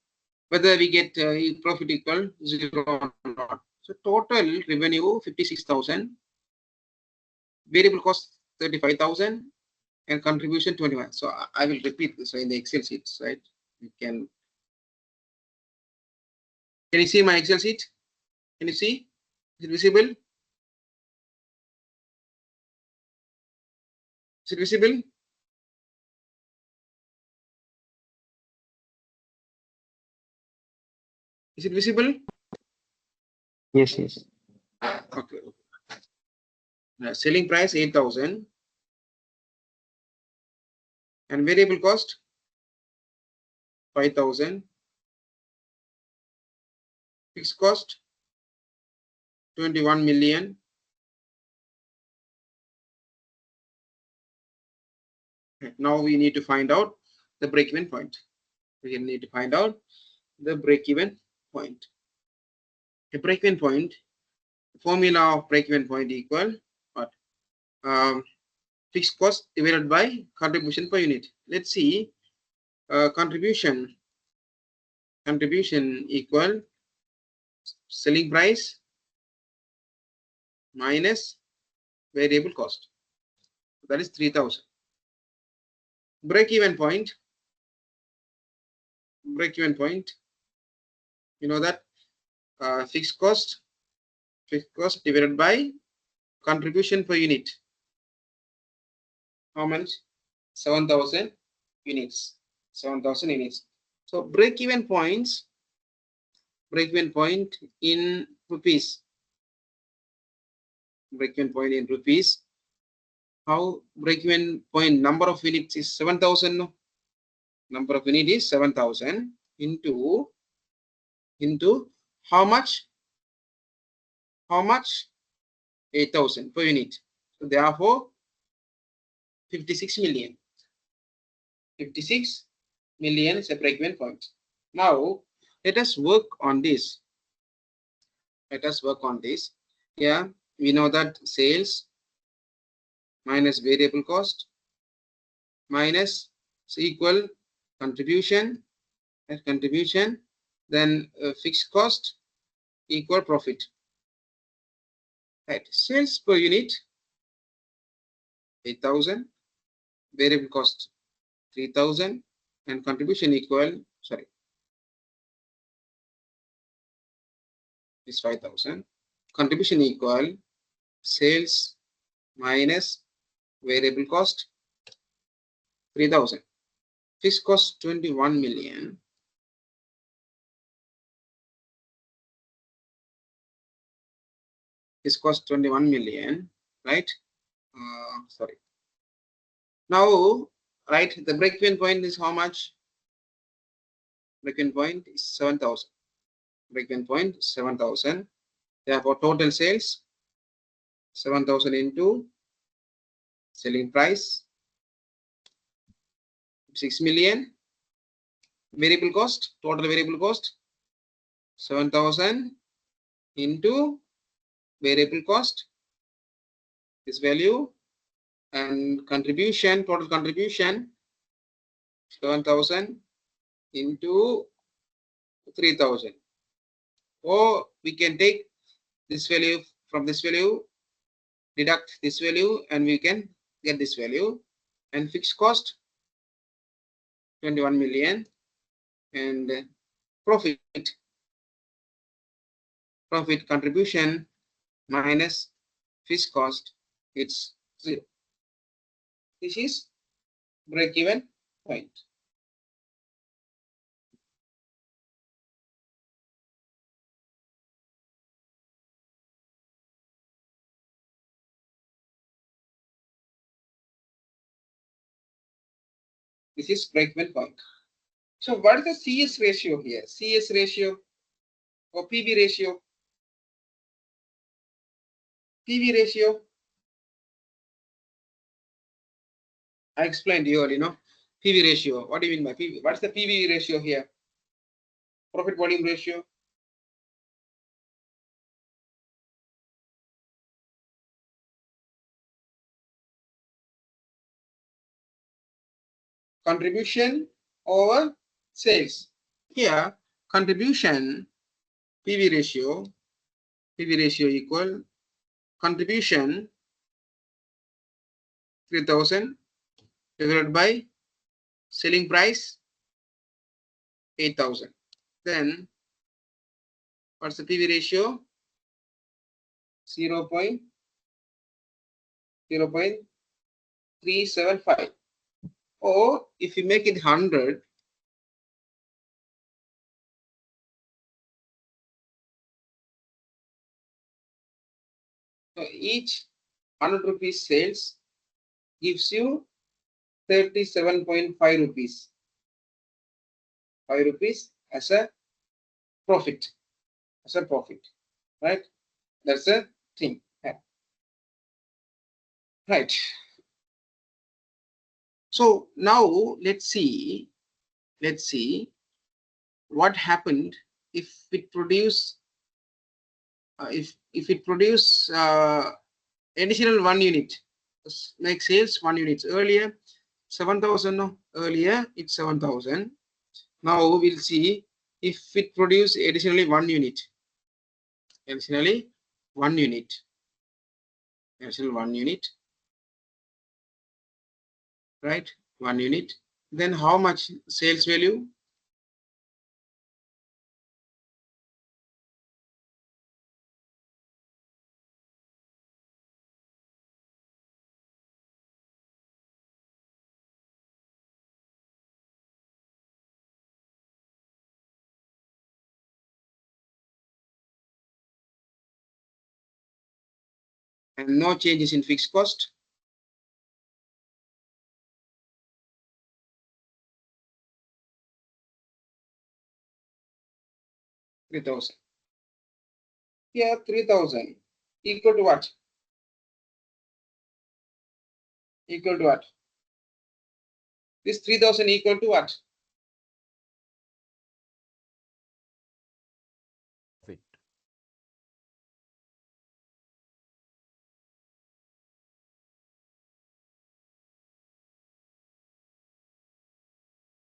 whether we get profit equal 0 or not. So total revenue 56,000, variable cost 35,000, and contribution 21. So I will repeat this in the Excel sheets, right? You can you see my Excel sheet? Can you see? Is it visible? Is it visible? Is it visible? Yes, yes. Okay. Selling price 8,000 and variable cost 5,000. Fixed cost 21 million. Now we need to find out the break-even point. We need to find out the break-even point. The break-even point, formula of break-even point equal what? Fixed cost divided by contribution per unit. Let's see. Contribution equal selling price minus variable cost. That is 3,000. Break-even point. You know that fixed cost divided by contribution per unit. How much? 7,000 units. 7,000 units. So break-even point in rupees. Break-even point in rupees. How break-even point number of units is 7,000. No? Number of units is 7,000 into how much? 8,000 per unit. So therefore 56 million. 56 million is a break-even point. Now let us work on this. Yeah, we know that sales minus variable cost minus equal contribution, then fixed cost equal profit. Right, sales per unit 8,000, variable cost 3,000, and contribution equal, sorry, is 5,000. Contribution equal sales minus variable cost 3,000. Fixed cost 21 million. Fixed cost 21 million, right? Sorry. Now, right, the break-even point is how much? Break-even point is 7,000. Break-even point 7,000. Therefore, total sales 7,000 into selling price 6 million. Variable cost, total variable cost 7,000 into variable cost, this value, and contribution, total contribution 7,000 into 3,000. Or we can take this value from this value, deduct this value, and we can get this value. And fixed cost 21 million, and profit contribution minus fixed cost, it's 0. This is break-even point. This is break-even point. So what is the CS ratio here? CS ratio or PV ratio? PV ratio. I explained to you already, no? PV ratio. What do you mean by PV? What's the PV ratio here? Profit volume ratio. Contribution over sales. Here, contribution PV ratio equal contribution 3,000 divided by selling price 8,000. Then what's the PV ratio? 0.375. Or if you make it 100, So each 100 rupees sales gives you 37.5 rupees. 5 rupees as a profit. Right? That's a thing. Right. So now let's see what happened if it produce if it produce additional 1 unit, like sales 1 unit. Earlier 7,000, no? Earlier it's 7,000. Now we'll see if it produce additionally 1 unit. Additional 1 unit. Right? 1 unit. Then how much sales value? And no changes in fixed cost. $3,000. Here 3,000 equal to what? Equal to what? This 3,000 equal to what? Profit.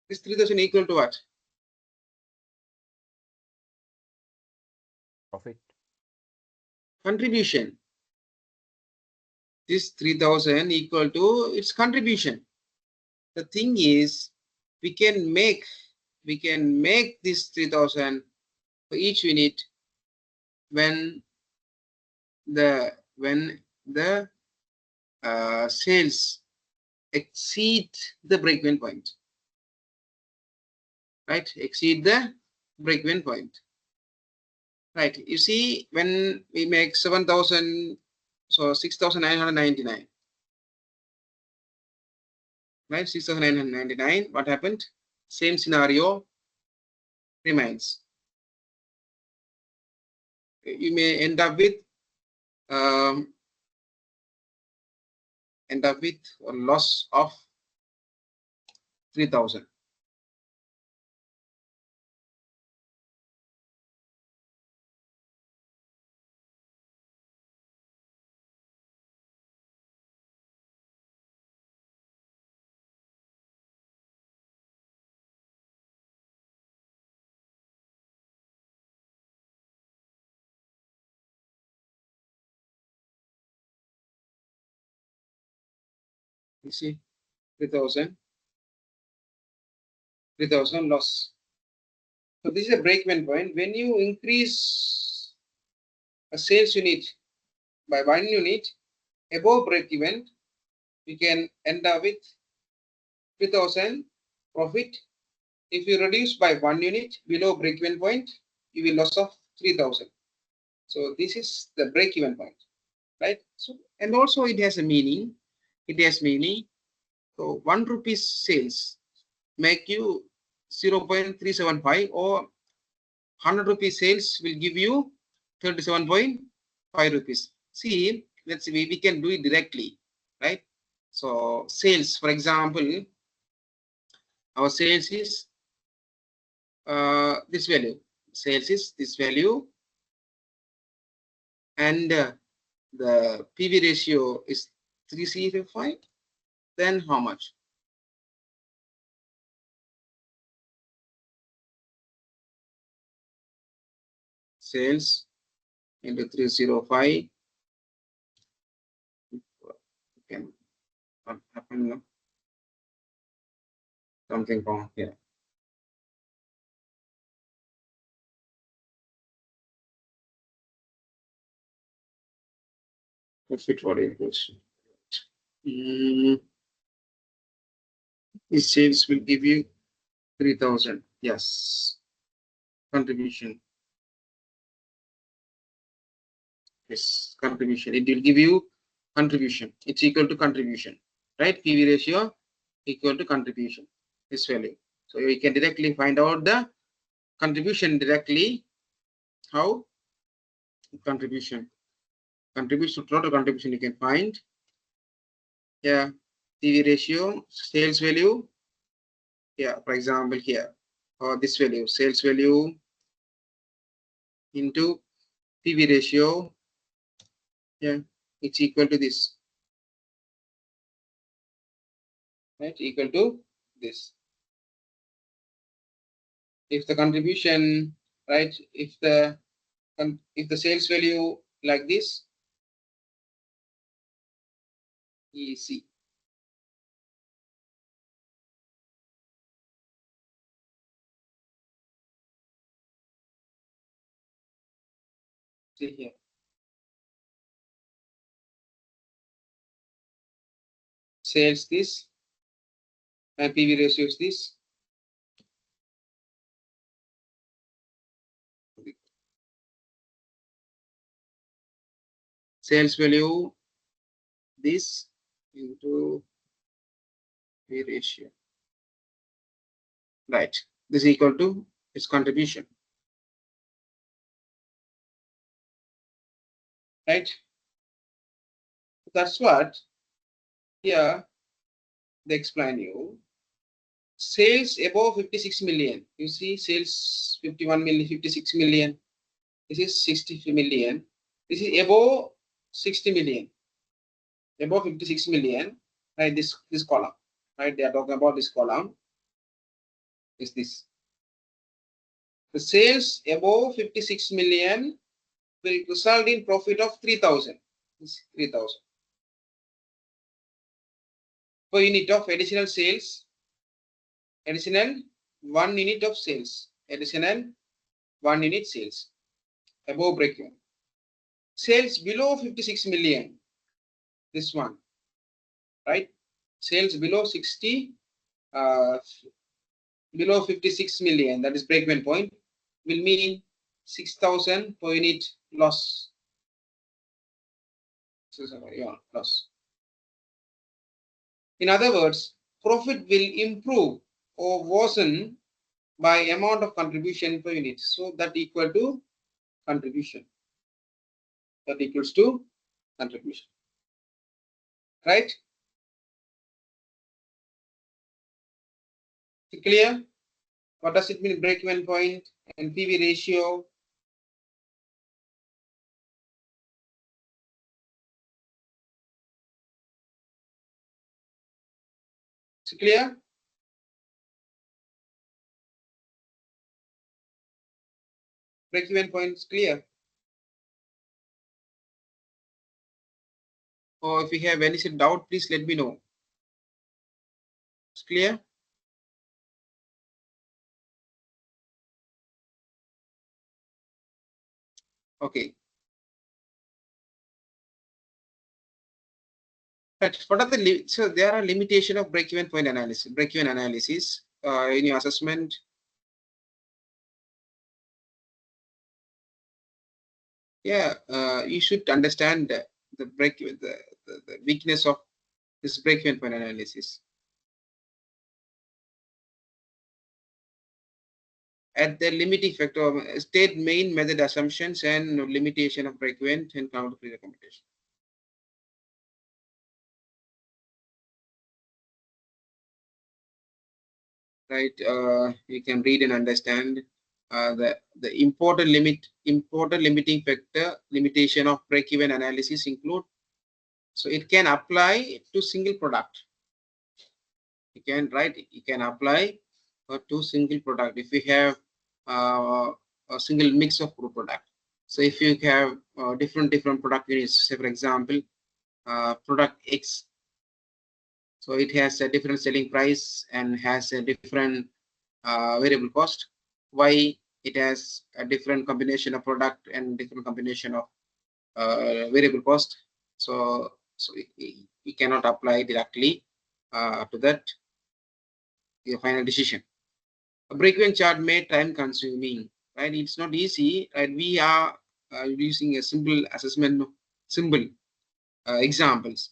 This 3,000 equal to what? Profit. Contribution. This 3,000 equal to its contribution. The thing is, we can make this 3,000 for each unit when the sales exceed the break-even point. Right? Exceed the break-even point. Right? You see, when we make 7,000, so 6,999. Right? 6,999. What happened? Same scenario remains. You may end up with a loss of 3,000. You see, 3,000 loss. So this is a break-even point. When you increase a sales unit by 1 unit above break-even, we can end up with 3,000 profit. If you reduce by 1 unit below break-even point, you will loss of 3,000. So this is the break-even point, right? So, and also it has a meaning. So 1 rupees sales make you 0.375, or 100 rupees sales will give you 37.5 rupees. See, let's see, we can do it directly, right? So sales, for example, our sales is this value. Sales is this value, and the PV ratio is 3C5. Then how much? Sales into 305. Okay. What happened now? Something wrong here. Profit for inputs. These sales will give you 3,000. Yes. Contribution. This contribution. It will give you contribution. It's equal to contribution, right? PV ratio equal to contribution. This value. So you can directly find out the contribution directly. How? Contribution. Contribution, total contribution you can find. Yeah. PV ratio, sales value. Yeah, for example, here, or this value, sales value into PV ratio. Yeah, it's equal to this. Right, equal to this. If the contribution, right, if the sales value like this, EC. See here. Sales this, and PV ratio is this. Sales value this into PV ratio. Right. This is equal to its contribution. Right. That's what here they explain you. Sales above 56 million. You see, sales 51 million, 56 million. This is 60 million. This is above 60 million. Above 56 million. Right, this column. Right, they are talking about this column. Is this. The sales above 56 million will result in profit of 3,000. 3,000 per unit of additional sales. Additional 1 unit of sales. Additional 1 unit sales. Above break-even. Sales below 56 million. This one. Right? Sales below 60, below 56 million, that is break-even point, will mean 6,000 per unit loss. Yeah, loss. In other words, profit will improve or worsen by amount of contribution per unit. So that equal to contribution. That equals to contribution. Right? Clear? What does it mean? Break-even point and PV ratio. Is it clear? Break-even point is clear. Or if you have any doubt, please let me know. It's clear? Okay. But what are the so there are limitation of break-even point analysis, break-even analysis in your assessment. Yeah, you should understand the weakness of this break-even point analysis. At the limiting factor, state main method assumptions and limitation of break-even and counter-free recommendation. Right, you can read and understand the important limiting factor limitation of break-even analysis include. So it can apply to single product. You can apply to single product if you have a single mix of product. So if you have different product units, say for example, product X. So it has a different selling price and has a different variable cost. Y, it has a different combination of product and different combination of variable cost. So we cannot apply directly to that your final decision. A break-even chart may time consuming, right? It's not easy, right? We are using a simple assessment, simple examples.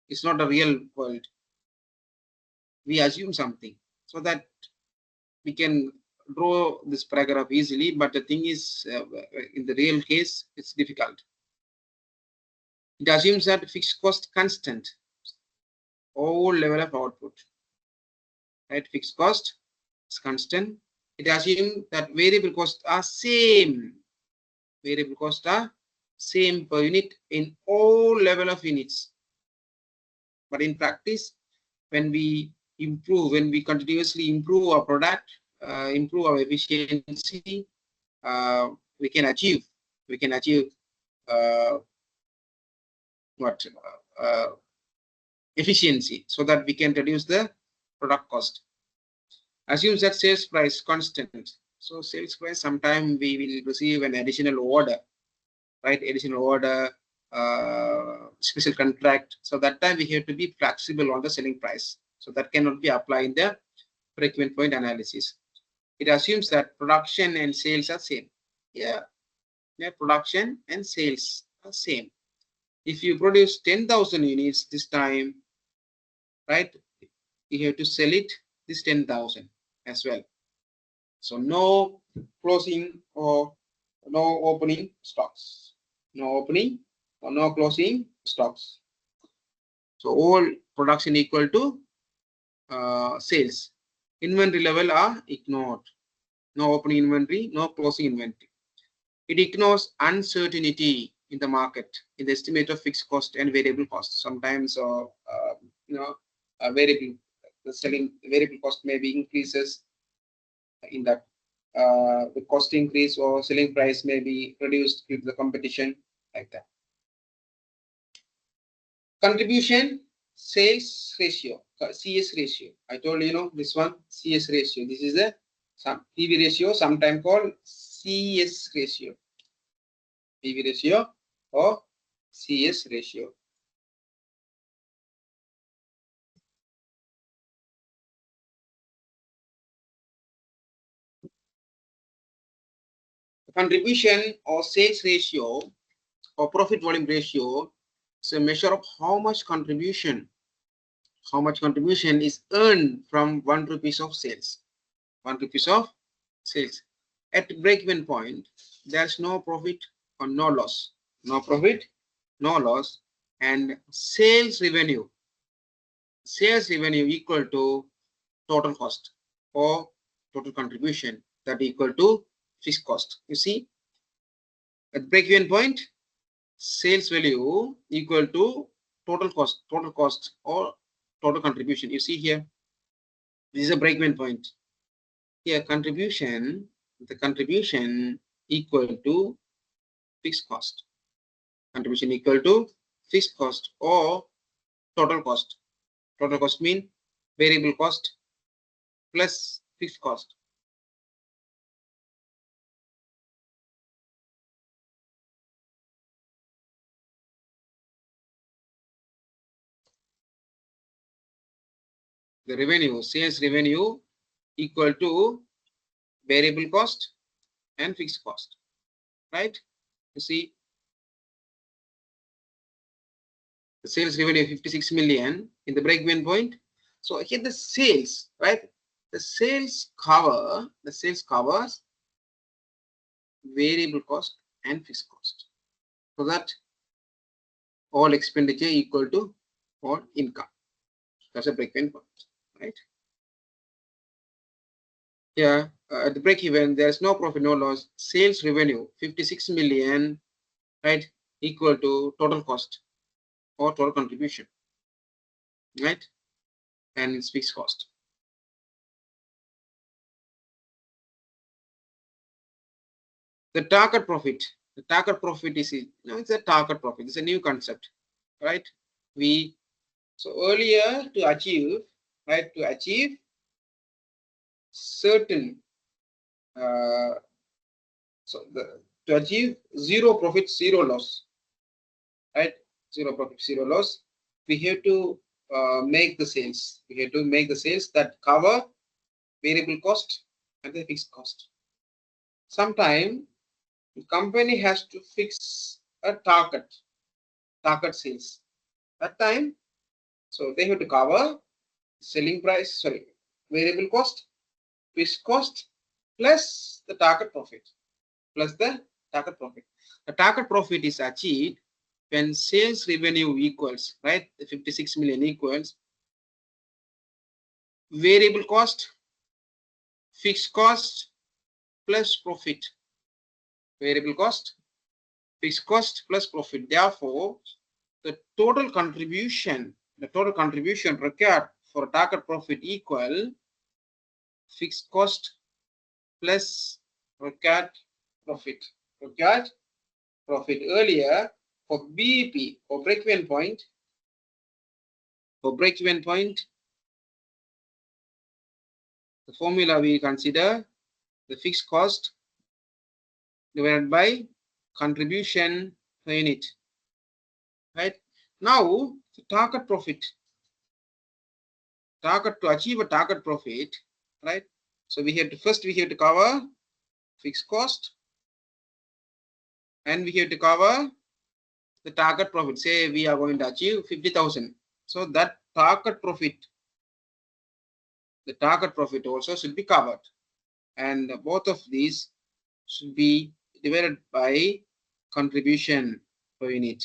It's not a real world. We assume something so that we can draw this paragraph easily, but the thing is, in the real case, it's difficult. It assumes that fixed cost constant, all level of output, right? Fixed cost is constant. It assumes that variable costs are same. Variable costs are same per unit in all level of units. But in practice, when we improve, when we continuously improve our product, improve our efficiency, we can achieve what efficiency, so that we can reduce the product cost. Assumes that sales price constant. So sales price, sometime we will receive an additional order, right? Additional order, special contract. So that time we have to be flexible on the selling price. So that cannot be applied in the break-even point analysis. It assumes that production and sales are same. Yeah, production and sales are same. If you produce 10,000 units this time, right, you have to sell it this 10,000 as well. So no closing or no opening stocks. No opening or no closing stocks. So all production equal to sales. Inventory level are ignored. No opening inventory, no closing inventory. It ignores uncertainty in the market, in the estimate of fixed cost and variable cost. Sometimes, variable, the selling variable cost may be increases in that. The cost increase or selling price may be reduced due to the competition, like that. Contribution sales ratio, CS ratio. I told you, this one CS ratio. This is the PV ratio, sometimes called CS ratio. PV ratio or CS ratio. Contribution or sales ratio or profit volume ratio is a measure of how much contribution is earned from 1 rupees of sales. 1 rupees of sales. At break-even point, there's no profit or no loss. No profit, no loss, and sales revenue equal to total cost or total contribution, that equal to fixed cost. You see, at break-even point, sales value equal to total cost or total contribution. You see here, this is a break-even point. Here, the contribution equal to fixed cost. Contribution equal to fixed cost or total cost. Total cost mean variable cost plus fixed cost. The revenue, sales revenue equal to variable cost and fixed cost, right? You see, the sales revenue 56 million in the break-even point. So here the sales, right? The sales covers variable cost and fixed cost, so that all expenditure equal to all income. That's a break-even point, right? Yeah, at the break-even, there's no profit, no loss. Sales revenue 56 million, right, equal to total cost or total contribution, right? And it's fixed cost. The target profit. The target profit is, it's a target profit. It's a new concept, right? So earlier to achieve certain, to achieve zero profit, zero loss, right? Zero profit, zero loss. We have to make the sales. We have to make the sales that cover variable cost and the fixed cost. Sometime the company has to fix a target sales. That time, so they have to cover selling price, sorry, variable cost, fixed cost, plus the target profit, The target profit is achieved when sales revenue equals, right, the 56 million equals variable cost, fixed cost, plus profit. Variable cost, fixed cost, plus profit. Therefore, the total contribution required for target profit equal fixed cost plus required profit. Earlier for BEP, for break-even point, the formula we consider the fixed cost divided by contribution per unit. Right now, the target profit. To achieve a target profit, right? So we have to cover fixed cost, and we have to cover the target profit. Say we are going to achieve 50,000. So that target profit, the target profit also should be covered, and both of these should be divided by contribution per unit.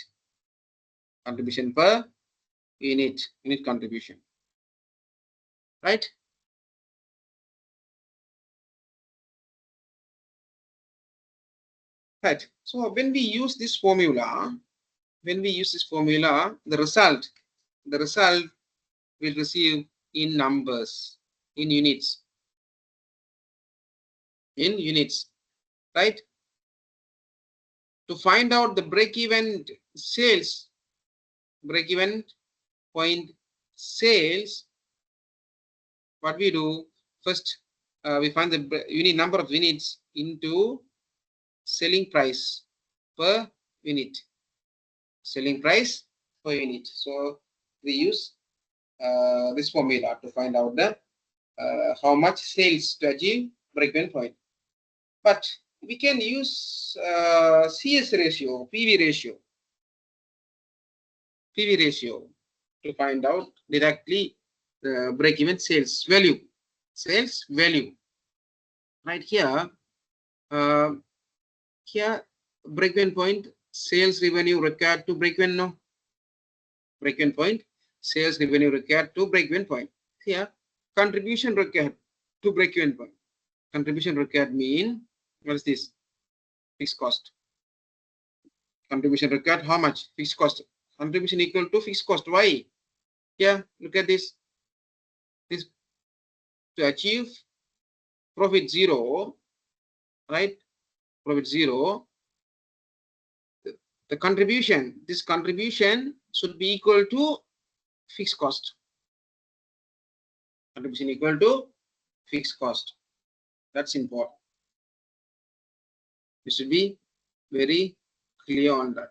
Contribution per unit contribution. Right? Right. So when we use this formula, the result will receive in numbers, in units, right? To find out the break-even sales, break-even point sales, what we do first, we find the unit number of units into selling price per unit. So we use this formula to find out the how much sales to achieve break-even point. But we can use CS ratio, PV ratio to find out directly the break-even sales value. Right here, break-even point sales revenue required to break-even. No, break-even point sales revenue required to break-even point. Here, contribution required to break-even point. Contribution required mean, what is this? Fixed cost. Contribution required, how much? Fixed cost. Contribution equal to fixed cost. Why? Yeah, look at this. This to achieve profit zero, right? Profit zero. The contribution, this contribution should be equal to fixed cost. Contribution equal to fixed cost. That's important. You should be very clear on that.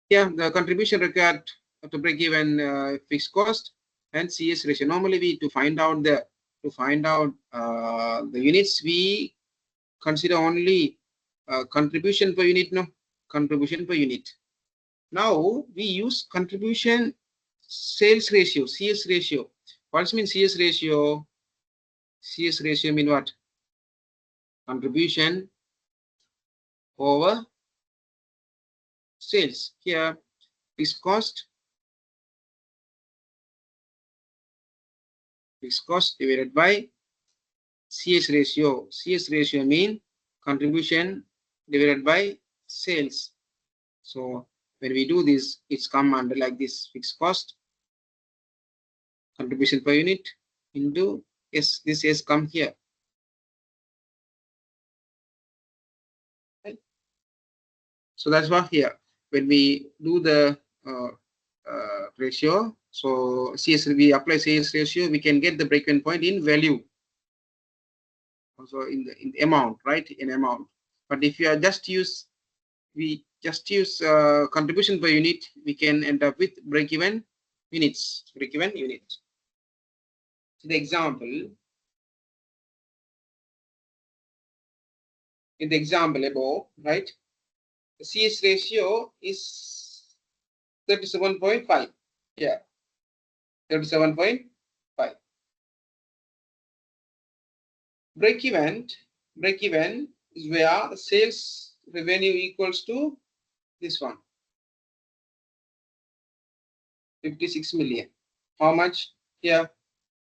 Yeah, the contribution required to break even fixed cost and CS ratio. Normally, we to find out the units, we consider only contribution per unit. No, contribution per unit. Now we use contribution sales ratio, CS ratio. What means CS ratio? CS ratio mean what? Contribution over sales. Here, fixed cost divided by CS ratio. CS ratio mean contribution divided by sales. So when we do this, it's come under like this: fixed cost, contribution per unit into S. This S come here. Right? So that's what here. When we do the ratio, so we apply CS ratio, we can get the break-even point in value. Also in the amount, right? In amount. But if you are just use, we just use contribution per unit, we can end up with break-even units. Break-even unit. So the example, in the example above, right? The CS ratio is 37.5. Yeah, 37.5. Break-even is where the sales revenue equals to this one, 56 million. How much here?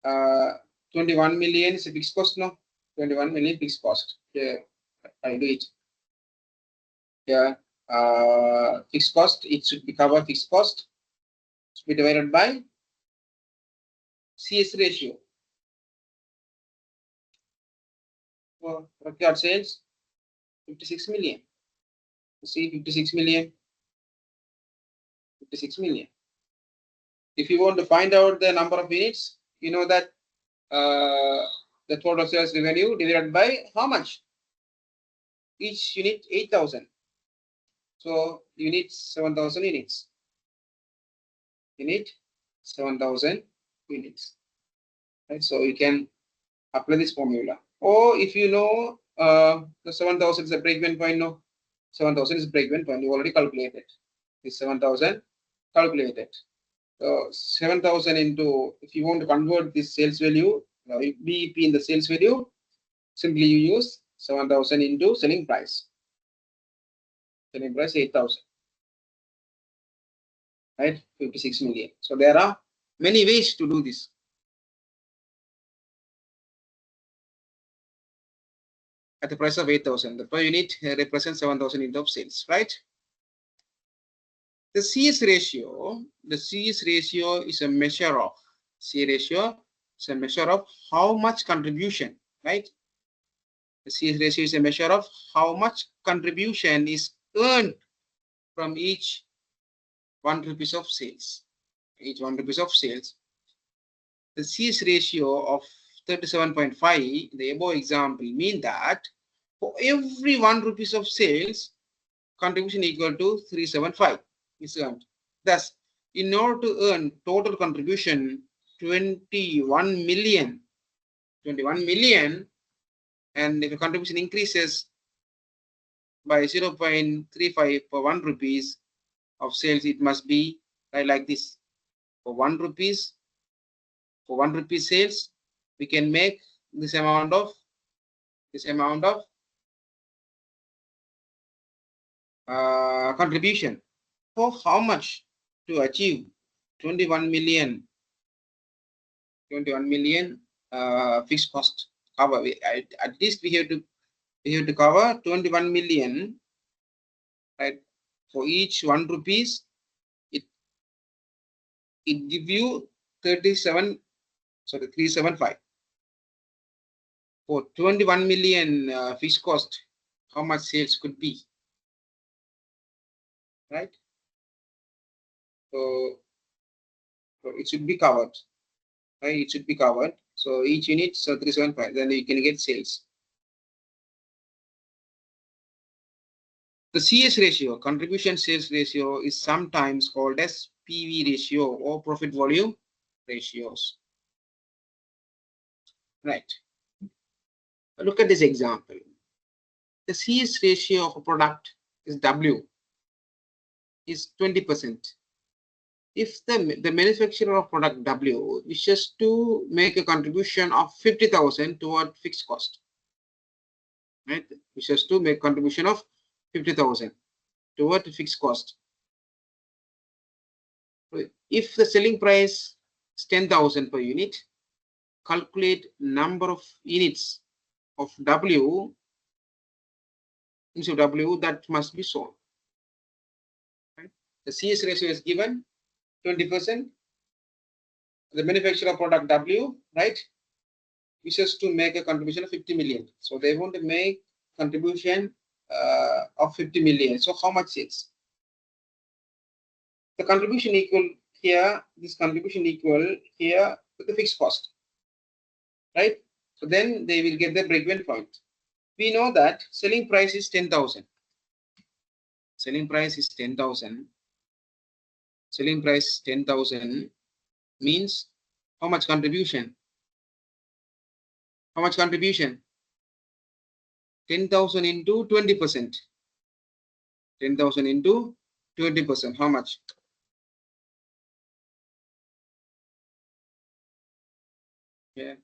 21 million is a fixed cost, no? 21 million fixed cost. Here, I do it. Here, fixed cost, it should be cover fixed cost. Should be divided by CS ratio. For record sales, 56 million. You see, 56 million. 56 million. If you want to find out the number of units, you know that the total sales revenue divided by how much? Each unit 8,000. So you need 7,000 units. You need 7,000 units. Right? So you can apply this formula. Or if you know the 7,000 is a break-even point, no, 7,000 is break-even point. You already calculated. This 7,000 calculated. So 7,000 into, if you want to convert this sales value, BEP in the sales value, simply you use 7,000 into selling price. Selling price 8,000. Right? 56 million. So there are many ways to do this. At the price of 8,000, the per unit represents 7,000 units of sales, right? The CS ratio is a measure of, C ratio is a measure of how much contribution, right? The CS ratio is a measure of how much contribution is earned from each 1 rupees of sales. Each 1 rupees of sales. The CS ratio of 37.5, the above example, mean that for every 1 rupees of sales, contribution equal to 375 is earned. Thus, in order to earn total contribution 21 million, and if the contribution increases by 0.35 per 1 rupees of sales, it must be like this. For 1 rupees, for 1 rupee sales, we can make this amount of contribution. For how much to achieve 21 million fixed cost cover? At least we have to cover 21 million, right? For each 1 rupees, it give you 375. For 21 million fixed cost, how much sales could be, right? So it should be covered, right? It should be covered. So each unit, so 375, then you can get sales. The CS ratio, contribution sales ratio, is sometimes called as PV ratio or profit volume ratios. Right. Look at this example. The CS ratio of a product is W is 20%. If the manufacturer of product W wishes to make a contribution of 50,000 toward fixed cost, right? Wishes to make contribution of 50,000 toward fixed cost. If the selling price is 10,000 per unit, calculate number of units of W into W that must be sold. Right? The CS ratio is given 20%. The manufacturer product W, right, wishes to make a contribution of 50 million. So they want to make contribution of 50 million. So how much sales? The contribution equal here, this contribution equal here to the fixed cost, right? So then they will get the break-even point. We know that selling price is 10,000. selling price is 10,000. Selling price 10,000 means how much contribution? How much contribution? 10,000 into 20%. 10,000 into 20%. How much? Yeah.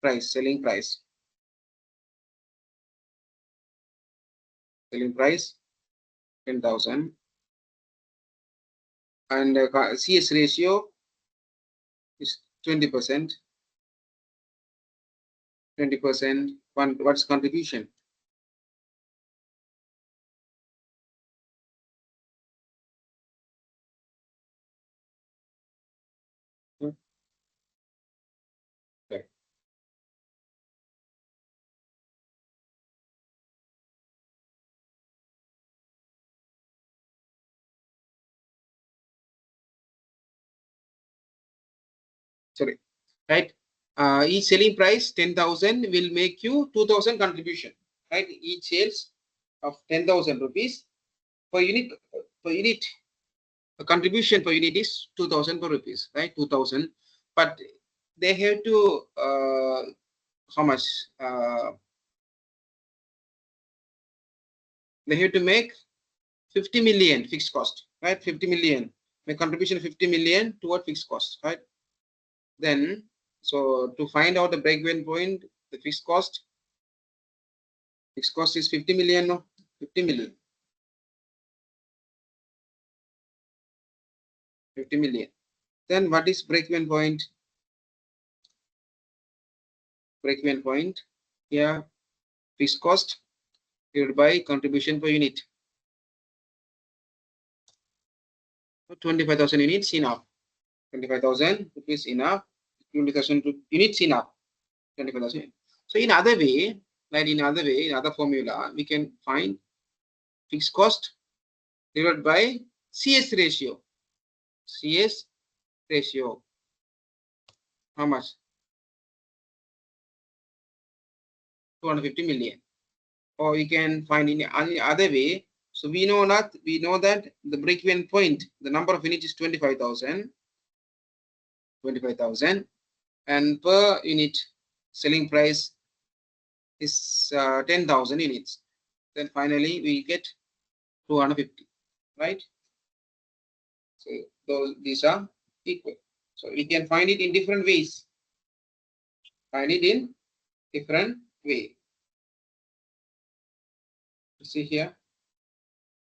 Price, selling price. Selling price 10,000. And CS ratio is 20%. 20%. What's contribution? Okay. Sorry, right? Each selling price 10,000 will make you 2,000 contribution, right? Each sales of 10,000 rupees per unit. Per unit, a contribution per unit is 2,000 per rupees, right? 2,000, but they have to how much? They have to make 50 million fixed cost, right? 50 million, make contribution 50 million toward fixed cost, right? Then, so to find out the break-even point, the fixed cost is 50 million, no? 50 million. 50 million. Then what is break-even point? Break-even point, here, fixed cost divided by contribution per unit. 25,000 units enough. 25,000 rupees enough. 20,000 units enough. 25,000. So in other way, like in other formula, we can find fixed cost divided by CS ratio. CS ratio. How much? 250 million. Or we can find in other way. So we know that the break-even point, the number of units is 25,000. 25,000, and per unit selling price is 10,000 units. Then finally we get 250, right? So these are equal. So we can find it in different ways. Find it in different way. See here,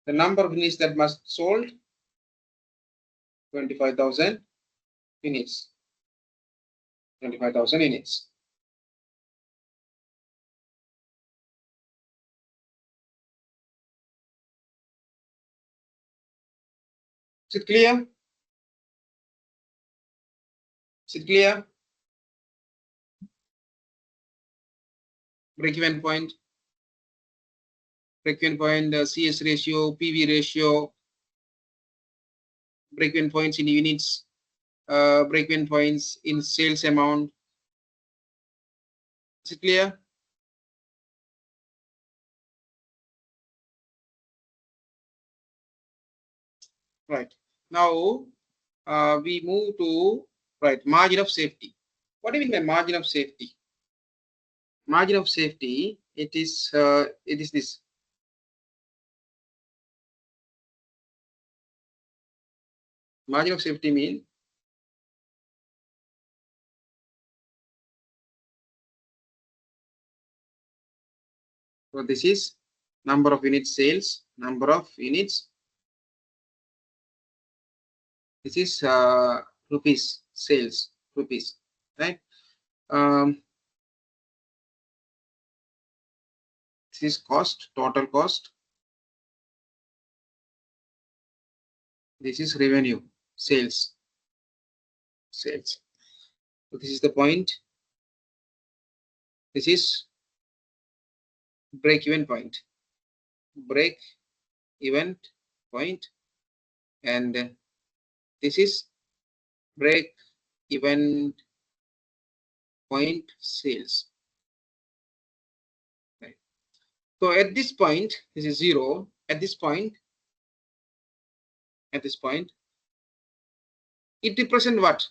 the number of units that must sold, 25,000 units. 25,000 units. Is it clear? Is it clear? Break-even point, CS ratio, PV ratio, break-even points in units, break-even points in sales amount. Is it clear? Right. Now we move to margin of safety. What do you mean by margin of safety? Margin of safety, it is this. Margin of safety mean so this is number of units sales, number of units. This is rupees sales, rupees, right? This is cost, total cost. This is revenue, sales. So this is the point. This is break-even point. Break-even point, and this is break-even point sales. Right. So at this point, this is 0. at this point, it represents what?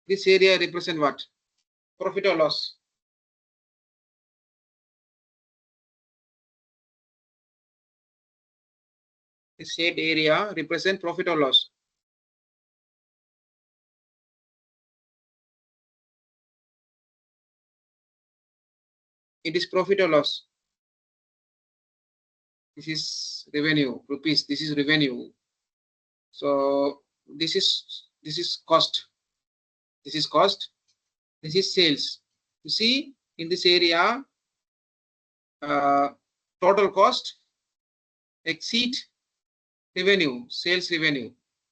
This area represents what? Profit or loss? This shade area represents profit or loss? It is profit or loss? This is revenue, rupees. This is revenue. So this is cost. This is cost. This is sales. You see, in this area, total cost exceed revenue, sales revenue.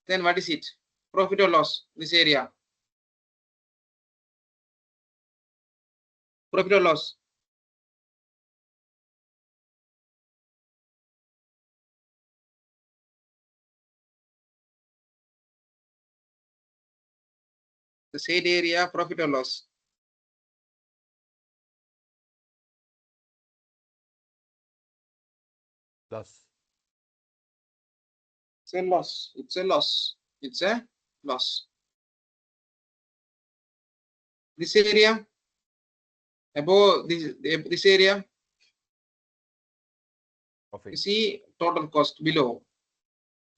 Then what is it? Profit or loss? This area. Profit or loss? The shade area, profit or loss? Plus. It's a loss. It's a loss. It's a loss. This area, above this area, you Profit. see total cost below.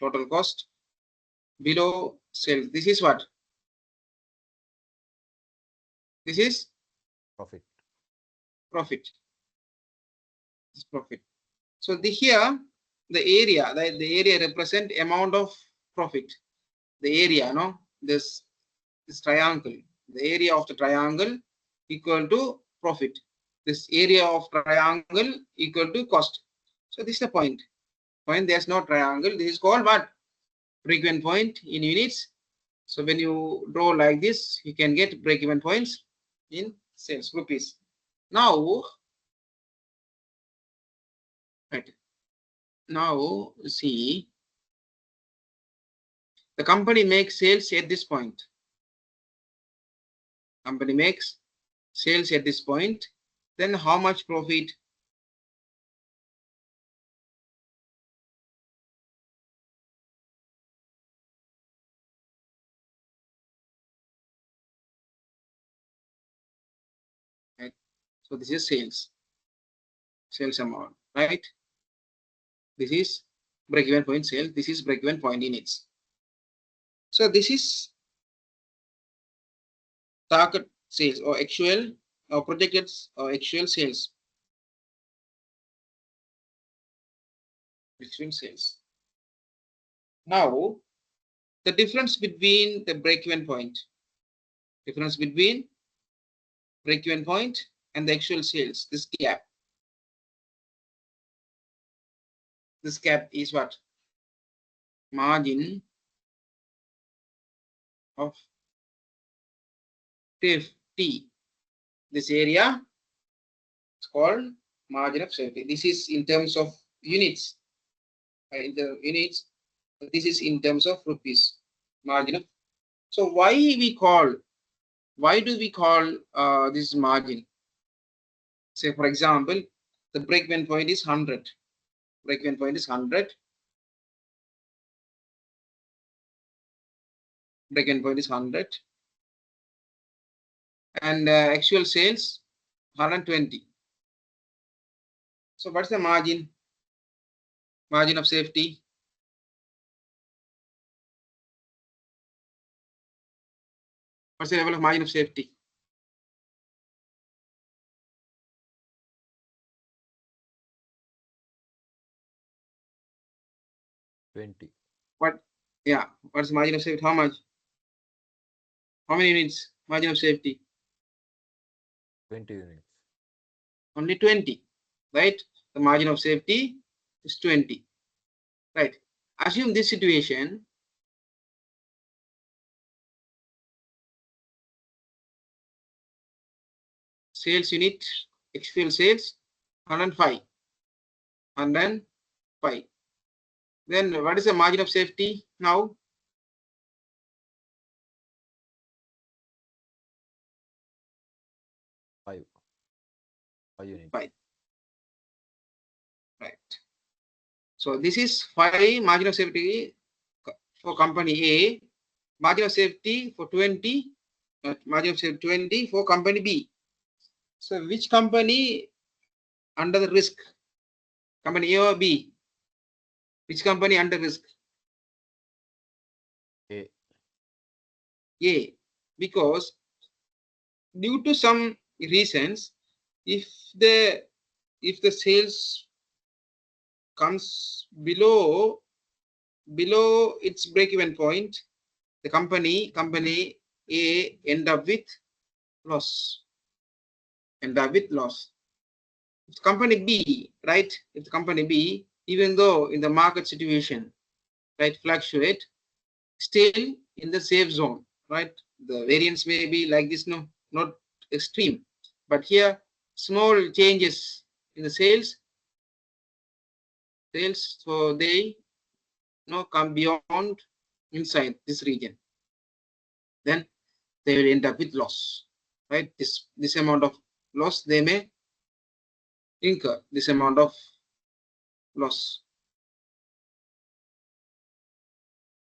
Total cost below sales. This is what? This is Profit. profit. This is profit. So here the area, the area represent amount of profit. The area, no, this triangle, the area of the triangle equal to profit. This area of triangle equal to cost. So this is the point. Point, there's no triangle. This is called what? Break-even point in units. So when you draw like this, you can get break-even points in sales rupees. Now, right. Now see, the company makes sales at this point. Company makes sales at this point. Then how much profit? Right. So this is sales amount, right? This is break-even point sales. This is break-even point units. So this is target sales or actual or projected or actual sales. Actual sales. Now, the difference between the break-even point, difference between break-even point and the actual sales, this gap is what? Margin of safety. This area is called margin of safety. This is in terms of units. In the units, this is in terms of rupees. Margin of. So why do we call this margin? Say for example, the break-even point is 100. Break-even point is 100. Break-even point is 100. And actual sales 120. So what's the margin? Margin of safety. What's the level of margin of safety? What? Yeah. What's the margin of safety? How much? How many units? Margin of safety? 20 units. Only 20, right? The margin of safety is 20, right? Assume this situation. Sales unit, actual sales 105. 105. Then what is the margin of safety now? 5 units. 5. So this is 5 margin of safety for company A, margin of safety for 20, margin of safety 20 for company B. So which company under the risk? Company A or B? Which company under risk? A. A. Because due to some reasons, if the sales comes below its break-even point, the company A end up with loss. If company B, right? If the company B, even though in the market situation, right, fluctuate, still in the safe zone, right? The variance may be like this, no, not extreme, but here small changes in the sales, so they come beyond inside this region, then they will end up with loss, right? This amount of loss they may incur, this amount of loss.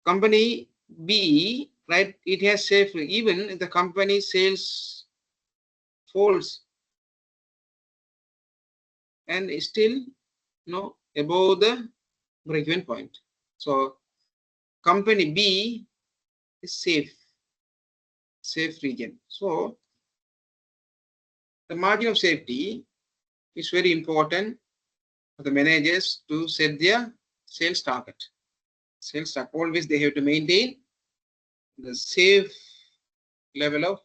Company B, right, it has safe, even if the company sales falls and is still above the break-even point. So company B is safe region. So the margin of safety is very important for the managers to set their sales target. Always they have to maintain the safe level of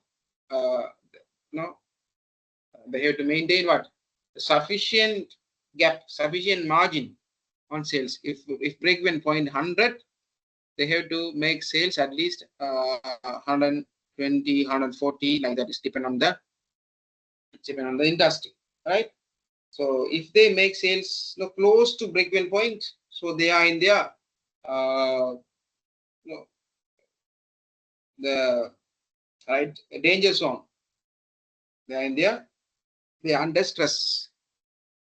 they have to maintain what? Sufficient gap, sufficient margin on sales. If break-even point 100, they have to make sales at least 120, 140, like that. Is depend on the industry, right? So if they make sales close to break-even point, so they are in their the right danger zone. They are in their, they are under stress.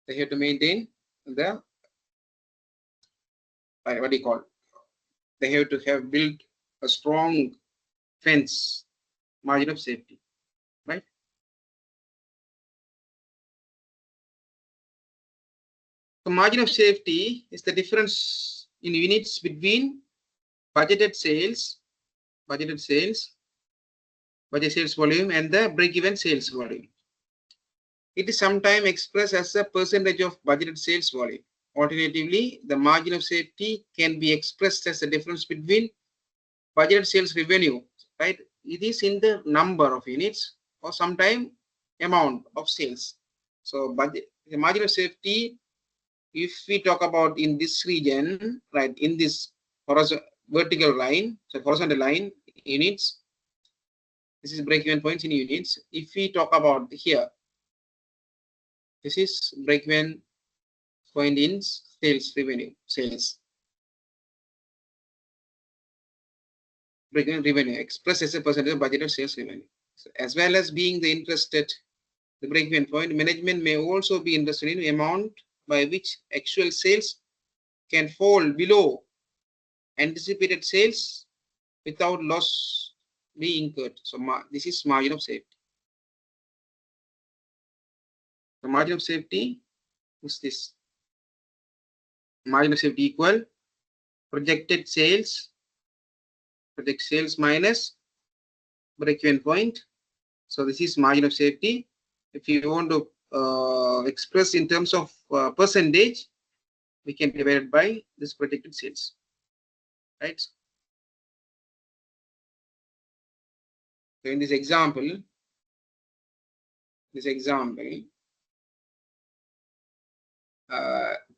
They have to maintain the what do you call? They have to have built a strong fence, margin of safety, right? The margin of safety is the difference in units between budgeted sales volume and the break-even sales volume. It is sometimes expressed as a percentage of budgeted sales volume. Alternatively, the margin of safety can be expressed as the difference between budgeted sales revenue, right? It is in the number of units or sometimes amount of sales. So the margin of safety, if we talk about in this region, right, in this vertical line, so horizontal line, units, this is break-even points in units. If we talk about here, this is break-even point in sales revenue, break-even revenue expressed as a percentage of budgeted sales revenue. So as well as being the interested, the break-even point, management may also be interested in the amount by which actual sales can fall below anticipated sales without loss being incurred. So this is margin of safety. The margin of safety is this. Margin of safety equal projected sales minus break-even point. So this is margin of safety. If you want to express in terms of percentage, we can divide it by this projected sales, right? So in this example,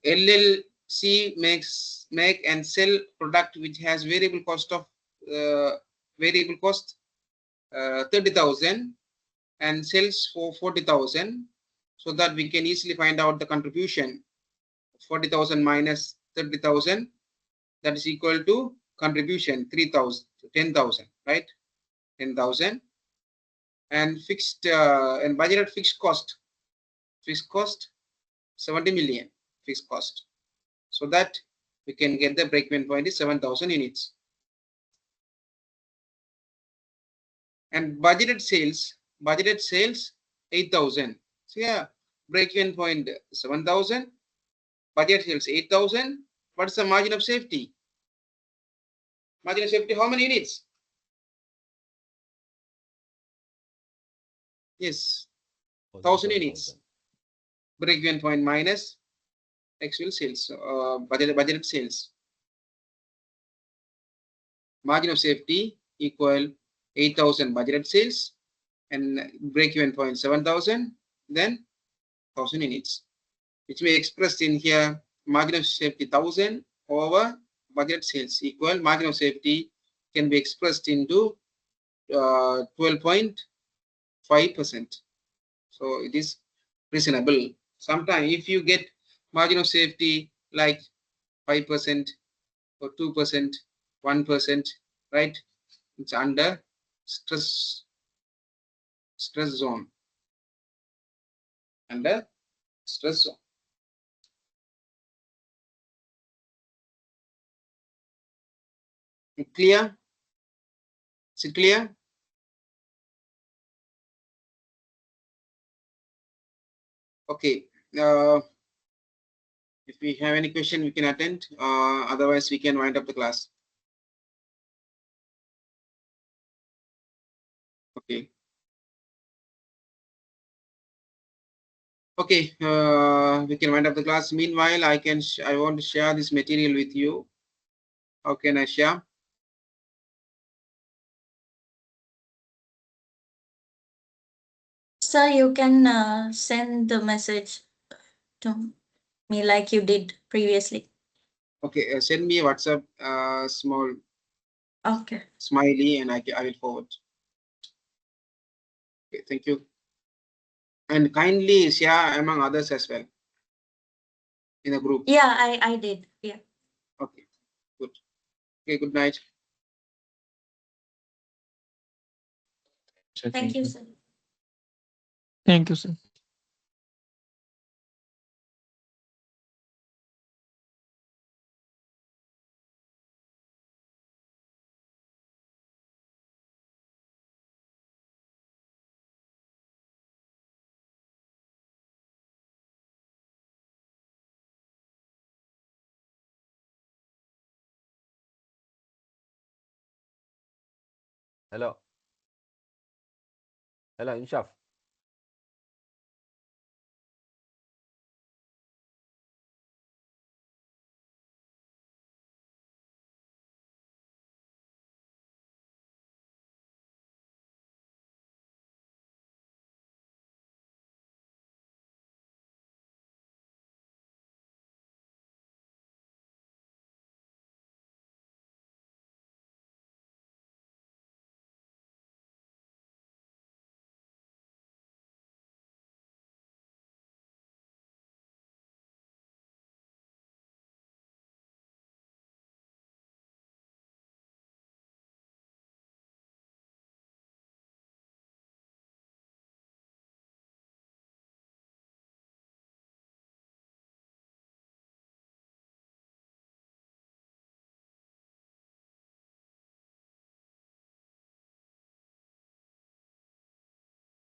LLC make and sell product which has variable cost 30,000 and sells for 40,000, so that we can easily find out the contribution. 40,000 minus 30,000, that is equal to contribution 10,000, right? 10,000 and fixed and budgeted fixed cost 70 million fixed cost. So that we can get the break-even point is 7,000 units. And budgeted sales 8,000. So yeah, break-even point 7,000, budget sales 8,000. What's the margin of safety? Margin of safety, how many units? Yes, 1,000 units. Break-even point minus actual sales, budgeted sales. Margin of safety equal 8,000 budgeted sales and break-even point 7,000, then 1,000 units, which we expressed in here. Margin of safety 1,000 over budget sales equal margin of safety can be expressed into 12.5%. So it is reasonable. Sometimes if you get margin of safety like 5% or 2%, 1%, right? It's under stress zone. Under stress zone. Clear? Is it clear? Okay. If we have any question, we can attend. Otherwise, we can wind up the class. Okay. Okay. We can wind up the class. Meanwhile, I want to share this material with you. How can I share? Sir, you can send the message to me like you did previously. Okay. Send me a WhatsApp small Okay. smiley, and I will forward. Okay. Thank you. And kindly share among others as well in the group. Yeah, I did. Yeah. Okay. Good. Okay. Good night. Sir, Thank you, sir. Thank you, sir. Hello. Hello, Inshaf.